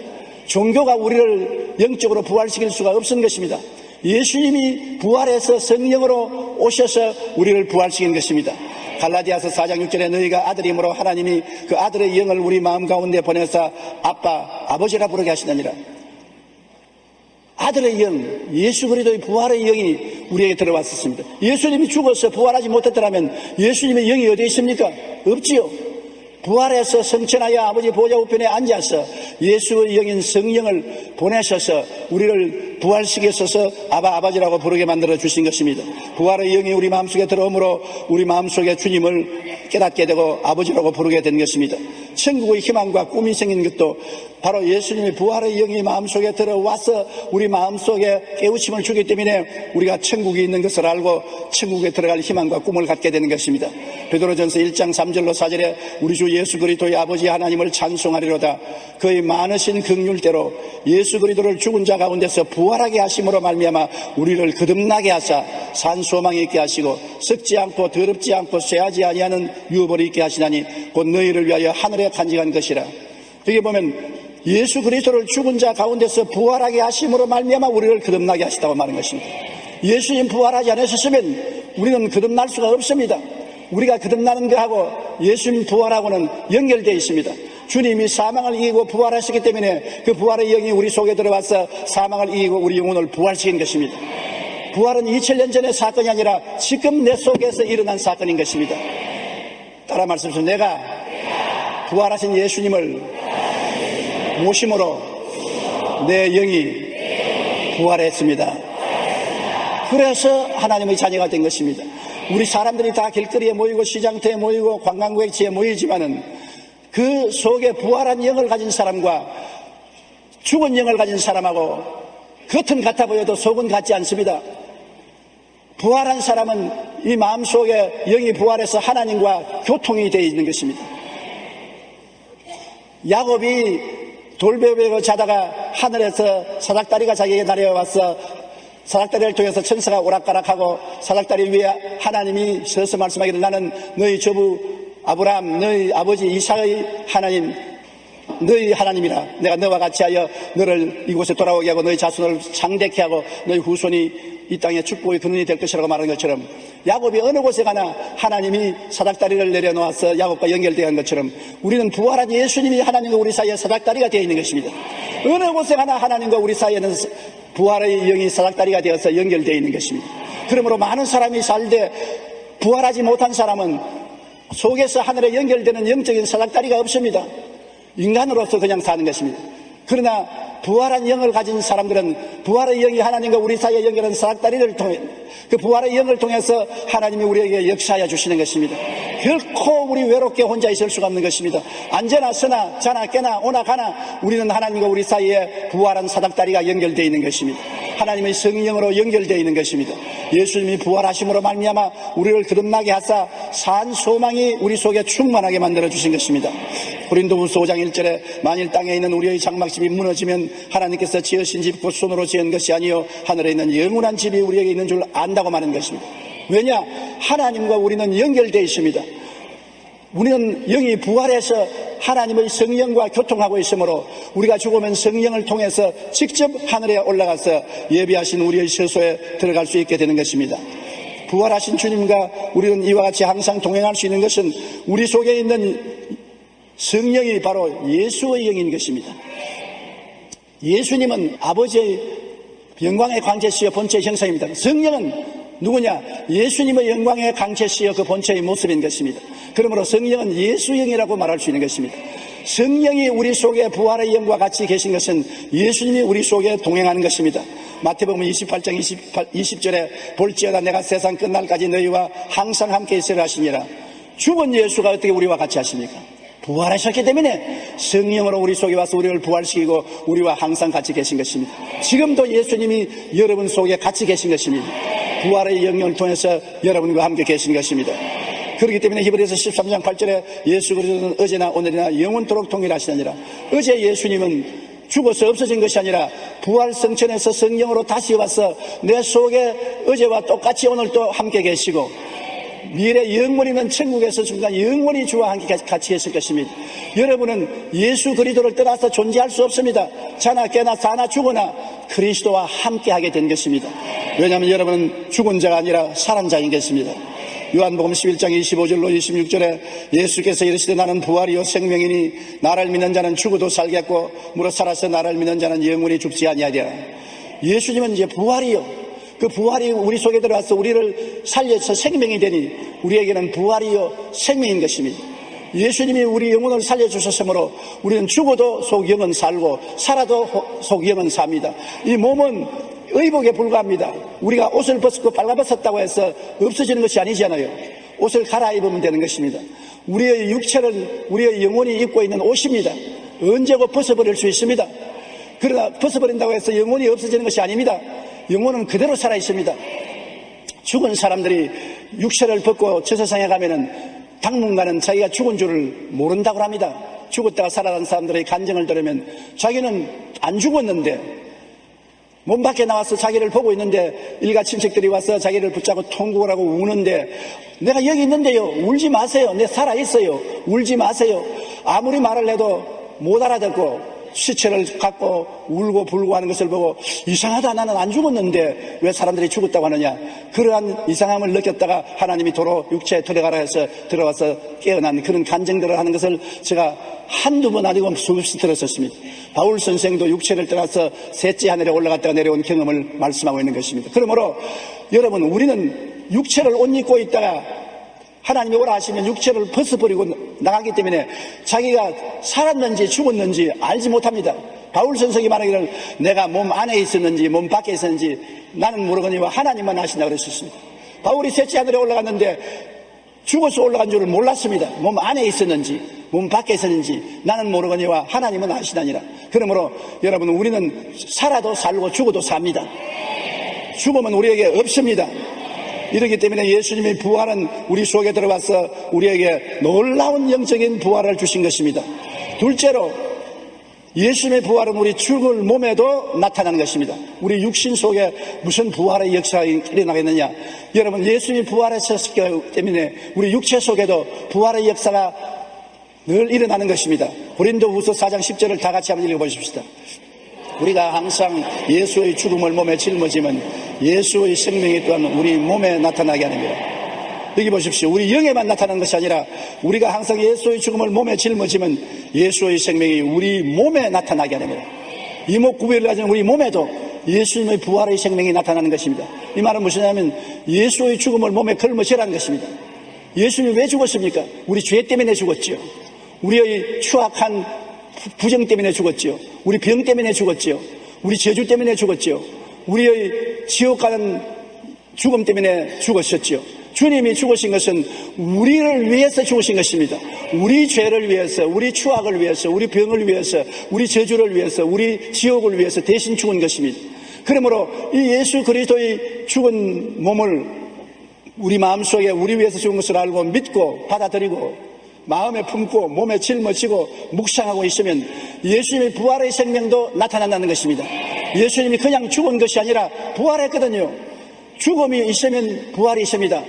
종교가 우리를 영적으로 부활시킬 수가 없는 것입니다. 예수님이 부활해서 성령으로 오셔서 우리를 부활시킨 것입니다. 갈라디아서 4장 6절에 너희가 아들이므로 하나님이 그 아들의 영을 우리 마음 가운데 보내사 아빠, 아버지라 부르게 하시느니라. 아들의 영, 예수 그리스도의 부활의 영이 우리에게 들어왔었습니다. 예수님이 죽어서 부활하지 못했더라면 예수님의 영이 어디에 있습니까? 없지요. 부활해서 성천하여 아버지 보좌 우편에 앉아서 예수의 영인 성령을 보내셔서 우리를 부활시키셔서 아바 아버지라고 부르게 만들어 주신 것입니다. 부활의 영이 우리 마음속에 들어오므로 우리 마음속에 주님을 깨닫게 되고 아버지라고 부르게 된 것입니다. 천국의 희망과 꿈이 생긴 것도 바로 예수님의 부활의 영이 마음속에 들어와서 우리 마음속에 깨우침을 주기 때문에 우리가 천국이 있는 것을 알고 천국에 들어갈 희망과 꿈을 갖게 되는 것입니다. 베드로전서 1장 3절로 4절에 우리 주 예수 그리스도의 아버지 하나님을 찬송하리로다. 그의 많으신 긍휼대로 예수 그리스도를 죽은 자 가운데서 부활하게 하심으로 말미암아 우리를 거듭나게 하사 산 소망이 있게 하시고 썩지 않고 더럽지 않고 쇠하지 아니하는 유업을 있게 하시나니 곧 너희를 위하여 하늘에 간직한 것이라. 여기 보면 예수 그리스도를 죽은 자 가운데서 부활하게 하심으로 말미암아 우리를 거듭나게 하시다고 말한 것입니다. 예수님 부활하지 않으셨으면 우리는 거듭날 수가 없습니다. 우리가 거듭나는 것하고 예수님 부활하고는 연결되어 있습니다. 주님이 사망을 이기고 부활하셨기 때문에 그 부활의 영이 우리 속에 들어와서 사망을 이기고 우리 영혼을 부활시킨 것입니다. 부활은 2000년 전의 사건이 아니라 지금 내 속에서 일어난 사건인 것입니다. 따라 말씀하십시오. 내가 부활하신 예수님을 모심으로 내 영이 부활했습니다. 그래서 하나님의 자녀가 된 것입니다. 우리 사람들이 다 길거리에 모이고 시장터에 모이고 관광객지에 모이지만은 그 속에 부활한 영을 가진 사람과 죽은 영을 가진 사람하고 겉은 같아 보여도 속은 같지 않습니다. 부활한 사람은 이 마음속에 영이 부활해서 하나님과 교통이 되어 있는 것입니다. 야곱이 돌베베고 자다가 하늘에서 사닥다리가 자기에게 내려와서 사닥다리를 통해서 천사가 오락가락하고 사닥다리 위에 하나님이 서서 말씀하기를 나는 너희 조부 아브라함 너희 아버지 이삭의 하나님 너희 하나님이라. 내가 너와 같이 하여 너를 이곳에 돌아오게 하고 너희 자손을 창대케 하고 너희 후손이 이 땅에 축복의 근원이 될 것이라고 말하는 것처럼 야곱이 어느 곳에 가나 하나님이 사닥다리를 내려놓아서 야곱과 연결되어 간 것처럼 우리는 부활한 예수님이 하나님과 우리 사이에 사닥다리가 되어 있는 것입니다. 어느 곳에 가나 하나님과 우리 사이에는 부활의 영이 사닥다리가 되어서 연결되어 있는 것입니다. 그러므로 많은 사람이 살되 부활하지 못한 사람은 속에서 하늘에 연결되는 영적인 사닥다리가 없습니다. 인간으로서 그냥 사는 것입니다. 그러나 부활한 영을 가진 사람들은 부활의 영이 하나님과 우리 사이에 연결한 사닥다리를 통해 그 부활의 영을 통해서 하나님이 우리에게 역사하여 주시는 것입니다. 결코 우리 외롭게 혼자 있을 수가 없는 것입니다. 앉아나 서나 자나 깨나 오나 가나 우리는 하나님과 우리 사이에 부활한 사닥다리가 연결되어 있는 것입니다. 하나님의 성령으로 연결되어 있는 것입니다. 예수님이 부활하심으로 말미암아 우리를 거듭나게 하사 산 소망이 우리 속에 충만하게 만들어 주신 것입니다. 고린도후서 5장 1절에 만일 땅에 있는 우리의 장막집이 무너지면 하나님께서 지으신 집 곧 손으로 지은 것이 아니요 하늘에 있는 영원한 집이 우리에게 있는 줄 안다고 말하는 것입니다. 왜냐? 하나님과 우리는 연결되어 있습니다. 우리는 영이 부활해서 하나님의 성령과 교통하고 있으므로 우리가 죽으면 성령을 통해서 직접 하늘에 올라가서 예비하신 우리의 처소에 들어갈 수 있게 되는 것입니다. 부활하신 주님과 우리는 이와 같이 항상 동행할 수 있는 것은 우리 속에 있는 성령이 바로 예수의 영인 것입니다. 예수님은 아버지의 영광의 광채시여 본체의 형상입니다. 성령은 누구냐? 예수님의 영광의 광채시여 그 본체의 모습인 것입니다. 그러므로 성령은 예수영이라고 말할 수 있는 것입니다. 성령이 우리 속에 부활의 영과 같이 계신 것은 예수님이 우리 속에 동행하는 것입니다. 마태복음 28장 20절에 볼지어다 내가 세상 끝날까지 너희와 항상 함께 있으라 하시니라. 죽은 예수가 어떻게 우리와 같이 하십니까? 부활하셨기 때문에 성령으로 우리 속에 와서 우리를 부활시키고 우리와 항상 같이 계신 것입니다. 지금도 예수님이 여러분 속에 같이 계신 것입니다. 부활의 영을 통해서 여러분과 함께 계신 것입니다. 그렇기 때문에 히브리서 13장 8절에 예수 그리스도는 어제나 오늘이나 영원토록 동일하시느니라. 어제 예수님은 죽어서 없어진 것이 아니라 부활 성천에서 성령으로 다시 와서 내 속에 어제와 똑같이 오늘도 함께 계시고 미래 영원히는 천국에서 순간 영원히 주와 함께 같이 있을 것입니다. 여러분은 예수 그리스도를 떠나서 존재할 수 없습니다. 자나 깨나 사나 죽으나 그리스도와 함께 하게 된 것입니다. 왜냐하면 여러분은 죽은 자가 아니라 살은 자인 것입니다. 요한복음 11장 25절로 26절에 예수께서 이르시되 나는 부활이요 생명이니 나를 믿는 자는 죽어도 살겠고 무릇 살아서 나를 믿는 자는 영원히 죽지 아니하리라. 예수님은 이제 부활이요, 그 부활이 우리 속에 들어와서 우리를 살려서 생명이 되니 우리에게는 부활이요 생명인 것입니다. 예수님이 우리 영혼을 살려주셨으므로 우리는 죽어도 속 영은 살고 살아도 속 영은 삽니다. 이 몸은 의복에 불과합니다. 우리가 옷을 벗고 빨가벗었다고 해서 없어지는 것이 아니잖아요. 옷을 갈아입으면 되는 것입니다. 우리의 육체를, 우리의 영혼이 입고 있는 옷입니다. 언제고 벗어버릴 수 있습니다. 그러나 벗어버린다고 해서 영혼이 없어지는 것이 아닙니다. 영혼은 그대로 살아 있습니다. 죽은 사람들이 육체를 벗고 저 세상에 가면은 당분간은 자기가 죽은 줄을 모른다고 합니다. 죽었다가 살아난 사람들의 간증을 들으면 자기는 안 죽었는데 몸 밖에 나와서 자기를 보고 있는데 일가 친척들이 와서 자기를 붙잡고 통곡을 하고 우는데 내가 여기 있는데요, 울지 마세요, 내 살아있어요, 울지 마세요. 아무리 말을 해도 못 알아듣고 시체를 갖고 울고 불고 하는 것을 보고 이상하다, 나는 안 죽었는데 왜 사람들이 죽었다고 하느냐, 그러한 이상함을 느꼈다가 하나님이 도로 육체에 들어가라 해서 들어와서 깨어난 그런 간증들을 하는 것을 제가 한두 번 아니고 수없이 들었었습니다. 바울 선생도 육체를 떠나서 셋째 하늘에 올라갔다가 내려온 경험을 말씀하고 있는 것입니다. 그러므로 여러분, 우리는 육체를 옷 입고 있다가 하나님이 오라 하시면 육체를 벗어버리고 나가기 때문에 자기가 살았는지 죽었는지 알지 못합니다. 바울 선생이 말하기를 내가 몸 안에 있었는지 몸 밖에 있었는지 나는 모르거니와 하나님만 아신다 그랬었습니다. 바울이 셋째 하늘에 올라갔는데 죽어서 올라간 줄을 몰랐습니다. 몸 안에 있었는지 몸 밖에 있었는지 나는 모르거니와 하나님은 아시다니라. 그러므로 여러분, 우리는 살아도 살고 죽어도 삽니다. 죽음은 우리에게 없습니다. 이렇기 때문에 예수님의 부활은 우리 속에 들어와서 우리에게 놀라운 영적인 부활을 주신 것입니다. 둘째로 예수님의 부활은 우리 죽을 몸에도 나타나는 것입니다. 우리 육신 속에 무슨 부활의 역사가 일어나겠느냐. 여러분, 예수님이 부활하셨기 때문에 우리 육체 속에도 부활의 역사가 늘 일어나는 것입니다. 고린도후서 4장 10절을 다 같이 한번 읽어보십시다. 우리가 항상 예수의 죽음을 몸에 짊어지면 예수의 생명이 또한 우리 몸에 나타나게 하느니라. 여기 보십시오. 우리 영에만 나타나는 것이 아니라 우리가 항상 예수의 죽음을 몸에 짊어지면 예수의 생명이 우리 몸에 나타나게 하느니라. 이목구비를 가진 우리 몸에도 예수님의 부활의 생명이 나타나는 것입니다. 이 말은 무엇이냐면 예수의 죽음을 몸에 걸머지라는 것입니다. 예수님이 왜 죽었습니까? 우리 죄 때문에 죽었지요. 우리의 추악한 부정 때문에 죽었지요. 우리 병 때문에 죽었지요. 우리 저주 때문에 죽었지요. 우리의 지옥 가는 죽음 때문에 죽었었지요. 주님이 죽으신 것은 우리를 위해서 죽으신 것입니다. 우리 죄를 위해서, 우리 추악을 위해서, 우리 병을 위해서, 우리 저주를 위해서, 우리 지옥을 위해서 대신 죽은 것입니다. 그러므로 이 예수 그리스도의 죽은 몸을 우리 마음속에 우리 위해서 죽은 것을 알고 믿고 받아들이고 마음에 품고 몸에 짊어지고 묵상하고 있으면 예수님의 부활의 생명도 나타난다는 것입니다. 예수님이 그냥 죽은 것이 아니라 부활했거든요. 죽음이 있으면 부활이 있습니다.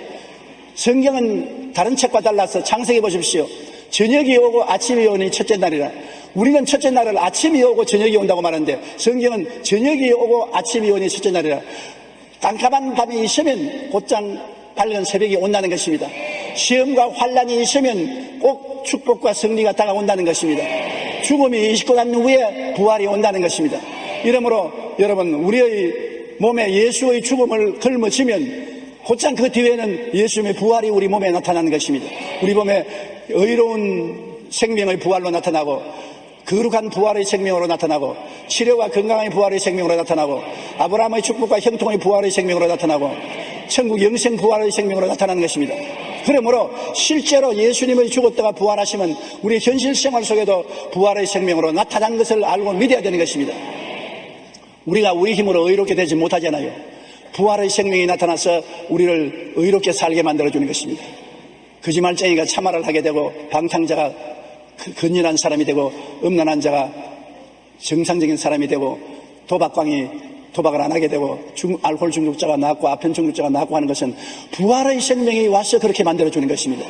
성경은 다른 책과 달라서 창세기 보십시오. 저녁이 오고 아침이 오니 첫째 날이라. 우리는 첫째 날을 아침이 오고 저녁이 온다고 말하는데 성경은 저녁이 오고 아침이 오니 첫째 날이라. 깜깜한 밤이 있으면 곧장 밝은 새벽이 온다는 것입니다. 시험과 환란이 있으면 꼭 축복과 승리가 다가온다는 것입니다. 죽음이 있고 난 후에 부활이 온다는 것입니다. 이러므로 여러분, 우리의 몸에 예수의 죽음을 걸머지면 곧장 그 뒤에는 예수님의 부활이 우리 몸에 나타나는 것입니다. 우리 몸에 의로운 생명의 부활로 나타나고 거룩한 부활의 생명으로 나타나고 치료와 건강의 부활의 생명으로 나타나고 아브라함의 축복과 형통의 부활의 생명으로 나타나고 천국 영생 부활의 생명으로 나타나는 것입니다. 그러므로 실제로 예수님의 죽었다가 부활하시면 우리 현실 생활 속에도 부활의 생명으로 나타난 것을 알고 믿어야 되는 것입니다. 우리가 우리 힘으로 의롭게 되지 못하잖아요. 부활의 생명이 나타나서 우리를 의롭게 살게 만들어주는 것입니다. 거짓말쟁이가 참말을 하게 되고 방탕자가 건전한 사람이 되고 음란한 자가 정상적인 사람이 되고 도박광이 도박을 안 하게 되고 알코올 중독자가 낫고 아편 중독자가 낫고 하는 것은 부활의 생명이 와서 그렇게 만들어주는 것입니다.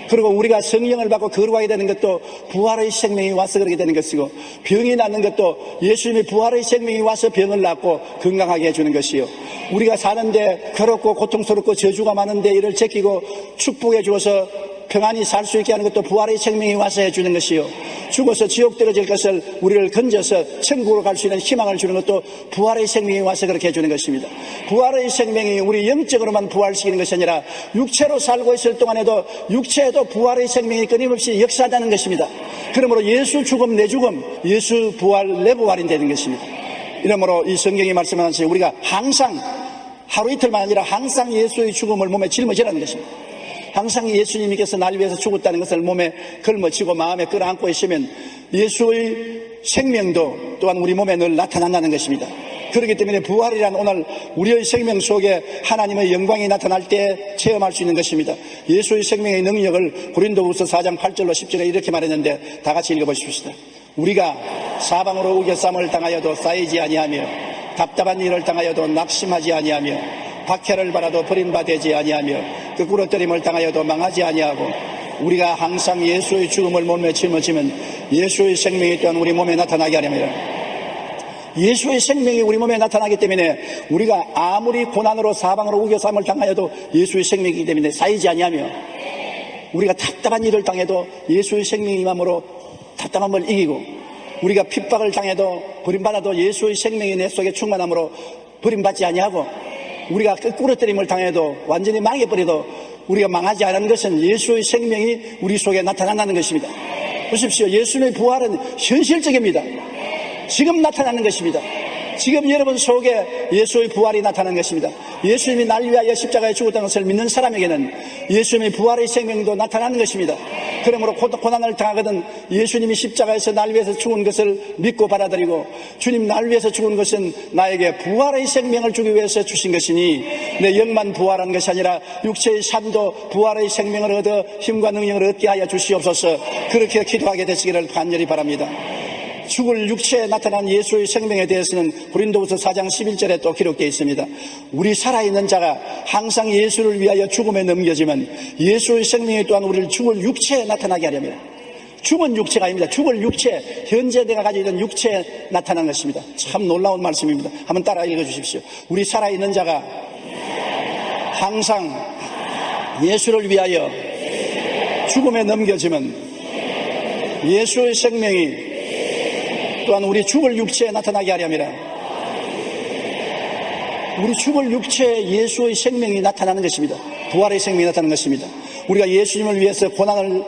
그리고 우리가 성령을 받고 거룩하게 되는 것도 부활의 생명이 와서 그렇게 되는 것이고, 병이 낫는 것도 예수님의 부활의 생명이 와서 병을 낫고 건강하게 해주는 것이요, 우리가 사는데 괴롭고 고통스럽고 저주가 많은데 이를 제끼고 축복해 주어서 평안히 살 수 있게 하는 것도 부활의 생명이 와서 해주는 것이요, 죽어서 지옥 떨어질 것을 우리를 건져서 천국으로 갈 수 있는 희망을 주는 것도 부활의 생명이 와서 그렇게 해주는 것입니다. 부활의 생명이 우리 영적으로만 부활시키는 것이 아니라 육체로 살고 있을 동안에도 육체에도 부활의 생명이 끊임없이 역사하는 것입니다. 그러므로 예수 죽음 내 죽음, 예수 부활 내 부활이 되는 것입니다. 이러므로 이 성경이 말씀하는 것이 우리가 항상 하루 이틀만 아니라 항상 예수의 죽음을 몸에 짊어지라는 것입니다. 항상 예수님께서 날 위해서 죽었다는 것을 몸에 걸머쥐고 마음에 끌어안고 있으면 예수의 생명도 또한 우리 몸에 늘 나타난다는 것입니다. 그렇기 때문에 부활이란 오늘 우리의 생명 속에 하나님의 영광이 나타날 때 체험할 수 있는 것입니다. 예수의 생명의 능력을 고린도후서 4장 8절로 10절에 이렇게 말했는데 다 같이 읽어보십시다. 우리가 사방으로 우겨쌈을 당하여도 쌓이지 아니하며 답답한 일을 당하여도 낙심하지 아니하며 박해를 받아도 버림받지 아니하며 거꾸로 때림을 당하여도 망하지 아니하고 우리가 항상 예수의 죽음을 몸에 짊어지면 예수의 생명이 또한 우리 몸에 나타나게 하렵니다. 예수의 생명이 우리 몸에 나타나기 때문에 우리가 아무리 고난으로 사방으로 우겨쌈을 당하여도 예수의 생명이기 때문에 쌓이지 아니하며, 우리가 답답한 일을 당해도 예수의 생명이 임함으로 답답함을 이기고, 우리가 핍박을 당해도 버림받아도 예수의 생명이 내 속에 충만함으로 버림받지 아니하고, 우리가 거꾸로 때림을 당해도 완전히 망해버려도 우리가 망하지 않은 것은 예수의 생명이 우리 속에 나타난다는 것입니다. 보십시오. 예수님의 부활은 현실적입니다. 지금 나타나는 것입니다. 지금 여러분 속에 예수의 부활이 나타나는 것입니다. 예수님이 날 위하여 십자가에 죽었다는 것을 믿는 사람에게는 예수님의 부활의 생명도 나타나는 것입니다. 그러므로 고난을 당하거든 예수님이 십자가에서 날 위해서 죽은 것을 믿고 받아들이고, 주님 날 위해서 죽은 것은 나에게 부활의 생명을 주기 위해서 주신 것이니 내 영만 부활한 것이 아니라 육체의 삶도 부활의 생명을 얻어 힘과 능력을 얻게 하여 주시옵소서. 그렇게 기도하게 되시기를 간절히 바랍니다. 죽을 육체에 나타난 예수의 생명에 대해서는 고린도후서 4장 11절에 또 기록되어 있습니다. 우리 살아있는 자가 항상 예수를 위하여 죽음에 넘겨지면 예수의 생명이 또한 우리를 죽을 육체에 나타나게 하렵니다. 죽은 육체가 아닙니다. 죽을 육체, 현재 내가 가지고 있는 육체에 나타난 것입니다. 참 놀라운 말씀입니다. 한번 따라 읽어주십시오. 우리 살아있는 자가 항상 예수를 위하여 죽음에 넘겨지면 예수의 생명이 또한 우리 죽을 육체에 나타나게 하렵니다. 우리 죽을 육체에 예수의 생명이 나타나는 것입니다. 부활의 생명이 나타나는 것입니다. 우리가 예수님을 위해서 고난을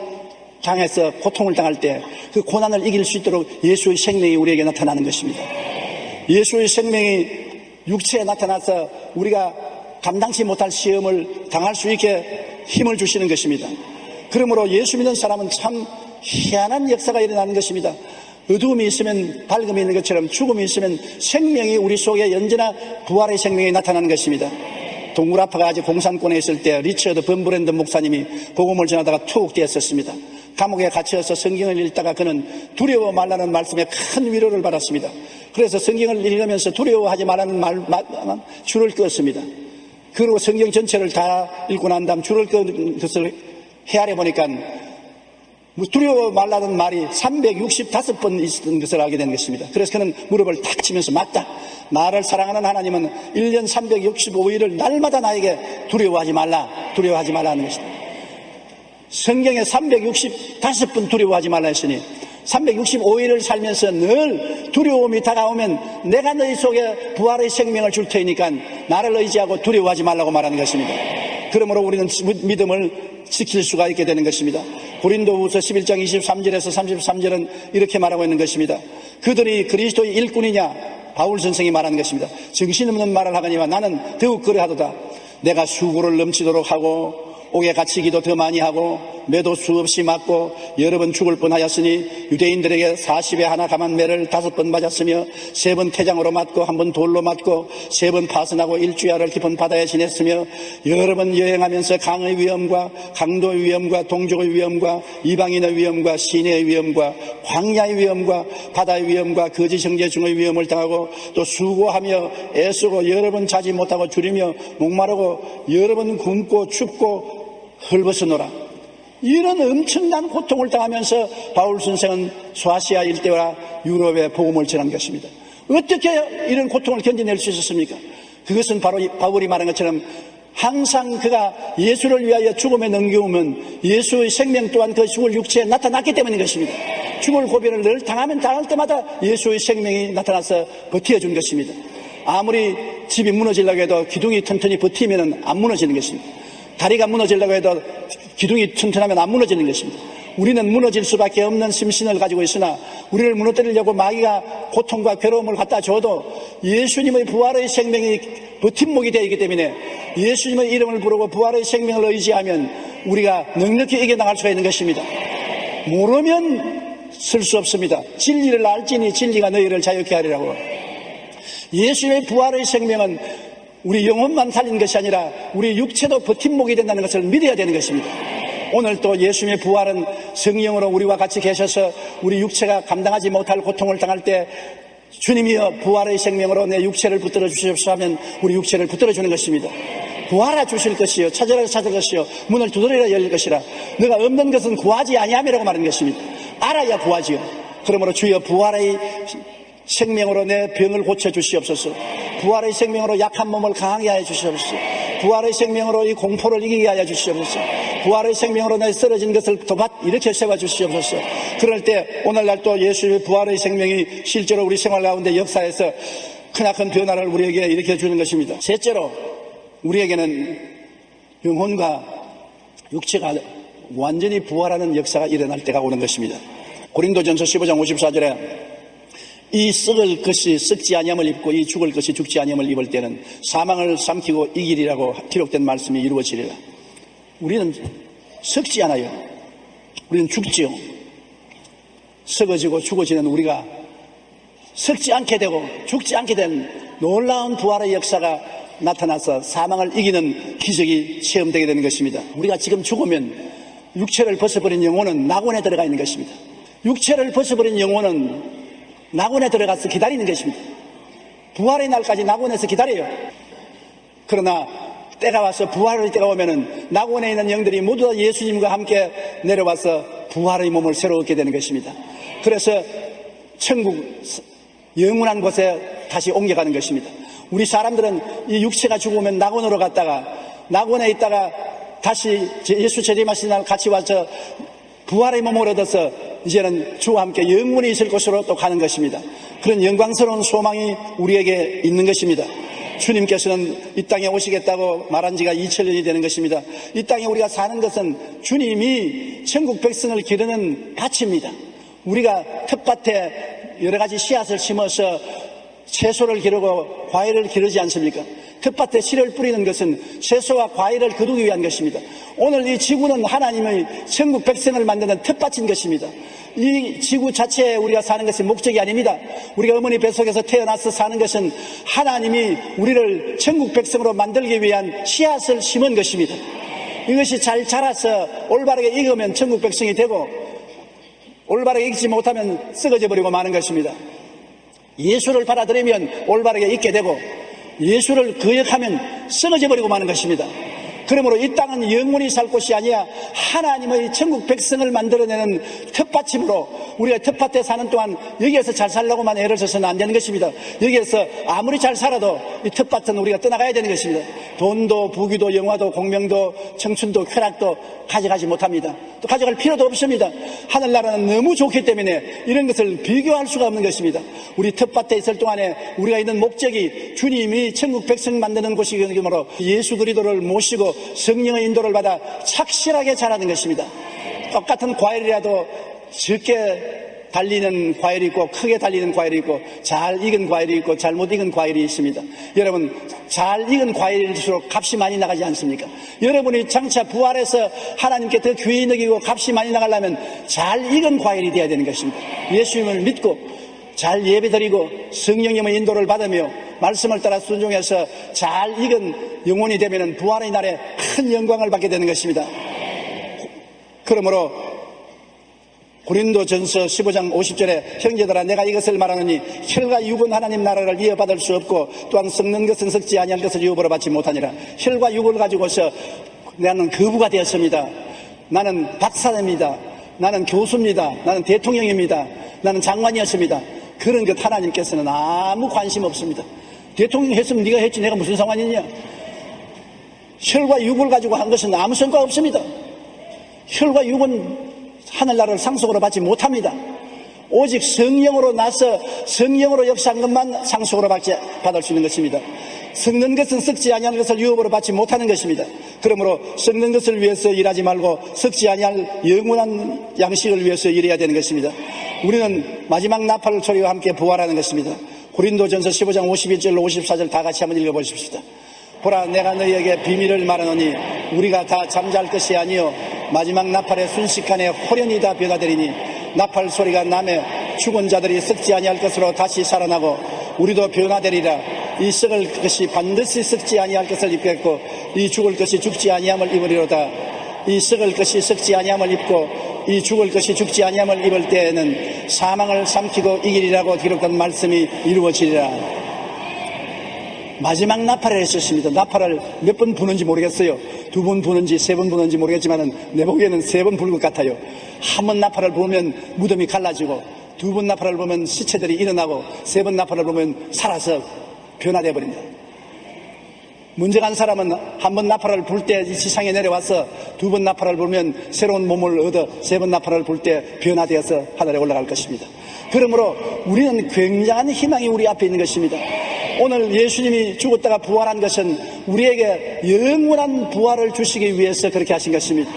당해서 고통을 당할 때 그 고난을 이길 수 있도록 예수의 생명이 우리에게 나타나는 것입니다. 예수의 생명이 육체에 나타나서 우리가 감당치 못할 시험을 당할 수 있게 힘을 주시는 것입니다. 그러므로 예수 믿는 사람은 참 희한한 역사가 일어나는 것입니다. 어두움이 있으면 밝음이 있는 것처럼 죽음이 있으면 생명이 우리 속에 언제나 부활의 생명이 나타나는 것입니다. 동굴아파가 아직 공산권에 있을 때 리처드 범브랜드 목사님이 복음을 전하다가 툭 뛰었었습니다. 감옥에 갇혀서 성경을 읽다가 그는 두려워 말라는 말씀에 큰 위로를 받았습니다. 그래서 성경을 읽으면서 두려워하지 말라는 말만 줄을 끄었습니다. 그리고 성경 전체를 다 읽고 난 다음 줄을 끄는 것을 헤아려 보니까 두려워 말라는 말이 365번 있었던 것을 알게 된 것입니다. 그래서 그는 무릎을 탁 치면서 맞다. 나를 사랑하는 하나님은 1년 365일을 날마다 나에게 두려워하지 말라는 것입니다. 성경에 365번 두려워하지 말라 했으니 365일을 살면서 늘 두려움이 다가오면 내가 너희 속에 부활의 생명을 줄 테니까 나를 의지하고 두려워하지 말라고 말하는 것입니다. 그러므로 우리는 믿음을 지킬 수가 있게 되는 것입니다. 고린도후서 11장 23절에서 33절은 이렇게 말하고 있는 것입니다. 그들이 그리스도의 일꾼이냐? 바울 선생이 말하는 것입니다. 정신없는 말을 하거니와 나는 더욱 그러하도다. 내가 수고를 넘치도록 하고 옥에 갇히기도 더 많이 하고 매도 수없이 맞고 여러 번 죽을 뻔하였으니 유대인들에게 40에 하나 감한 매를 5번 맞았으며 3번 태장으로 맞고 1번 돌로 맞고 3번 파선하고 일주야를 깊은 바다에 지냈으며 여러 번 여행하면서 강의 위험과 강도의 위험과 동족의 위험과 이방인의 위험과 시내의 위험과 광야의 위험과 바다의 위험과 거짓 형제 중의 위험을 당하고 또 수고하며 애쓰고 여러 번 자지 못하고 줄이며 목마르고 여러 번 굶고 춥고 헐벗어노라. 이런 엄청난 고통을 당하면서 바울 선생은 소아시아 일대와 유럽에 복음을 전한 것입니다. 어떻게 이런 고통을 견뎌낼 수 있었습니까? 그것은 바로 바울이 말한 것처럼 항상 그가 예수를 위하여 죽음에 넘겨오면 예수의 생명 또한 그 죽을 육체에 나타났기 때문인 것입니다. 죽을 고비를 늘 당하면 당할 때마다 예수의 생명이 나타나서 버텨준 것입니다. 아무리 집이 무너지려고 해도 기둥이 튼튼히 버티면 안 무너지는 것입니다. 다리가 무너지려고 해도 기둥이 튼튼하면 안 무너지는 것입니다. 우리는 무너질 수밖에 없는 심신을 가지고 있으나 우리를 무너뜨리려고 마귀가 고통과 괴로움을 갖다 줘도 예수님의 부활의 생명이 버팀목이 되어 있기 때문에 예수님의 이름을 부르고 부활의 생명을 의지하면 우리가 넉넉히 이겨나갈 수가 있는 것입니다. 모르면 쓸 수 없습니다. 진리를 알지니 진리가 너희를 자유케 하리라고. 예수님의 부활의 생명은 우리 영혼만 살린 것이 아니라 우리 육체도 버팀목이 된다는 것을 믿어야 되는 것입니다. 오늘 또 예수님의 부활은 성령으로 우리와 같이 계셔서 우리 육체가 감당하지 못할 고통을 당할 때 주님이여 부활의 생명으로 내 육체를 붙들어 주시옵소서 하면 우리 육체를 붙들어 주는 것입니다. 구하라 주실 것이요 찾으라 찾을 것이요 문을 두드리라 열릴 것이라. 너가 없는 것은 구하지 아니함이라고 말하는 것입니다. 알아야 구하지요. 그러므로 주여 부활의 생명으로 내 병을 고쳐주시옵소서. 부활의 생명으로 약한 몸을 강하게 하여 주시옵소서. 부활의 생명으로 이 공포를 이기게 하여 주시옵소서. 부활의 생명으로 내 쓰러진 것을 도밭 이렇게 세워주시옵소서. 그럴 때 오늘날 또 예수의 부활의 생명이 실제로 우리 생활 가운데 역사에서 크나큰 변화를 우리에게 일으켜 주는 것입니다. 셋째로 우리에게는 영혼과 육체가 완전히 부활하는 역사가 일어날 때가 오는 것입니다. 고린도전서 15장 54절에 이 썩을 것이 썩지 아니함을 입고 이 죽을 것이 죽지 아니함을 입을 때는 사망을 삼키고 이기리라고 기록된 말씀이 이루어지리라. 우리는 썩지 않아요. 우리는 죽지요. 썩어지고 죽어지는 우리가 썩지 않게 되고 죽지 않게 된 놀라운 부활의 역사가 나타나서 사망을 이기는 기적이 체험되게 되는 것입니다. 우리가 지금 죽으면 육체를 벗어버린 영혼은 낙원에 들어가 있는 것입니다. 육체를 벗어버린 영혼은 낙원에 들어가서 기다리는 것입니다. 부활의 날까지 낙원에서 기다려요. 그러나 때가 와서 부활의 때가 오면은 낙원에 있는 영들이 모두 다 예수님과 함께 내려와서 부활의 몸을 새로 얻게 되는 것입니다. 그래서 천국 영원한 곳에 다시 옮겨가는 것입니다. 우리 사람들은 이 육체가 죽으면 낙원으로 갔다가 낙원에 있다가 다시 예수 재림하신 날 같이 와서 부활의 몸을 얻어서 이제는 주와 함께 영원히 있을 곳으로 또 가는 것입니다. 그런 영광스러운 소망이 우리에게 있는 것입니다. 주님께서는 이 땅에 오시겠다고 말한 지가 2000년이 되는 것입니다. 이 땅에 우리가 사는 것은 주님이 천국 백성을 기르는 밭입니다. 우리가 텃밭에 여러 가지 씨앗을 심어서 채소를 기르고 과일을 기르지 않습니까? 텃밭에 씨를 뿌리는 것은 채소와 과일을 거두기 위한 것입니다. 오늘 이 지구는 하나님의 천국 백성을 만드는 텃밭인 것입니다. 이 지구 자체에 우리가 사는 것이 목적이 아닙니다. 우리가 어머니 뱃속에서 태어나서 사는 것은 하나님이 우리를 천국 백성으로 만들기 위한 씨앗을 심은 것입니다. 이것이 잘 자라서 올바르게 익으면 천국 백성이 되고 올바르게 익지 못하면 썩어져 버리고 마는 것입니다. 예수를 받아들이면 올바르게 익게 되고 예수를 거역하면 썩어져 버리고 마는 것입니다. 그러므로 이 땅은 영원히 살 곳이 아니라 하나님의 천국 백성을 만들어내는 텃밭이므로 우리가 텃밭에 사는 동안 여기에서 잘 살려고만 애를 써서는 안 되는 것입니다. 여기에서 아무리 잘 살아도 이 텃밭은 우리가 떠나가야 되는 것입니다. 돈도 부귀도 영화도 공명도 청춘도 쾌락도 가져가지 못합니다. 또 가져갈 필요도 없습니다. 하늘나라는 너무 좋기 때문에 이런 것을 비교할 수가 없는 것입니다. 우리 텃밭에 있을 동안에 우리가 있는 목적이 주님이 천국 백성 만드는 곳이므로 예수 그리스도를 모시고 성령의 인도를 받아 착실하게 자라는 것입니다. 똑같은 과일이라도 적게 달리는 과일이 있고 크게 달리는 과일이 있고 잘 익은 과일이 있고 잘못 익은 과일이 있습니다. 여러분 잘 익은 과일일수록 값이 많이 나가지 않습니까? 여러분이 장차 부활해서 하나님께 더 귀히 여기고 값이 많이 나가려면 잘 익은 과일이 되어야 되는 것입니다. 예수님을 믿고 잘 예배드리고 성령님의 인도를 받으며 말씀을 따라 순종해서 잘 익은 영혼이 되면 부활의 날에 큰 영광을 받게 되는 것입니다. 그러므로 고린도전서 15장 50절에 형제들아 내가 이것을 말하노니 혈과 육은 하나님 나라를 이어받을 수 없고 또한 썩는 것은 썩지 아니할 것을 유업으로 받지 못하니라. 혈과 육을 가지고서 나는 거부가 되었습니다. 나는 박사입니다. 나는 교수입니다. 나는 대통령입니다. 나는 장관이었습니다. 그런 것 하나님께서는 아무 관심 없습니다. 대통령 했으면 네가 했지 내가 무슨 상관이냐. 혈과 육을 가지고 한 것은 아무 성과 없습니다. 혈과 육은 하늘나라를 상속으로 받지 못합니다. 오직 성령으로 나서 성령으로 역사한 것만 상속으로 받을 수 있는 것입니다. 썩는 것은 썩지 아니할 것을 유업으로 받지 못하는 것입니다. 그러므로 썩는 것을 위해서 일하지 말고 썩지 아니할 영원한 양식을 위해서 일해야 되는 것입니다. 우리는 마지막 나팔 소리와 함께 부활하는 것입니다. 고린도전서 15장 51절로 54절 다 같이 한번 읽어보십시다. 보라 내가 너희에게 비밀을 말하노니 우리가 다 잠잘 것이 아니요 마지막 나팔의 순식간에 호련히 다 변화되리니 나팔 소리가 나매 죽은 자들이 썩지 아니할 것으로 다시 살아나고 우리도 변화되리라. 이 썩을 것이 반드시 썩지 아니할 것을 입겠고 이 죽을 것이 죽지 아니함을 입으리로다. 이 썩을 것이 썩지 아니함을 입고 이 죽을 것이 죽지 아니함을 입을 때에는 사망을 삼키고 이기리라고 기록된 말씀이 이루어지리라. 마지막 나팔을 했었습니다. 나팔을 몇 번 부는지 모르겠어요. 2번 부는지 3번 부는지 모르겠지만 내 보기에는 3번 부는 것 같아요. 한 번 나팔을 부으면 무덤이 갈라지고 2번 나팔을 부으면 시체들이 일어나고 3번 나팔을 부으면 살아서 변화되어 버립니다. 문제 간 사람은 한 번 나팔을 불 때 이 지상에 내려와서 2번 나팔을 불면 새로운 몸을 얻어 3번 나팔을 불 때 변화되어서 하늘에 올라갈 것입니다. 그러므로 우리는 굉장한 희망이 우리 앞에 있는 것입니다. 오늘 예수님이 죽었다가 부활한 것은 우리에게 영원한 부활을 주시기 위해서 그렇게 하신 것입니다.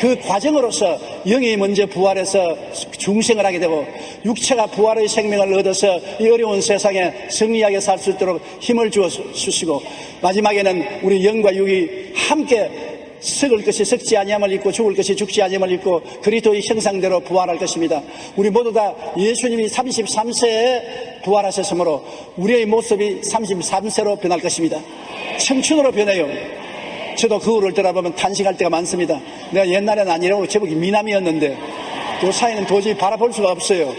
그 과정으로서 영이 먼저 부활해서 중생을 하게 되고 육체가 부활의 생명을 얻어서 이 어려운 세상에 승리하게 살 수 있도록 힘을 주시고 마지막에는 우리 영과 육이 함께 썩을 것이 썩지 아니함을 입고 죽을 것이 죽지 아니함을 입고 그리스도의 형상대로 부활할 것입니다. 우리 모두 다 예수님이 33세에 부활하셨으므로 우리의 모습이 33세로 변할 것입니다. 청춘으로 변해요. 저도 거울을 돌아보면 탄식할 때가 많습니다. 내가 옛날에는 아니라고 제목이 미남이었는데 그 사이는 도저히 바라볼 수가 없어요.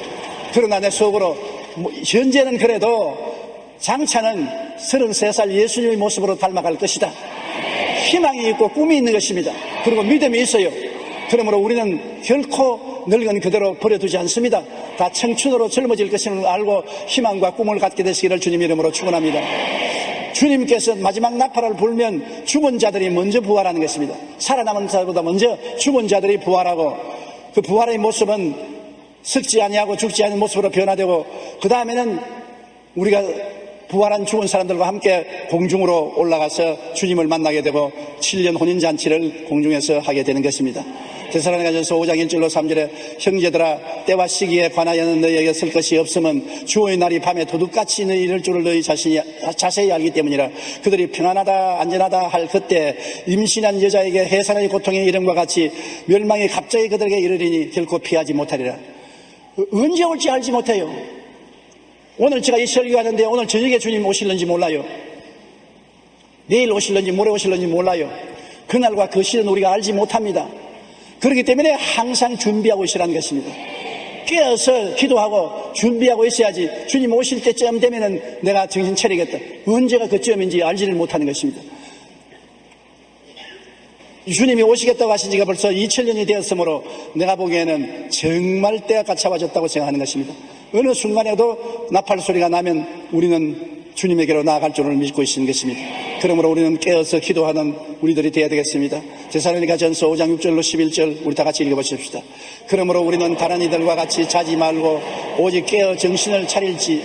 그러나 내 속으로 현재는 그래도 장차는 33살 예수님의 모습으로 닮아갈 것이다. 희망이 있고 꿈이 있는 것입니다. 그리고 믿음이 있어요. 그러므로 우리는 결코 늙은 그대로 버려두지 않습니다. 다 청춘으로 젊어질 것임을 알고 희망과 꿈을 갖게 되시기를 주님 이름으로 축원합니다. 주님께서 마지막 나팔을 불면 죽은 자들이 먼저 부활하는 것입니다. 살아남은 자보다 먼저 죽은 자들이 부활하고 그 부활의 모습은 썩지 아니하고 죽지 않은 모습으로 변화되고 그 다음에는 우리가 부활한 죽은 사람들과 함께 공중으로 올라가서 주님을 만나게 되고 7년 혼인잔치를 공중에서 하게 되는 것입니다. 데살로니가전서 5장 1절로 3절에 형제들아 때와 시기에 관하여는 너희에게 쓸 것이 없으면 주의 날이 밤에 도둑같이 너희 이럴 줄을 너희 자신이 자세히 알기 때문이라. 그들이 평안하다 안전하다 할 그때 임신한 여자에게 해산의 고통의 이름과 같이 멸망이 갑자기 그들에게 이르리니 결코 피하지 못하리라. 언제 올지 알지 못해요. 오늘 제가 이 설교하는데 오늘 저녁에 주님 오실는지 몰라요. 내일 오실는지 모레 오실는지 몰라요. 그날과 그 시는 우리가 알지 못합니다. 그렇기 때문에 항상 준비하고 있으라는 것입니다. 깨어서 기도하고 준비하고 있어야지 주님 오실 때쯤 되면은 내가 정신 차리겠다. 언제가 그쯤인지 알지를 못하는 것입니다. 주님이 오시겠다고 하신 지가 벌써 2000년이 되었으므로 내가 보기에는 정말 때가 가차워졌다고 생각하는 것입니다. 어느 순간에도 나팔 소리가 나면 우리는 주님에게로 나아갈 줄을 믿고 있는 것입니다. 그러므로 우리는 깨어서 기도하는 우리들이 되어야 되겠습니다. 데살로니가전서 5장 6절로 11절 우리 다 같이 읽어보십시다. 그러므로 우리는 다른 이들과 같이 자지 말고 오직 깨어 정신을 차릴지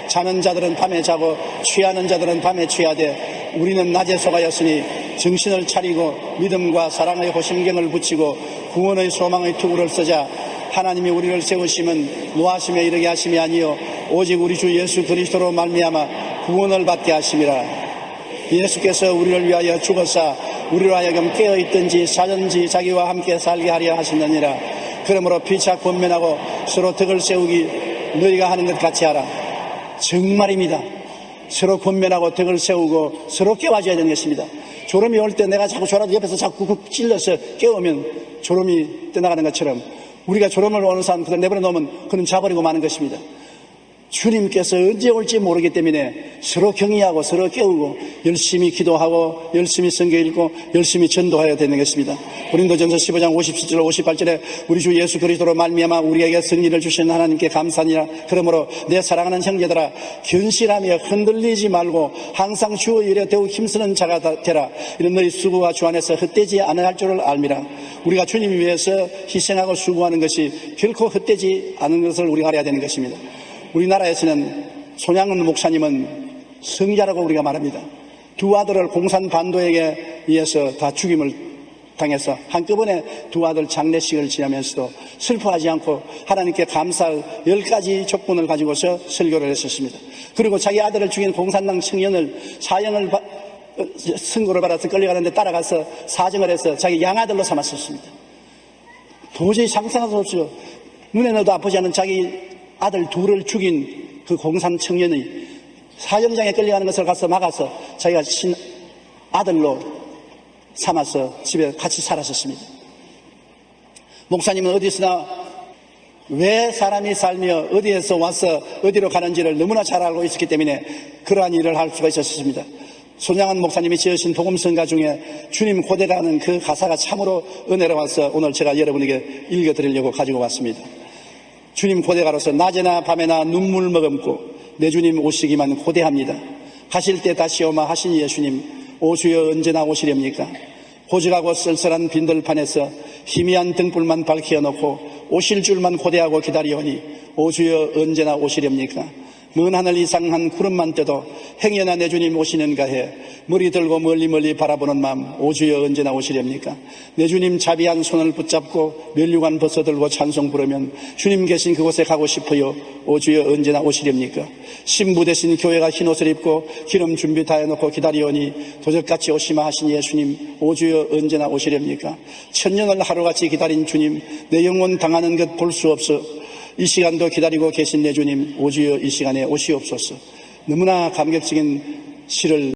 자는 자들은 밤에 자고 취하는 자들은 밤에 취하되 우리는 낮에 속하였으니 정신을 차리고 믿음과 사랑의 호심경을 붙이고 구원의 소망의 투구를 쓰자. 하나님이 우리를 세우심은 노하심에 이르게 하심이 아니요 오직 우리 주 예수 그리스도로 말미암아 구원을 받게 하심이라. 예수께서 우리를 위하여 죽어사 우리로 하여금 깨어있든지 자든지 자기와 함께 살게 하려 하시느니라. 그러므로 피차 권면하고 서로 덕을 세우기 너희가 하는 것 같이 하라. 정말입니다. 서로 권면하고 덕을 세우고 서로 깨워줘야 되는 것입니다. 졸음이 올 때 내가 자꾸 졸아도 옆에서 자꾸 쿡쿡 찔러서 깨우면 졸음이 떠나가는 것처럼 우리가 졸음을 오는 사람 그걸 내버려 놓으면 그는 자버리고 마는 것입니다. 주님께서 언제 올지 모르기 때문에 서로 격려하고 서로 깨우고 열심히 기도하고 열심히 성경 읽고 열심히 전도해야 되는 것입니다. 고린도전서 15장 57절 58절에 우리 주 예수 그리스도로 말미암아 우리에게 승리를 주신 하나님께 감사하니라. 그러므로 내 사랑하는 형제들아 견실하며 흔들리지 말고 항상 주 일에 더욱 힘쓰는 자가 되라. 이런 너희 수고가 주 안에서 헛되지 않을 줄을 알미라. 우리가 주님 위해서 희생하고 수고하는 것이 결코 헛되지 않은 것을 우리가 알아야 되는 것입니다. 우리나라에서는 손양은 목사님은 성자라고 우리가 말합니다. 두 아들을 공산반도에게 의해서 다 죽임을 당해서 한꺼번에 두 아들 장례식을 지내면서도 슬퍼하지 않고 하나님께 감사할 10가지 조건을 가지고서 설교를 했었습니다. 그리고 자기 아들을 죽인 공산당 청년을 사형을 선고를 받아서 끌려가는데 따라가서 사정을 해서 자기 양아들로 삼았었습니다. 도저히 상상할 수 없어요. 눈에 넣어도 아프지 않은 자기 아들 둘을 죽인 그 공산 청년이 사형장에 끌려가는 것을 가서 막아서 자기가 아들로 삼아서 집에 같이 살았었습니다. 목사님은 어디서나 왜 사람이 살며 어디에서 와서 어디로 가는지를 너무나 잘 알고 있었기 때문에 그러한 일을 할 수가 있었습니다. 손양은 목사님이 지으신 복음성가 중에 주님 고대라는 그 가사가 참으로 은혜로워서 오늘 제가 여러분에게 읽어드리려고 가지고 왔습니다. 주님 고대가로서 낮에나 밤에나 눈물 머금고 내 주님 오시기만 고대합니다. 가실 때 다시 오마 하신 예수님 오 주여 언제나 오시렵니까? 고직하고 쓸쓸한 빈들판에서 희미한 등불만 밝혀놓고 오실 줄만 고대하고 기다리오니 오 주여 언제나 오시렵니까? 먼 하늘 이상한 구름만 떠도 행여나 내 주님 오시는가 해 머리 들고 멀리 바라보는 마음 오 주여 언제나 오시렵니까? 내 주님 자비한 손을 붙잡고 면류관 벗어들고 찬송 부르면 주님 계신 그곳에 가고 싶어요. 오 주여 언제나 오시렵니까? 신부 대신 교회가 흰옷을 입고 기름 준비 다 해놓고 기다리오니 도적같이 오시마 하신 예수님 오 주여 언제나 오시렵니까? 천년을 하루같이 기다린 주님 내 영혼 당하는 것 볼 수 없어 이 시간도 기다리고 계신 내 주님 오 주여 이 시간에 오시옵소서. 너무나 감격적인 시를